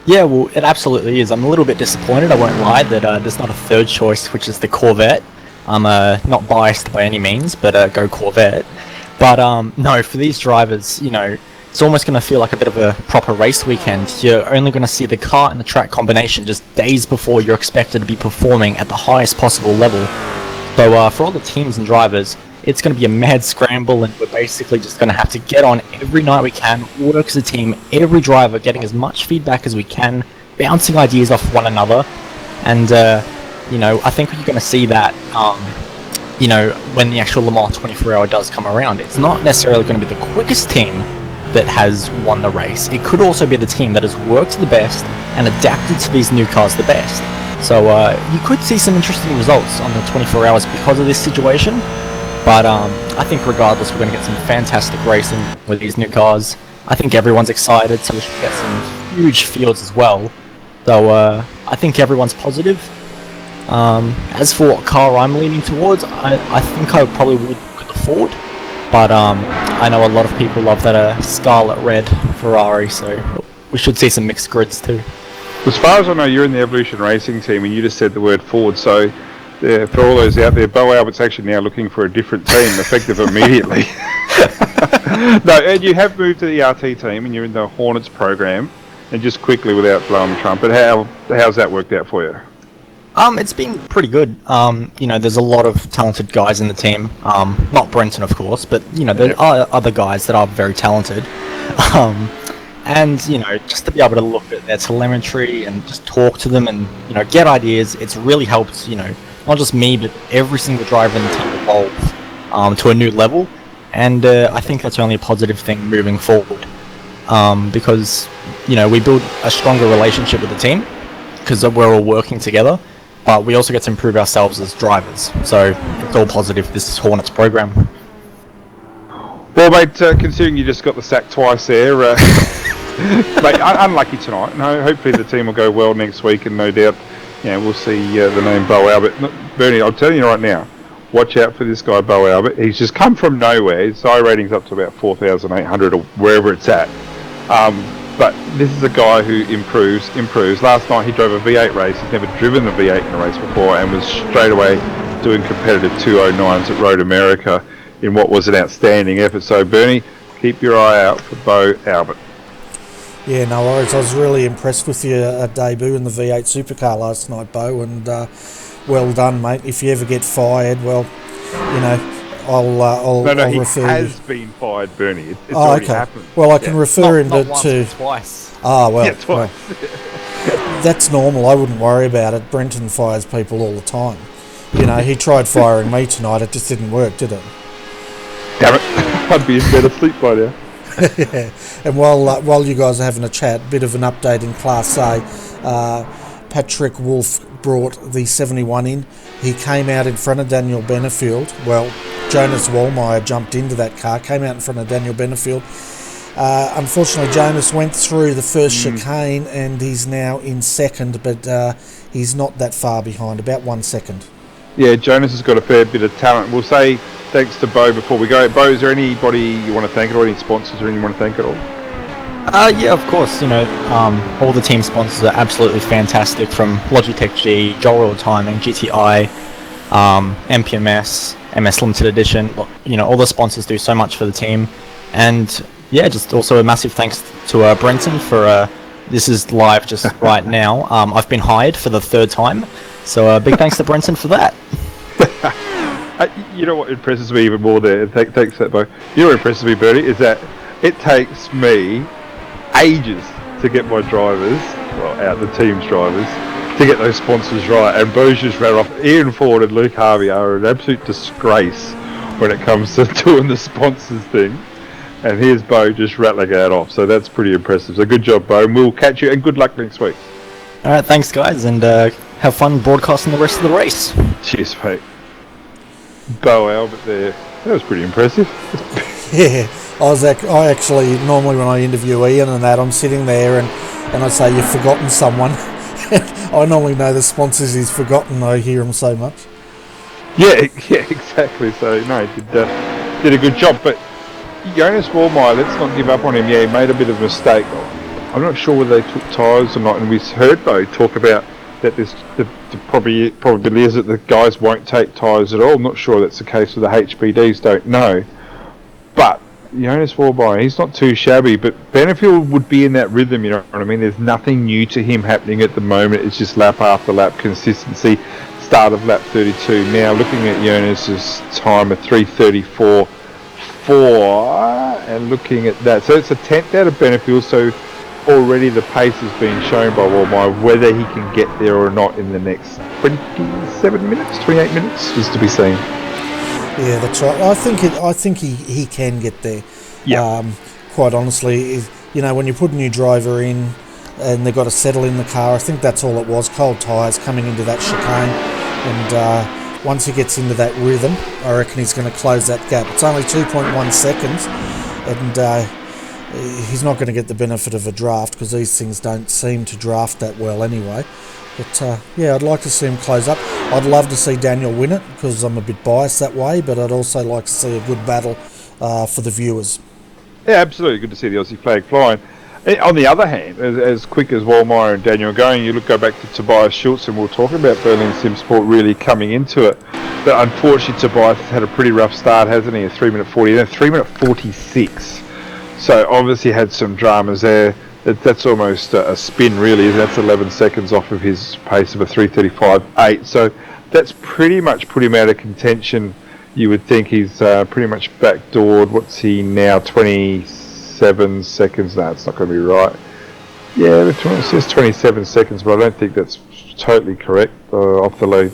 Yeah, well, it absolutely is. I'm a little bit disappointed, I won't lie, that there's not a third choice, which is the Corvette. I'm not biased by any means, but go Corvette. But no, for these drivers, it's almost going to feel like a bit of a proper race weekend. You're only going to see the car and the track combination just days before you're expected to be performing at the highest possible level. So for all the teams and drivers, it's going to be a mad scramble, and we're basically just going to have to get on every night we can, work as a team, every driver getting as much feedback as we can, bouncing ideas off one another, and I think you're going to see that when the actual Le Mans 24-hour does come around. It's not necessarily going to be the quickest team that has won the race. It could also be the team that has worked the best and adapted to these new cars the best. So you could see some interesting results on the 24 hours because of this situation. But I think regardless, we're going to get some fantastic racing with these new cars. I think everyone's excited, so we should get some huge fields as well. So I think everyone's positive. As for what car I'm leaning towards, I think I probably would look at the Ford. But I know a lot of people love that scarlet red Ferrari, so we should see some mixed grids too. As far as I know, you're in the Evolution Racing team, and you just said the word Ford, so for all those out there, Bo Elbert's actually now looking for a different team, effective immediately. No, and you have moved to the RT team, and you're in the Hornets program, and just quickly, without blowing the trumpet, how's that worked out for you? It's been pretty good. There's a lot of talented guys in the team. Not Brenton, of course, but there are other guys that are very talented. And, just to be able to look at their telemetry and just talk to them and, get ideas, it's really helped, not just me, but every single driver in the team evolve to a new level. And I think that's only a positive thing moving forward. Because, we build a stronger relationship with the team because we're all working together, but we also get to improve ourselves as drivers. So it's all positive, this is Hornets program. Well, mate, considering you just got the sack twice there, mate, unlucky tonight. No, hopefully the team will go well next week, and no doubt, we'll see the name Bo Elbert. Bernie, I'll tell you right now, watch out for this guy, Bo Elbert. He's just come from nowhere. His rating's up to about 4,800 or wherever it's at. But this is a guy who improves. Last night he drove a V8 race. He's never driven the V8 in a race before, and was straight away doing competitive 209s at Road America in what was an outstanding effort. So, Bernie, keep your eye out for Bo Elbert. Yeah, no worries. I was really impressed with your debut in the V8 supercar last night, Bo, and well done, mate. If you ever get fired, well, I'll he refer has been fired, Bernie. It's already happened. Well, I can refer him not once, to twice. Ah, well, Yeah, twice. well, that's normal. I wouldn't worry about it. Brenton fires people all the time. He tried firing me tonight. It just didn't work, did it? Damn it. I'd be in better sleep by now. Yeah. And while you guys are having a chat, bit of an update in Class A. Patrick Wolf brought the 71 in. He came out in front of Daniel Benfield. Well, Jonas Wallmeyer jumped into that car, came out in front of Daniel Benfield. Unfortunately, Jonas went through the first chicane and he's now in second, but he's not that far behind, about 1 second. Yeah, Jonas has got a fair bit of talent. We'll say thanks to Bo before we go. Bo, is there anybody you want to thank at all? Any sponsors or anyone you want to thank at all? Yeah, of course. All the team sponsors are absolutely fantastic, from Logitech G, Joel Oil Timing, GTI, MPMS, MS Limited Edition. All the sponsors do so much for the team. And yeah, just also a massive thanks to Brenton for this is live just right now. I've been hired for the third time, so big thanks to Brenton for that. You know what impresses me even more there, thanks for that, Bo. You know what impresses me, Bernie, is that it takes me ages to get my drivers, the team's drivers, to get those sponsors right. And Bo's just ran off. Ian Ford and Luke Harvey are an absolute disgrace when it comes to doing the sponsors thing. And here's Bo just rattling that off. So that's pretty impressive. So good job, Bo. And we'll catch you, and good luck next week. All right, thanks, guys, and have fun broadcasting the rest of the race. Cheers, mate. Bo Elbert there. That was pretty impressive. Yeah, I actually, normally when I interview Ian and that, I'm sitting there and I say, you've forgotten someone. I normally know the sponsors he's forgotten. I hear him so much. Yeah, exactly. So, no, did a good job. But Jonas Wallmeyer, let's not give up on him. Yeah, he made a bit of a mistake. I'm not sure whether they took tyres or not. And we heard, Bo, talk about that the probability is that the guys won't take tyres at all. I'm not sure that's the case with the HBDs, don't know. But Jonas Wallmeyer, he's not too shabby, but Benfield would be in that rhythm, you know what I mean? There's nothing new to him happening at the moment. It's just lap after lap consistency. Start of lap 32. Now looking at Jonas's time of 3:34.4 and looking at that. So it's a 10th out of Benfield, so already the pace has been shown by Wallmeyer. Whether he can get there or not in the next 28 minutes is to be seen. Yeah, that's right. I think he can get there. Yeah. Quite honestly, when you put a new driver in and they've got to settle in the car, I think that's all it was. Cold tyres coming into that chicane, and once he gets into that rhythm, I reckon he's going to close that gap. It's only 2.1 seconds, and he's not going to get the benefit of a draft because these things don't seem to draft that well anyway. But yeah, I'd like to see him close up. I'd love to see Daniel win it because I'm a bit biased that way, but I'd also like to see a good battle for the viewers. Yeah, absolutely. Good to see the Aussie flag flying. On the other hand, as quick as Wallmeyer and Daniel are going, go back to Tobias Schultz, and we'll talk about Berlin Simsport really coming into it. But unfortunately, Tobias has had a pretty rough start, hasn't he? A 3:40, then 3:46. So obviously had some dramas there. That's almost a spin, really. That's 11 seconds off of his pace of a 3:35.8. So that's pretty much put him out of contention. You would think he's pretty much backdoored. What's he now? 26 27 seconds. No, it's not going to be right. Yeah, it says 27 seconds, but I don't think that's totally correct off the lead.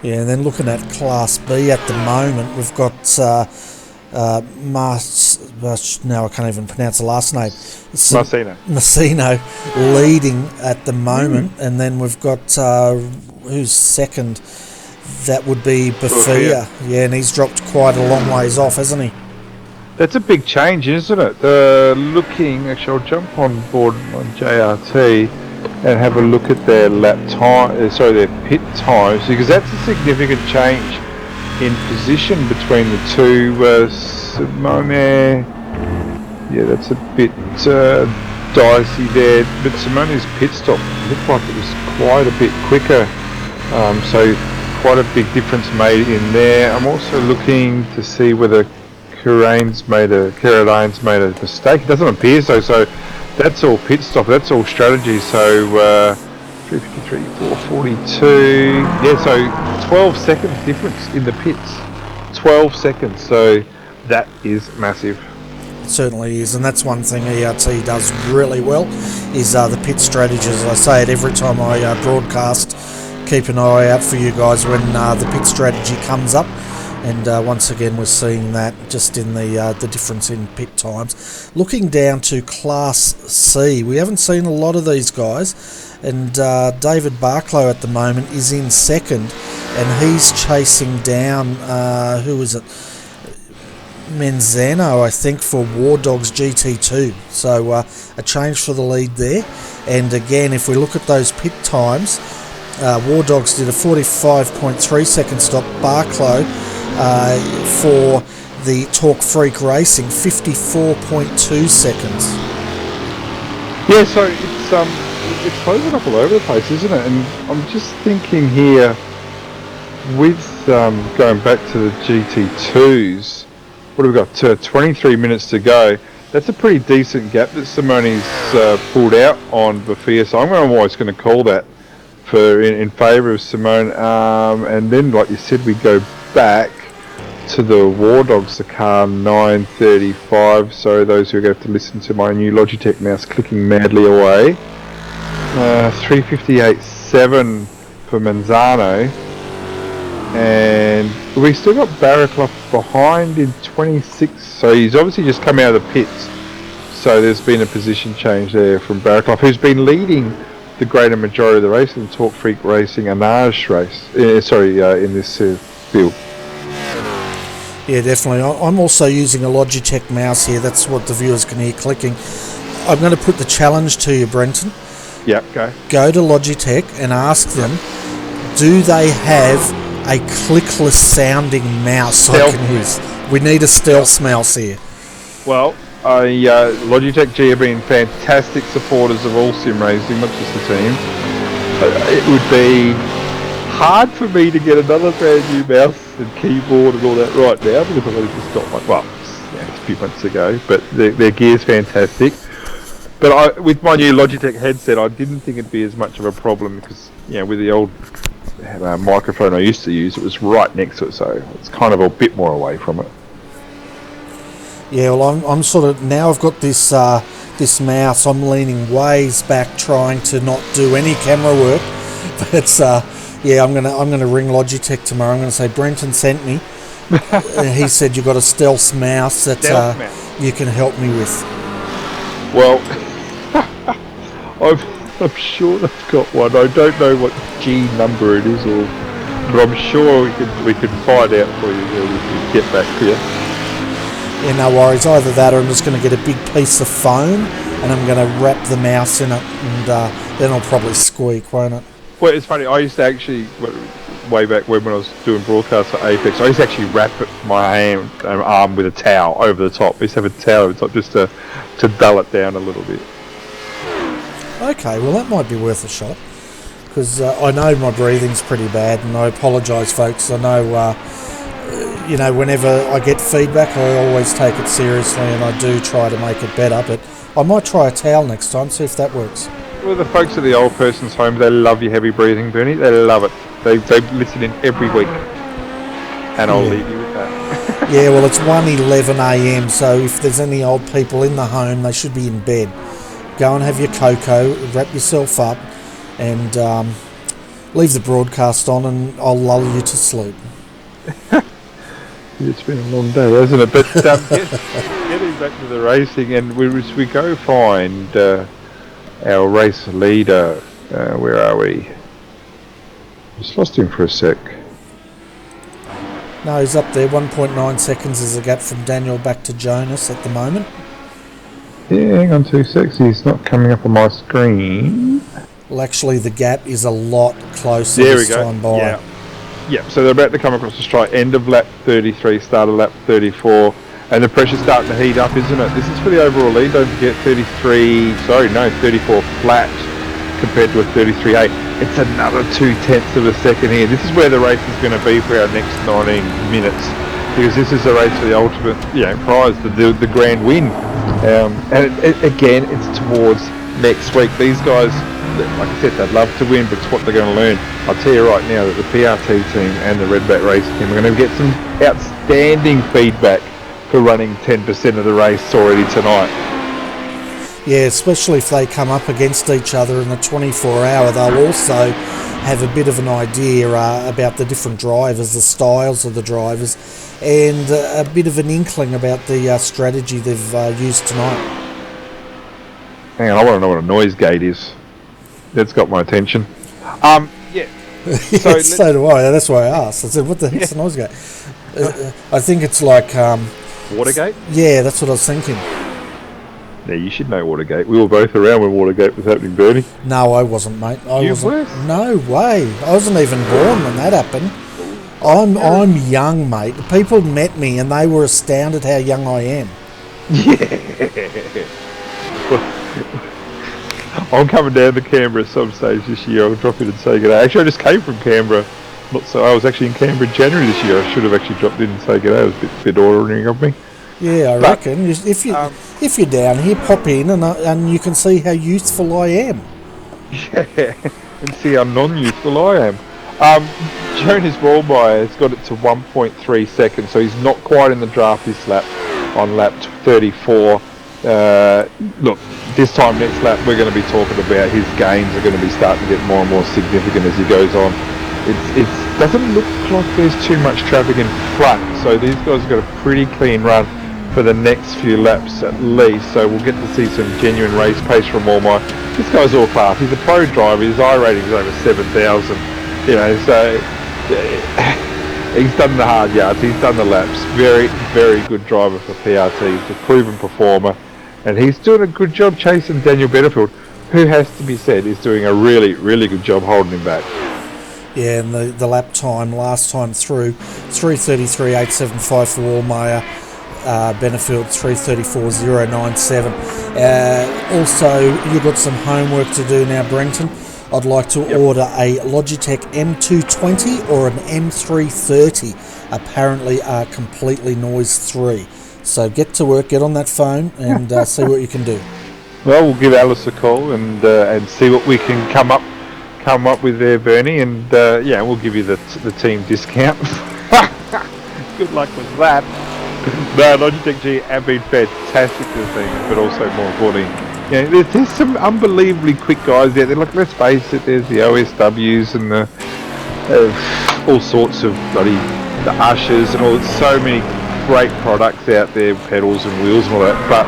Yeah, and then looking at Class B at the moment, we've got now I can't even pronounce the last name. Massino leading at the moment, and then we've got who's second? That would be Bafia. Yeah, and he's dropped quite a long ways off, hasn't he? That's a big change, isn't it? Actually, I'll jump on board on JRT and have a look at their their pit times, because that's a significant change in position between the two. Simone, yeah, that's a bit dicey there, but Simone's pit stop looked like it was quite a bit quicker, so quite a big difference made in there. I'm also looking to see whether Caradane's made a mistake. It doesn't appear so. So that's all pit stop. That's all strategy. So 353, 442. Yeah. So 12 seconds difference in the pits. 12 seconds. So that is massive. It certainly is, and that's one thing ERT does really well is the pit strategies. I say it every time I broadcast. Keep an eye out for you guys when the pit strategy comes up. And once again, we're seeing that just in the difference in pit times. Looking down to Class C, we haven't seen a lot of these guys. And David Barclow at the moment is in second, and he's chasing down, who is it? Menzano, I think, for War Dogs GT2. So a change for the lead there. And again, if we look at those pit times, War Dogs did a 45.3 second stop. Barclow for the Talk Freak Racing, 54.2 seconds. Yeah, so it's closing up all over the place, isn't it? And I'm just thinking here, with going back to the GT2s, what have we got? 23 minutes to go. That's a pretty decent gap that Simone's pulled out on Bafia, so I'm always going to call that in favour of Simone. And then, like you said, we go back to the War Dogs, the car 935. So those who have to listen to my new Logitech mouse clicking madly away. 358.7 for Manzano. And we still got Barraclough behind in 26. So he's obviously just come out of the pits. So there's been a position change there from Barraclough, who's been leading the greater majority of the race in the Talk Freak Racing Anage race. In this field. Yeah, definitely. I'm also using a Logitech mouse here. That's what the viewers can hear clicking. I'm going to put the challenge to you, Brenton. Yep, go. Go to Logitech and ask them, do they have a clickless sounding mouse I can use? We need a stealth mouse here. Well, Logitech G have been fantastic supporters of all sim racing, not just the team. It would be hard for me to get another brand new mouse and keyboard and all that right now, because I've only just got one. It's a few months ago, but their gear's fantastic. But with my new Logitech headset, I didn't think it'd be as much of a problem, because with the old microphone I used to use, it was right next to it, so it's kind of a bit more away from it. Yeah, well, I'm sort of, now I've got this this mouse, I'm leaning ways back trying to not do any camera work. But I'm gonna ring Logitech tomorrow. I'm gonna say Brenton sent me. He said you got a stealth mouse that you can help me with. Well, I'm sure they've got one. I don't know what G number it is, but I'm sure we could find out for you. We can get back to you. Yeah, no worries. Either that, or I'm just going to get a big piece of foam and I'm going to wrap the mouse in it, and then it'll probably squeak, won't it? Well, it's funny. I used to actually, way back when I was doing broadcasts for Apex, I used to actually wrap my arm with a towel over the top. I used to have a towel over the top just to dull it down a little bit. Okay, well that might be worth a shot, because I know my breathing's pretty bad, and I apologise, folks. I know, whenever I get feedback, I always take it seriously, and I do try to make it better, but I might try a towel next time, see if that works. Well, the folks at the old person's home, they love your heavy breathing, Bernie. They love it. They listen in every week, and I'll leave you with that. Yeah, well, it's 1:11 a.m, so if there's any old people in the home, they should be in bed. Go and have your cocoa, wrap yourself up, and leave the broadcast on, and I'll lull you to sleep. It's been a long day, hasn't it? But getting back to the racing, and we go find our race leader. Where are we? Just lost him for a sec. No, he's up there. 1.9 seconds is the gap from Daniel back to Jonas at the moment. Yeah, hang on 2 secs. He's not coming up on my screen. Well, actually, the gap is a lot closer There this we go. time by. Yeah, so they're about to come across the strike. End of lap 33, start of lap 34. And the pressure's starting to heat up, isn't it? This is for the overall lead. Don't forget 34 flat compared to a 33.8. It's another 0.2 of a second here. This is where the race is going to be for our next 19 minutes. Because this is a race for the ultimate, prize, the grand win. And again, it's towards next week. These guys, like I said, they'd love to win, but it's what they're going to learn. I'll tell you right now that the PRT team and the Redback Racing team are going to get some outstanding feedback for running 10% of the race already tonight. Yeah, especially if they come up against each other in the 24-hour, they'll also have a bit of an idea about the different drivers, the styles of the drivers, and a bit of an inkling about the strategy they've used tonight. Hang on, I want to know what a noise gate is. That's got my attention. Yeah. So do I. That's why I asked. I said, what the heck's a noise gate? I think it's like... Watergate? Yeah, that's what I was thinking. Yeah, you should know Watergate. We were both around when Watergate was happening, Bernie. No, I wasn't, mate. You were? No way. I wasn't even born when that happened. I'm young, mate. People met me and they were astounded how young I am. Yeah. I'm coming down to Canberra at some stage this year. I'll drop in and say good day. Actually, I just came from Canberra. I was actually in Canberra in January this year. I should have actually dropped in and say good day. It was a bit ordinary of me. Yeah, I reckon. If you're down here, pop in and you can see how youthful I am. Yeah, and see how non-youthful I am. Jonas Wallmeyer has got it to 1.3 seconds, so he's not quite in the draft this lap on lap 34. Look, this time next lap we're going to be talking about his gains are going to be starting to get more and more significant as he goes on. It doesn't look like there's too much traffic in front, so these guys have got a pretty clean run for the next few laps at least, so we'll get to see some genuine race pace from Wallmeyer. This guy's all class. He's a pro driver. His iRating is over 7,000. So he's done the hard yards. He's done the laps. Very, very good driver for PRT. He's a proven performer, and he's doing a good job chasing Daniel Benfield, who has to be said is doing a really, really good job holding him back. Yeah, and the lap time last time through 3:33.875 for Wallmeyer. Benfield 3:34.097. Also, you've got some homework to do now, Brenton. I'd like to order a Logitech M220 or an M330. Apparently are completely noise-free. So get to work, get on that phone, and see what you can do. Well, we'll give Alice a call and see what we can come up with there, Bernie, and we'll give you the team discount. Good luck with that. No, Logitech G have been fantastic this thing, but also more importantly, there's some unbelievably quick guys there. They're like, let's face it, there's the OSWs and the all sorts of the Ushers and all. So many great products out there, pedals and wheels and all that. But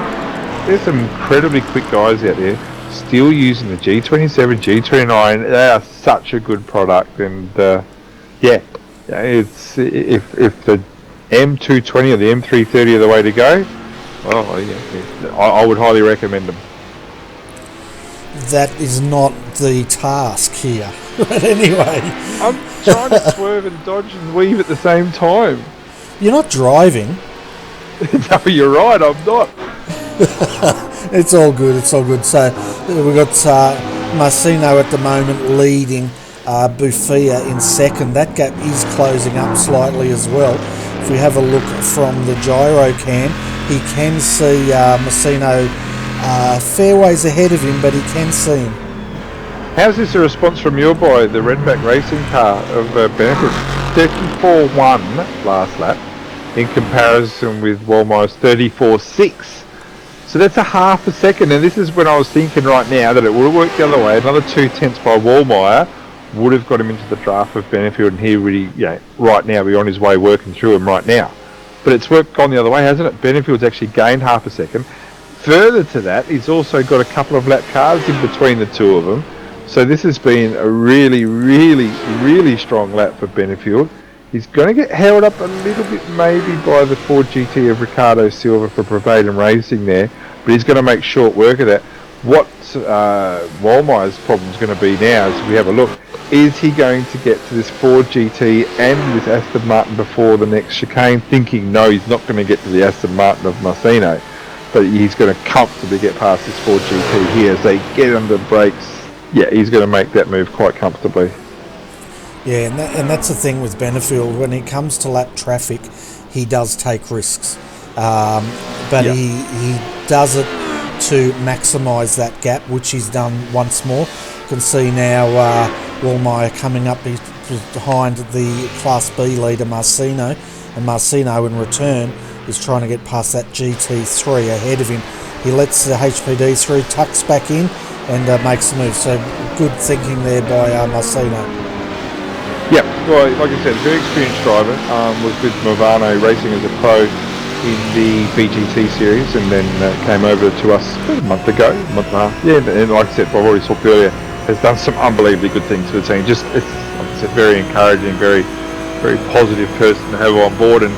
there's some incredibly quick guys out there still using the G27, G29. They are such a good product, and it's if the M220 or the M330 are the way to go, I would highly recommend them. That is not the task here. But anyway, I'm trying to swerve and dodge and weave at the same time. You're not driving. No, you're right, I'm not. It's all good. So we've got Marcino at the moment leading Bufia in second. That gap is closing up slightly as well. If we have a look from the gyro cam, he can see Marcino fair ways ahead of him, but he can see him. How's this a response from your boy, the Redback Racing car of Benfield? 34.1 last lap. in comparison with Walmeier's 34.6. So that's a half a second, and this is when I was thinking right now that it would have worked the other way. Another 2/10 by Walmeier would have got him into the draft of Benfield, and he really, right now, be on his way working through him right now. But it's gone the other way, hasn't it? Benfield's actually gained half a second. Further to that, he's also got a couple of lap cars in between the two of them. So this has been a really, really, really strong lap for Benfield. He's going to get held up a little bit maybe by the Ford GT of Ricardo Silva for Prevailing Racing there, but he's going to make short work of that. What Walmeier's problem is going to be now, as we have a look, is he going to get to this Ford GT and this Aston Martin before the next chicane, thinking no, he's not going to get to the Aston Martin of Marcino, but he's going to comfortably get past this Ford GT here as they get under the brakes. Yeah, he's going to make that move quite comfortably. Yeah, and that's the thing with Benfield. When it comes to lap traffic, he does take risks, but he does it to maximise that gap, which he's done once more. You can see now Walmeier coming up behind the Class B leader Marcino, and Marcino in return is trying to get past that GT3 ahead of him. He lets the HPD through, tucks back in, and makes the move. So good thinking there by Marcino. Yeah, well, like I said, a very experienced driver. Was with Movano racing as a pro in the BGT series, and then came over to us about a month and a half. Yeah, and like I said, I've already talked earlier, has done some unbelievably good things for the team. Just, it's, like I said, very encouraging, very, very positive person to have on board, and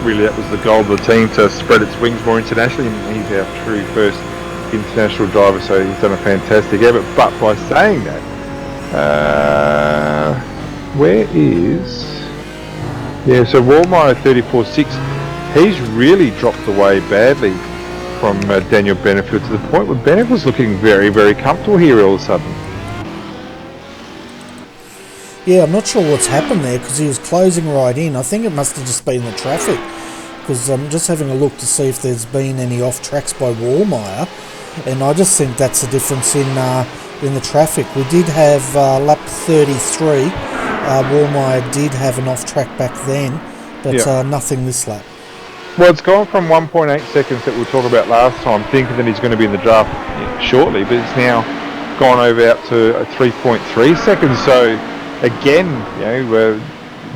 really that was the goal of the team, to spread its wings more internationally. And he's our true first international driver, so he's done a fantastic effort. But by saying that, where is... Yeah, so Walmeier 34.6, he's really dropped away badly from Daniel Benfield, to the point where Benfield's looking very, very comfortable here all of a sudden. Yeah, I'm not sure what's happened there, because he was closing right in. I think it must have just been the traffic, because I'm just having a look to see if there's been any off tracks by Walmeier, and I just think that's the difference in the traffic. We did have lap 33. Walmeier did have an off-track back then, but nothing this lap. Well, it's gone from 1.8 seconds that we talked about last time, thinking that he's going to be in the draft shortly, but it's now gone over out to 3.3 seconds. So again,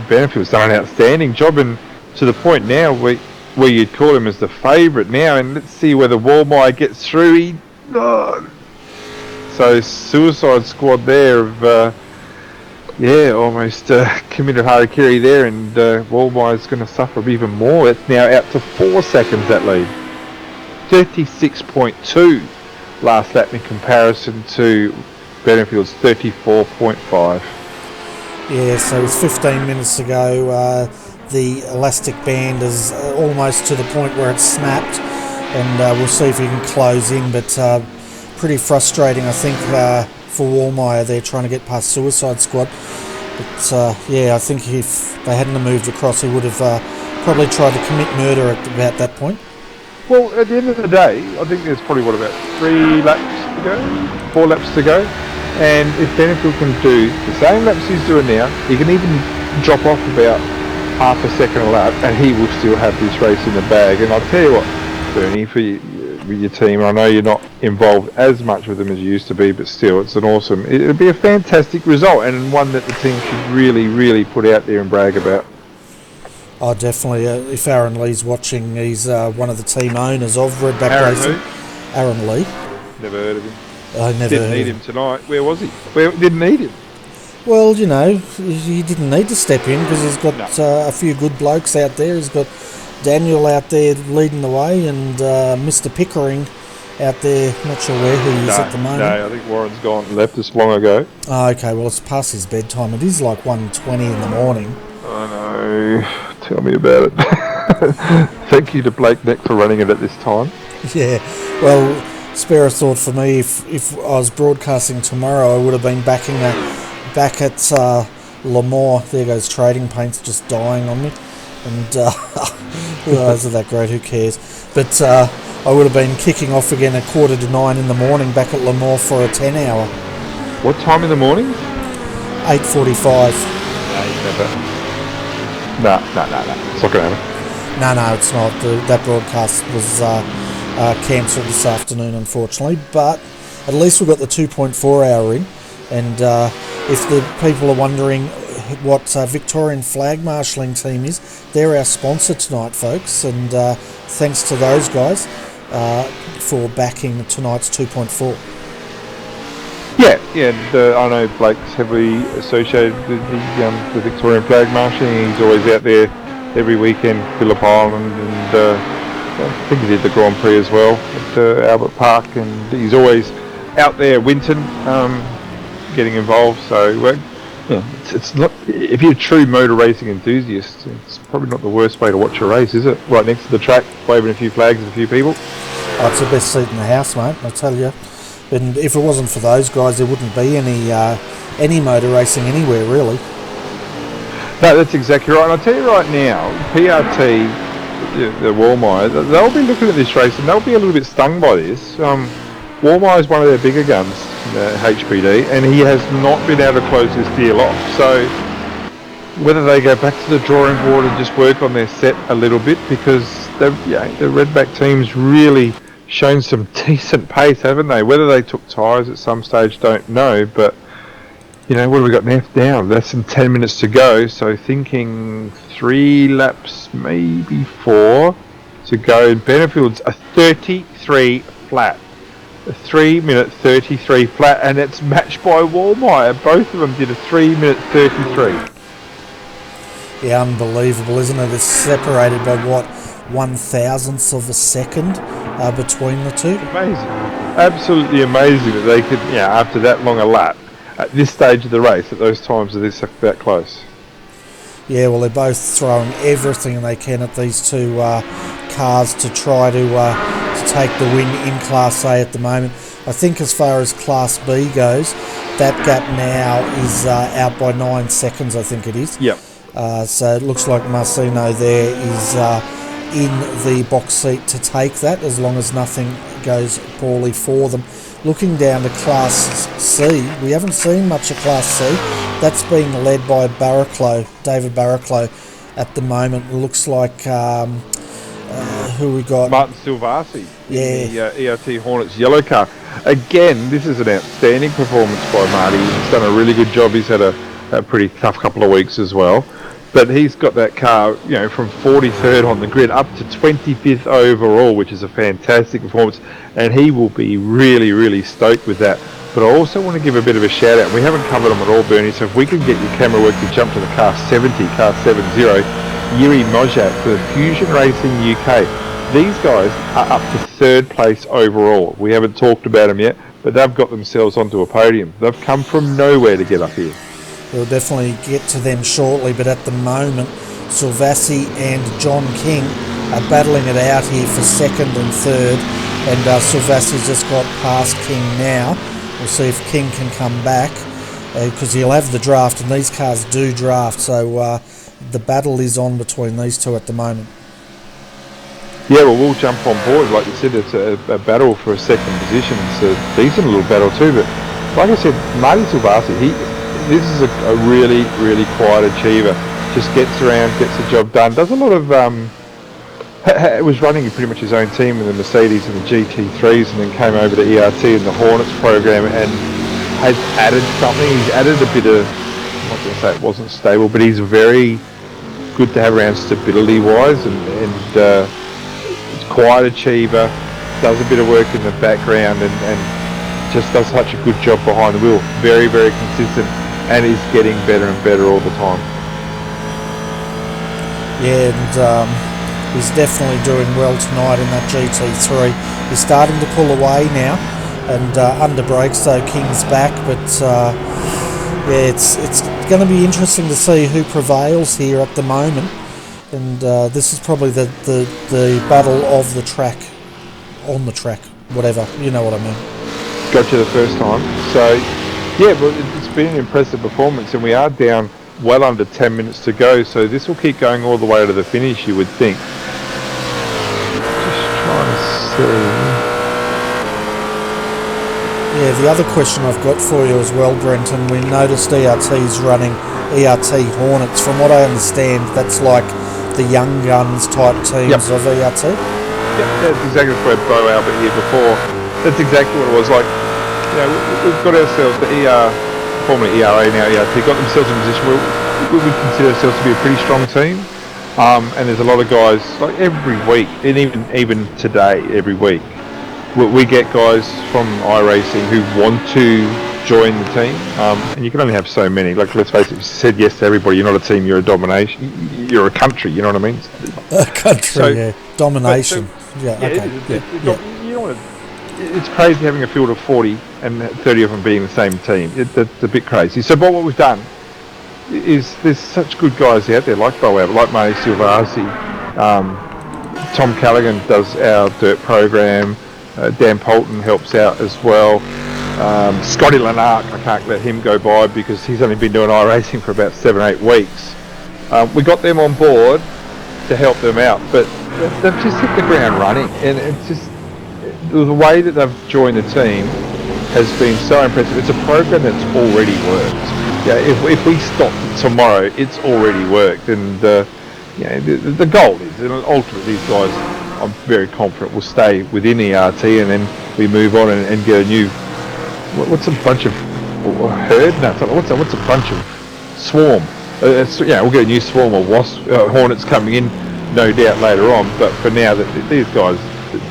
Benfield's done an outstanding job, and to the point now where you'd call him as the favourite now. And let's see whether Walmeier gets through. So Suicide Squad there of almost committed harakiri there, and Walmeier's going to suffer even more. It's now out to 4 seconds, that lead. 36.2 last lap in comparison to Benfield's 34.5. Yeah, so it's 15 minutes to go. The elastic band is almost to the point where it's snapped, and we'll see if he can close in, but pretty frustrating, I think, for Walmeier. They're trying to get past Suicide Squad, but I think if they hadn't moved across, he would have probably tried to commit murder at about that point. Well, at the end of the day, I think there's probably about 4 laps to go, and if Benfield can do the same laps he's doing now, he can even drop off about half a second a lap, and he will still have this race in the bag. And I'll tell you what, Bernie, with your team, I know you're not involved as much with them as you used to be, but still, it'll be a fantastic result, and one that the team should really, really put out there and brag about. Oh, definitely. If Aaron Lee's watching, he's one of the team owners of Redback Racing. Aaron Lee. Never heard of him. I never didn't need him tonight. Where was he? Didn't need him. Well, he didn't need to step in, because he's got a few good blokes out there. He's got Daniel out there leading the way, and Mr. Pickering out there. Not sure where he is at the moment. No, I think Warren's gone and left us long ago. Oh, okay, well, it's past his bedtime. It is like 1:20 in the morning. I know. Tell me about it. Thank you to Blake Neck for running it at this time. Yeah, well, spare a thought for me. If I was broadcasting tomorrow, I would have been back at Le Mans. There goes Trading Paints just dying on me. And isn't that great? Who cares? But I would have been kicking off again at 8:45 in the morning back at Le Mans for a 10-hour. What time in the morning? 8:45. No, never. No. It's not going to happen. No, it's not. That broadcast was cancelled this afternoon, unfortunately. But at least we've got the 2.4 hour in. And if the people are wondering what Victorian Flag Marshalling Team is, they're our sponsor tonight, folks. And thanks to those guys for backing tonight's 2.4. Yeah. I know Blake's heavily associated with the Victorian Flag Marshalling. He's always out there every weekend, Phillip Island, and I think he did the Grand Prix as well at Albert Park, and he's always out there at Winton getting involved. So it's not, if you're a true motor racing enthusiast, it's probably not the worst way to watch a race, is it? Right next to the track, waving a few flags at a few people. Oh, it's the best seat in the house, mate, I tell you. And if it wasn't for those guys, there wouldn't be any motor racing anywhere, really. No, that's exactly right. And I'll tell you right now, PRT, the Walmire, they'll be looking at this race and they'll be a little bit stung by this. Walmire is one of their bigger guns, HPD, and he has not been able to close this deal off. So whether they go back to the drawing board and just work on their set a little bit, because the Redback team's really shown some decent pace, haven't they? Whether they took tyres at some stage, don't know, but what have we got left now? Less than 10 minutes to go, so thinking 3 laps, maybe 4 to go. Benfield's a 33 flat. A 3-minute 33 flat, and it's matched by Walmire. Both of them did a 3-minute 33. Yeah, unbelievable, isn't it? It's separated by, 1/1000th of a second between the two. Amazing. Absolutely amazing that they could, after that long a lap, at this stage of the race, at those times, are that close. Yeah, well, they're both throwing everything they can at these two cars to try to take the win in Class A at the moment. I think as far as Class B goes, that gap now is out by 9 seconds, I think it is. Yep. So it looks like Marcino there is in the box seat to take that, as long as nothing goes poorly for them. Looking down to Class C, we haven't seen much of Class C. That's being led by David Barraclough at the moment. It looks like who we got? Martin Silvasi. Yeah. The ERT Hornets yellow car. Again, this is an outstanding performance by Marty. He's done a really good job. He's had a pretty tough couple of weeks as well. But he's got that car, from 43rd on the grid up to 25th overall, which is a fantastic performance. And he will be really, really stoked with that. But I also want to give a bit of a shout out. We haven't covered them at all, Bernie. So if we can get your camera work to jump to the car 70, car 70, Yuri Mojak for the Fusion Racing UK. These guys are up to 3rd place overall. We haven't talked about them yet, but they've got themselves onto a podium. They've come from nowhere to get up here. We'll definitely get to them shortly, but at the moment, Silvassi and John King are battling it out here for 2nd and 3rd, and Silvassi's just got past King now. We'll see if King can come back, because he'll have the draft, and these cars do draft, so the battle is on between these two at the moment. Yeah, well, we'll jump on board. Like you said, it's a battle for a 2nd position. It's a decent little battle too, but like I said, Marty Silvassi, this is a really, really quiet achiever. Just gets around, gets the job done. Does a lot of, was running pretty much his own team in the Mercedes and the GT3s, and then came over to ERT and the Hornets program and has added something. He's added a bit of, I'm not going to say it wasn't stable, but he's very good to have around stability-wise, and it's quiet achiever, does a bit of work in the background, and just does such a good job behind the wheel. Very, very consistent, and is getting better and better all the time. Yeah, and he's definitely doing well tonight in that GT3. He's starting to pull away now, and under brakes, so King's back, but it's going to be interesting to see who prevails here at the moment, and this is probably the battle of the track, on the track, whatever, you know what I mean. Got you the first time. So, yeah, but it's been an impressive performance, and we are down well under 10 minutes to go, so this will keep going all the way to the finish, you would think. Just trying to see. Yeah, the other question I've got for you as well, Brenton, we noticed ERT's running ERT Hornets. From what I understand, that's like the young guns type teams of ERT. Yep, that's exactly where Bo Elbert here before. That's exactly what it was like. We've got ourselves the formerly ERA, now ERT, got themselves in a position where we would consider ourselves to be a pretty strong team. And there's a lot of guys, like every week, and even today, every week, we get guys from iRacing who want to join the team. And you can only have so many. Like, let's face it, you said yes to everybody. You're not a team, you're a domination. You're a country, you know what I mean? A country, Domination. You know what? It's crazy having a field of 40 and 30 of them being the same team. That's a bit crazy. So, but what we've done is there's such good guys out there, like Bo Elbert, like Marty Silvasi. Tom Callaghan does our dirt program. Dan Polton helps out as well. Scotty Lanark, I can't let him go by because he's only been doing iRacing for about 7 or 8 weeks. We got them on board to help them out, but they've just hit the ground running, and it's just the way that they've joined the team has been so impressive. It's a program that's already worked. Yeah, if we stopped it tomorrow, it's already worked, and the goal is, and ultimately these guys, I'm very confident, will stay within ERT, and then we move on and get a new. What's a bunch of herd? No, what's a bunch of swarm? We'll get a new swarm of hornets coming in, no doubt later on. But for now, these guys,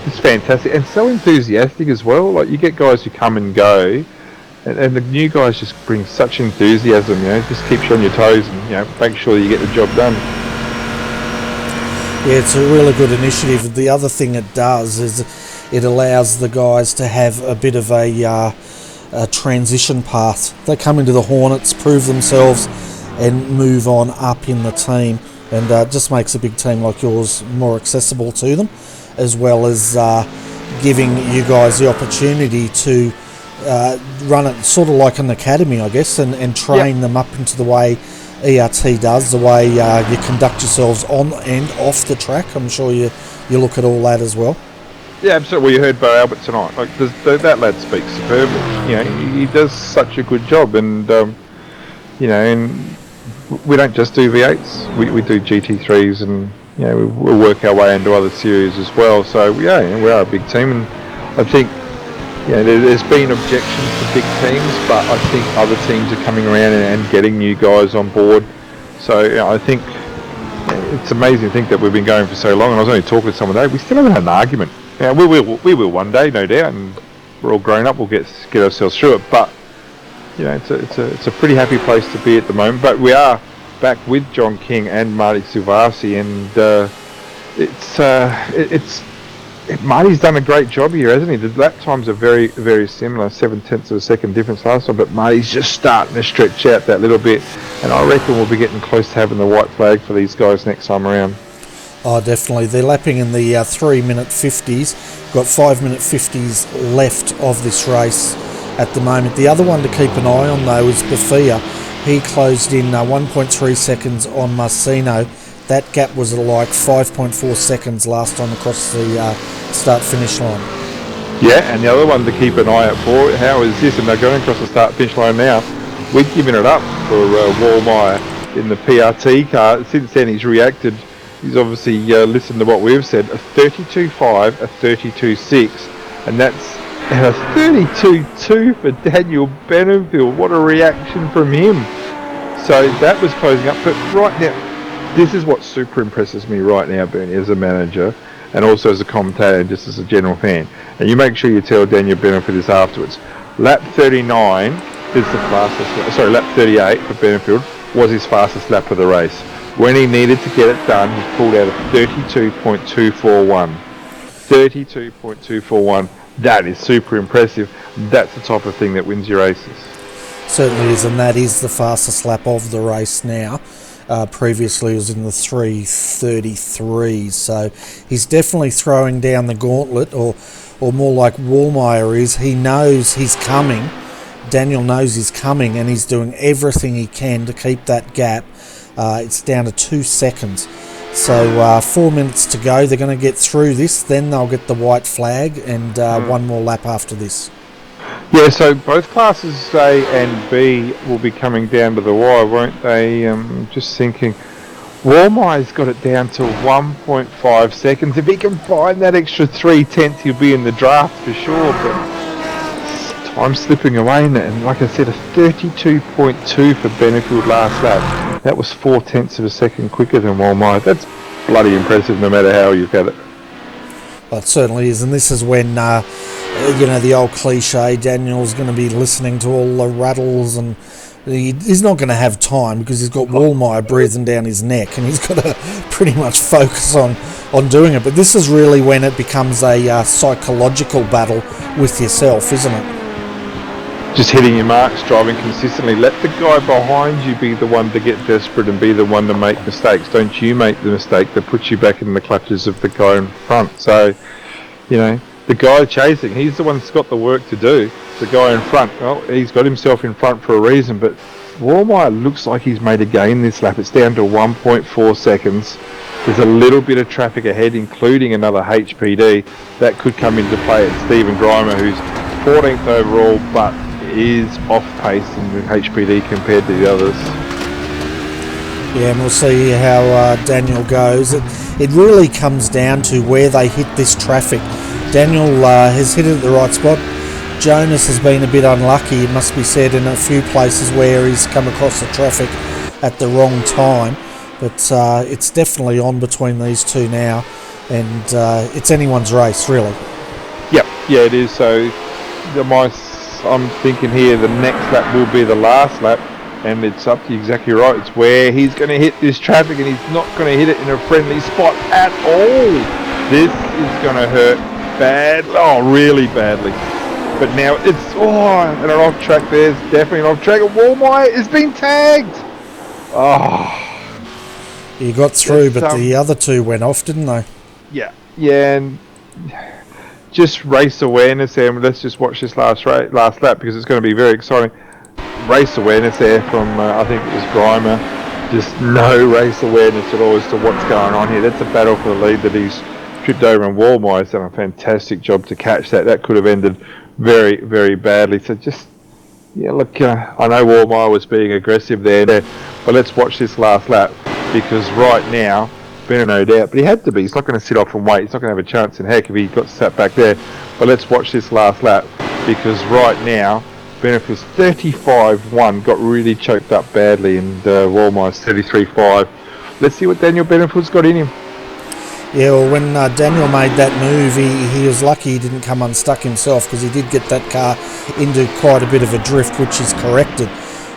it's fantastic and so enthusiastic as well. Like, you get guys who come and go, and the new guys just bring such enthusiasm. Just keeps you on your toes, and make sure you get the job done. Yeah, it's a really good initiative. The other thing it does is it allows the guys to have a bit of a transition path. They come into the Hornets, prove themselves, and move on up in the team, and just makes a big team like yours more accessible to them, as well as giving you guys the opportunity to run it sort of like an academy, I guess, and train them up into the way ERT does, the way you conduct yourselves on and off the track. I'm sure you look at all that as well. Yeah, absolutely. Well, you heard Bo Elbert tonight. Like, that lad speaks superbly. He does such a good job, and and we don't just do V8s. We do GT3s, and we'll work our way into other series as well. So we are a big team, and I think there's been objections to big teams, but I think other teams are coming around and getting new guys on board. So I think it's amazing to think that we've been going for so long. And I was only talking to someone today. We still haven't had an argument. We will one day, no doubt, and we're all grown up. We'll get ourselves through it. But it's a pretty happy place to be at the moment. But we are back with John King and Marty Silvasi, and Marty's done a great job here, hasn't he? The lap times are very, very similar, 0.7 of a second difference last time, but Marty's just starting to stretch out that little bit, and I reckon we'll be getting close to having the white flag for these guys next time around. Oh, definitely. They're lapping in the 3-minute 50s. Got 5-minute 50s left of this race at the moment. The other one to keep an eye on, though, is Bafia. He closed in 1.3 seconds on Marcino. That gap was like 5.4 seconds last time across the start-finish line. Yeah, and the other one to keep an eye out for, how is this? And they're going across the start-finish line now. We've given it up for Wallmeyer in the PRT car. Since then, he's reacted. He's obviously listened to what we've said. A 32.5, a 32.6, and that's a 32.2 for Daniel Benfield. What a reaction from him. So that was closing up. But right now, this is what super impresses me right now, Bernie, as a manager, and also as a commentator and just as a general fan. And you make sure you tell Daniel Benfield this afterwards. Lap 39 is the fastest. Sorry, lap 38 for Benfield was his fastest lap of the race. When he needed to get it done, he pulled out a 32.241. 32.241. That is super impressive. That's the type of thing that wins your races. Certainly is, and that is the fastest lap of the race now. Previously it was in the 3:33, so he's definitely throwing down the gauntlet, or more like Wallmeyer is. He knows he's coming. Daniel knows he's coming, and he's doing everything he can to keep that gap. It's down to 2 seconds. So 4 minutes to go. They're going to get through this, then they'll get the white flag, and one more lap after this. Yeah, so both classes A and B will be coming down to the wire, won't they? Just thinking, Walmeyer's got it down to 1.5 seconds. If he can find that extra 3/10, he'll be in the draft for sure. But time's slipping away, and like I said, a 32.2 for Benfield last lap. That was 0.4 of a second quicker than Walmeyer. That's bloody impressive, no matter how you've had it. Well, it certainly is, and this is when the old cliche, Daniel's going to be listening to all the rattles, and he's not going to have time because he's got Walmeyer breathing down his neck, and he's got to pretty much focus on doing it. But this is really when it becomes a psychological battle with yourself, isn't it? Just hitting your marks, driving consistently. Let the guy behind you be the one to get desperate and be the one to make mistakes. Don't you make the mistake that puts you back in the clutches of the guy in front. So, the guy chasing, he's the one that's got the work to do. The guy in front, well, he's got himself in front for a reason, but Walmeyer looks like he's made a gain this lap. It's down to 1.4 seconds. There's a little bit of traffic ahead, including another HPD. That could come into play at Stephen Grimer, who's 14th overall, but is off pace in the HPD compared to the others. Yeah, and we'll see how Daniel goes. It really comes down to where they hit this traffic. Daniel has hit it at the right spot. Jonas has been a bit unlucky, it must be said, in a few places where he's come across the traffic at the wrong time. But it's definitely on between these two now, and it's anyone's race, really. Yep, yeah, it is. So I'm thinking here the next lap will be the last lap, and it's up to you exactly right. It's where he's going to hit this traffic, and he's not going to hit it in a friendly spot at all. This is going to hurt really badly. But now it's, and an off track, there's definitely an off track, and Walmeyer is being tagged. He got through, but the other two went off, didn't they? Yeah, and just race awareness there. Let's just watch this last lap because it's going to be very exciting. Race awareness there from, I think it was Grimer. Just no race awareness at all as to what's going on here. That's a battle for the lead that he's tripped over, and Walmeyer's done a fantastic job to catch that. That could have ended very, very badly. So just, look, I know Walmeyer was being aggressive there, but let's watch this last lap because right now, no doubt, but he had to be. He's not going to sit off and wait. He's not going to have a chance in heck if he got sat back there. But let's watch this last lap because right now, Benfield's 35-1 got really choked up badly, and Walmeyer's 33-5. Let's see what Daniel Benfield's got in him. Yeah, well, when Daniel made that move, he was lucky he didn't come unstuck himself because he did get that car into quite a bit of a drift, which is corrected.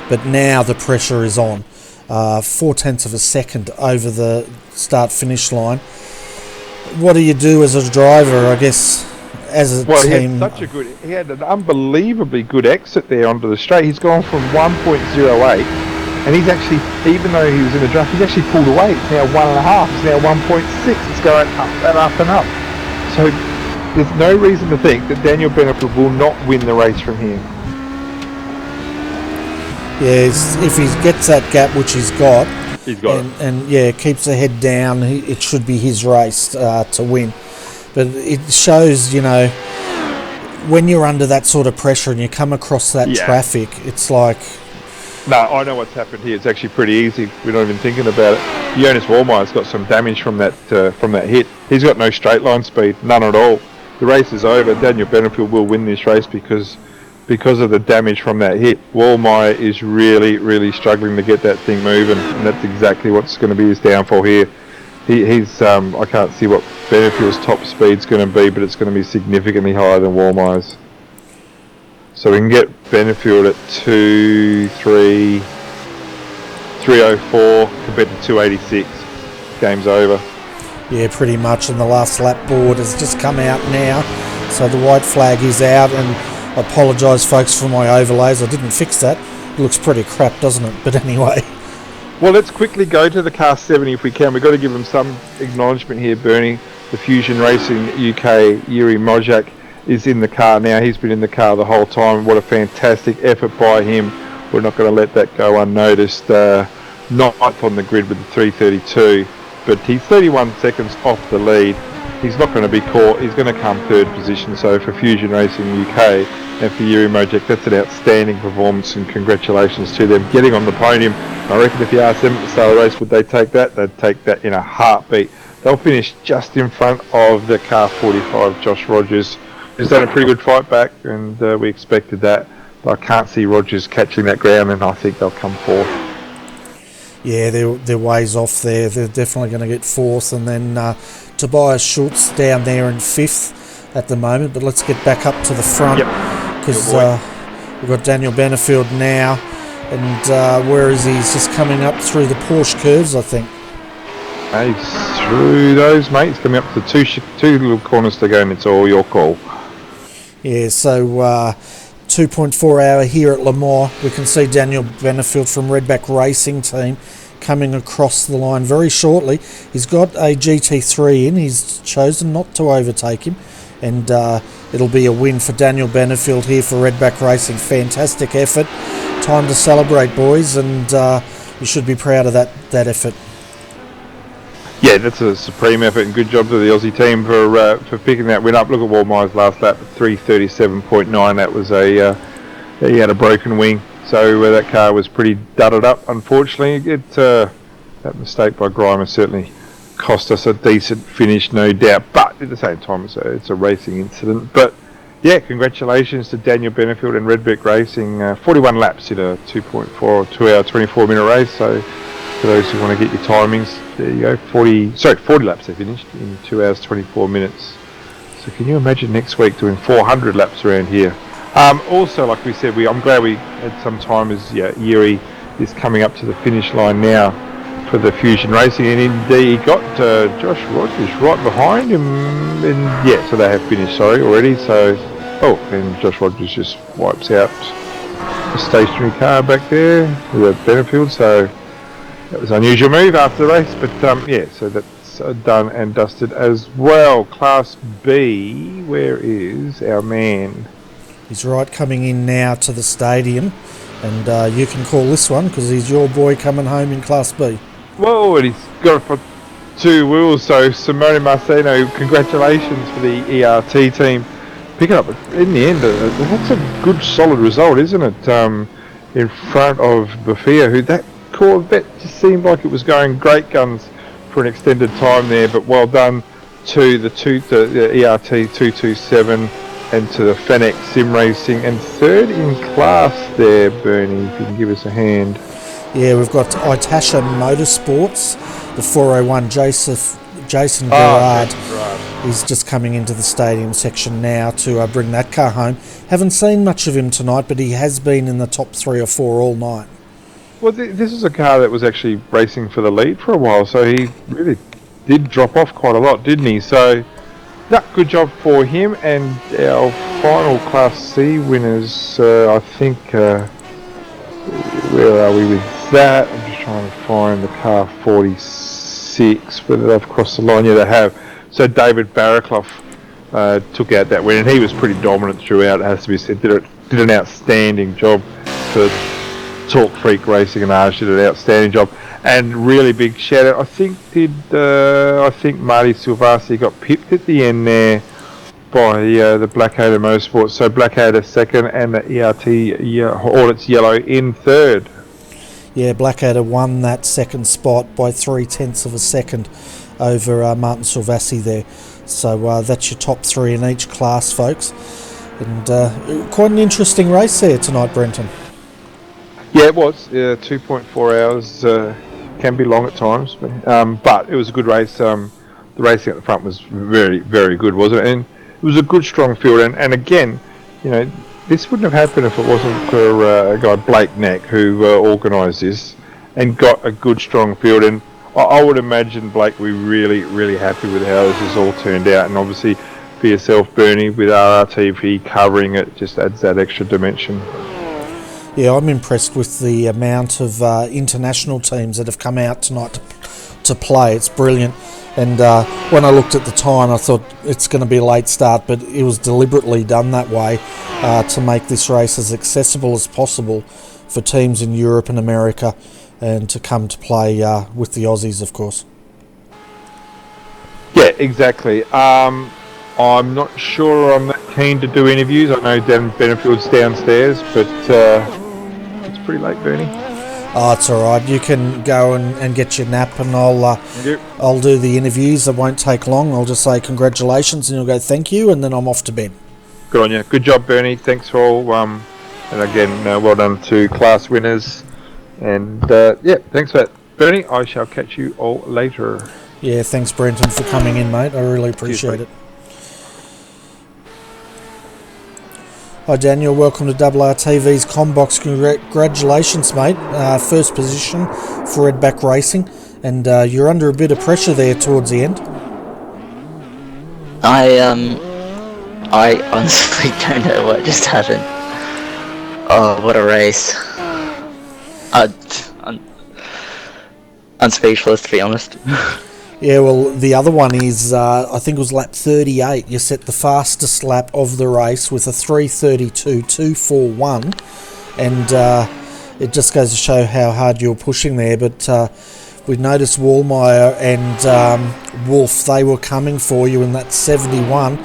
But now the pressure is on. 0.4 of a second over the start-finish line. What do you do as a driver, I guess, as a team? He had an unbelievably good exit there onto the straight. He's gone from 1.08, and he's actually, even though he was in the draft, he's actually pulled away. It's now 1.5. It's now 1.6. It's going up and up and up. So there's no reason to think that Daniel Benfield will not win the race from here. Yeah, if he gets that gap, which he's got, and keeps the head down, it should be his race to win. But it shows, when you're under that sort of pressure and you come across that traffic, it's like... No, I know what's happened here. It's actually pretty easy. We're not even thinking about it. Jonas Walmeyer's got some damage from that hit. He's got no straight line speed, none at all. The race is over. Daniel Benfield will win this race because of the damage from that hit. Walmeyer is really, really struggling to get that thing moving, and that's exactly what's going to be his downfall here. He's I can't see what Benfield's top speed's going to be, but it's going to be significantly higher than Walmeyer's. So we can get Benfield at 304 compared to 286. Game's over. Yeah, pretty much, and the last lap board has just come out now, so the white flag is out, and I apologise, folks, for my overlays. I didn't fix that. It looks pretty crap, doesn't it? But anyway. Well, let's quickly go to the car 70 if we can. We've got to give them some acknowledgement here, Bernie. The Fusion Racing UK, Yuri Mojak, is in the car now. He's been in the car the whole time. What a fantastic effort by him. We're not going to let that go unnoticed. Not up on the grid with the 332, but he's 31 seconds off the lead. he's not going to be caught. He's going to come third position. So for Fusion Racing UK and for Yuri Mojek, that's an outstanding performance, and congratulations to them getting on the podium. I reckon if you asked them at the start of the race, would they take that? They'd take that in a heartbeat. They'll finish just in front of the car 45, Josh Rogers. He's done a pretty good fight back, and we expected that. But I can't see Rogers catching that ground, and I think they'll come fourth. Yeah, they're ways off there. They're definitely going to get fourth, and then Tobias Schultz down there in fifth at the moment. But let's get back up to the front, because we've got Daniel Benfield now, and where is he? He's just coming up through the Porsche curves, I think. He's through those, mate. He's coming up to two little corners to go, and it's all your call. Yeah, so 2.4 hour here at Le Mans. We can see Daniel Benfield from Redback Racing Team coming across the line very shortly. He's got a GT3 in. He's chosen not to overtake him, and it'll be a win for Daniel Benfield here for Redback Racing. Fantastic effort. Time to celebrate, boys, and you should be proud of that effort. Yeah, that's a supreme effort, and good job to the Aussie team for picking that win up. Look at Wallmeyer's last lap at 3:37.9. That was he had a broken wing, so that car was pretty dudded up. Unfortunately, that mistake by Grimer certainly cost us a decent finish, no doubt. But at the same time, it's a racing incident. But yeah, congratulations to Daniel Benfield and Redback Racing. 41 laps in a 2.4 2 hour 24 minute race. So for those who want to get your timings, there you go. 40 laps they finished in 2 hours 24 minutes. So can you imagine next week doing 400 laps around here? Also, like we said, I'm glad we had some time, as Yuri is coming up to the finish line now for the Fusion Racing, and indeed he got Josh Rogers right behind him, and so they have finished already. So and Josh Rogers just wipes out the stationary car back there with a Benfield. So that was an unusual move after the race, but so that's done and dusted as well. Class B, where is our man? He's right coming in now to the stadium, and you can call this one because he's your boy coming home in Class B. Whoa, and he's got it for 2 wheels, so Simone Marceno, congratulations for the ERT team. Pick it up in the end. That's a good solid result, isn't it? In front of Bafia, who that Corvette just seemed like it was going great guns for an extended time there, but well done to the ERT 227 and to the Fennec Sim Racing, and third in class there, Bernie, if you can give us a hand. Yeah, we've got Itasha Motorsports, the 401 Jason Gerard. He's just coming into the stadium section now to bring that car home. Haven't seen much of him tonight, but he has been in the top 3 or 4 all night. Well, this is a car that was actually racing for the lead for a while, so he really did drop off quite a lot, didn't he? So, good job for him. And our final Class C winners, I think, where are we with that? I'm just trying to find the car 46, whether they've crossed the line. Yeah, they have. So David Barraclough took out that win, and he was pretty dominant throughout, it has to be said. Did an outstanding job for Talk Freak Racing, and Arj did an outstanding job. And really big shout out, I think Marty Silvasi got pipped at the end there by the Blackadder Motorsports. So Blackadder second, and the ERT Hornets Yellow in third. Yeah, Blackadder won that second spot by 0.3 of a second over Martin Silvasi there. So that's your top 3 in each class, folks. And quite an interesting race there tonight, Brenton. Yeah, it was. 2.4 hours can be long at times, but it was a good race. The racing at the front was very, very good, wasn't it? And it was a good, strong field. And again, this wouldn't have happened if it wasn't for a guy, Blake Neck, who organised this and got a good, strong field. And I would imagine Blake will be really, really happy with how this has all turned out. And obviously, for yourself, Bernie, with RRTV covering it, just adds that extra dimension. Yeah, I'm impressed with the amount of international teams that have come out tonight to play. It's brilliant. And when I looked at the time, I thought it's going to be a late start, but it was deliberately done that way to make this race as accessible as possible for teams in Europe and America, and to come to play with the Aussies, of course. Yeah, exactly. I'm not sure I'm that keen to do interviews. I know Daniel Benfield's downstairs, but it's pretty late, Bernie. Oh, it's all right. You can go and get your nap, and Yep. I'll do the interviews. It won't take long. I'll just say congratulations, and you'll go thank you, and then I'm off to bed. Good on you. Good job, Bernie. Thanks for all. And again, well done to class winners. And yeah, thanks for that, Bernie. I shall catch you all later. Yeah, thanks, Brenton, for coming in, mate. I really appreciate it. Hi, Daniel. Welcome to RRTV's Combox. Congratulations, mate. First position for Redback Racing, and you're under a bit of pressure there towards the end. I honestly don't know what just happened. Oh, what a race! I'm speechless, to be honest. Yeah, well, the other one is, I think it was lap 38. You set the fastest lap of the race with a 3:32.241, and it just goes to show how hard you're pushing there. But we noticed Wallmeyer and Wolf, they were coming for you in that 71.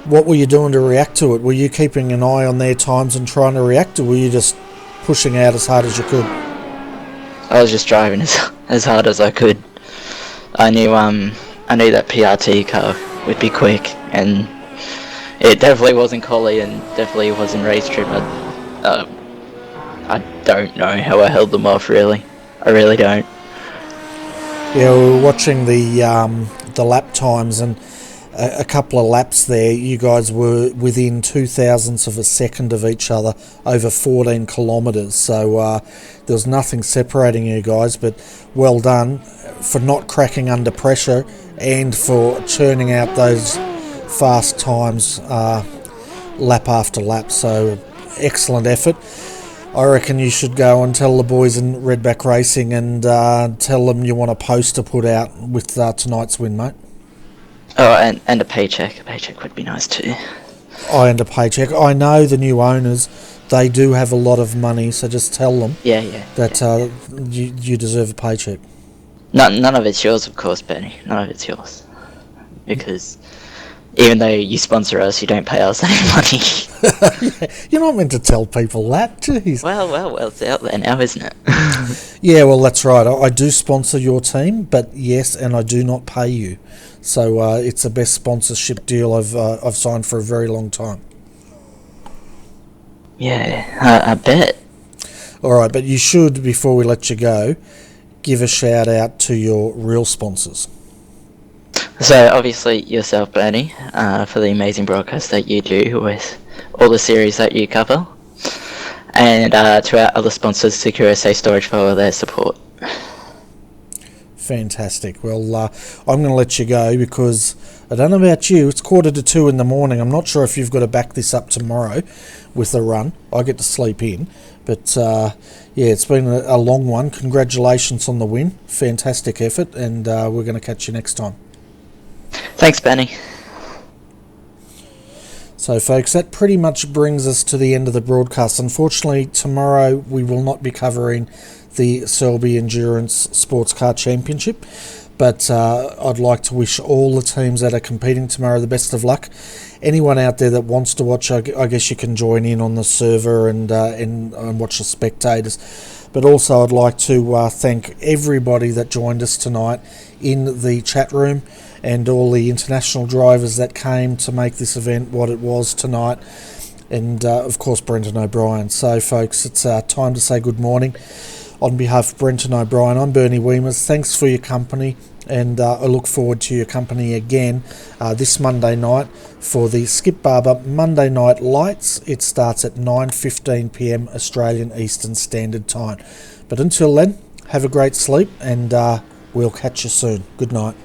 What were you doing to react to it? Were you keeping an eye on their times and trying to react, or were you just pushing out as hard as you could? I was just driving as hard as I could. I knew that PRT car would be quick, and it definitely wasn't Collie, and definitely wasn't race trip. I don't know how I held them off, really. I really don't. Yeah, we were watching the lap times, and a couple of laps there, you guys were within 0.02 of a second of each other over 14 kilometres. So there was nothing separating you guys, but well done for not cracking under pressure and for churning out those fast times lap after lap. So excellent effort. I reckon you should go and tell the boys in Redback Racing and tell them you want a poster put out with tonight's win, mate. Oh, and a paycheck. A paycheck would be nice too. And a paycheck. I know the new owners, they do have a lot of money, so just tell them that you deserve a paycheck. None of it's yours, of course, Benny. None of it's yours. Because even though you sponsor us, you don't pay us any money. You're not meant to tell people that, jeez. Well, it's out there now, isn't it? Yeah, well, that's right. I do sponsor your team, but yes, and I do not pay you. So it's the best sponsorship deal I've signed for a very long time. Yeah, I bet. All right, but you should, before we let you go, give a shout out to your real sponsors. So obviously yourself, Bernie, for the amazing broadcast that you do with all the series that you cover, and to our other sponsors, Secure SA Storage, for their support. Fantastic. Well, I'm going to let you go because I don't know about you. It's 1:45 in the morning. I'm not sure if you've got to back this up tomorrow with the run. I get to sleep in. But, yeah, it's been a long one. Congratulations on the win. Fantastic effort. And we're going to catch you next time. Thanks, Benny. So, folks, that pretty much brings us to the end of the broadcast. Unfortunately, tomorrow we will not be covering the Selby Endurance Sports Car Championship, but I'd like to wish all the teams that are competing tomorrow the best of luck. Anyone out there that wants to watch, I guess you can join in on the server and watch the spectators. But also I'd like to thank everybody that joined us tonight in the chat room and all the international drivers that came to make this event what it was tonight. And, of course, Brenton O'Brien. So, folks, it's time to say good morning. On behalf of Brenton O'Brien, I'm Bernie Wiemers. Thanks for your company, and I look forward to your company again this Monday night for the Skip Barber Monday Night Lights. It starts at 9:15 p.m. Australian Eastern Standard Time. But until then, have a great sleep, and we'll catch you soon. Good night.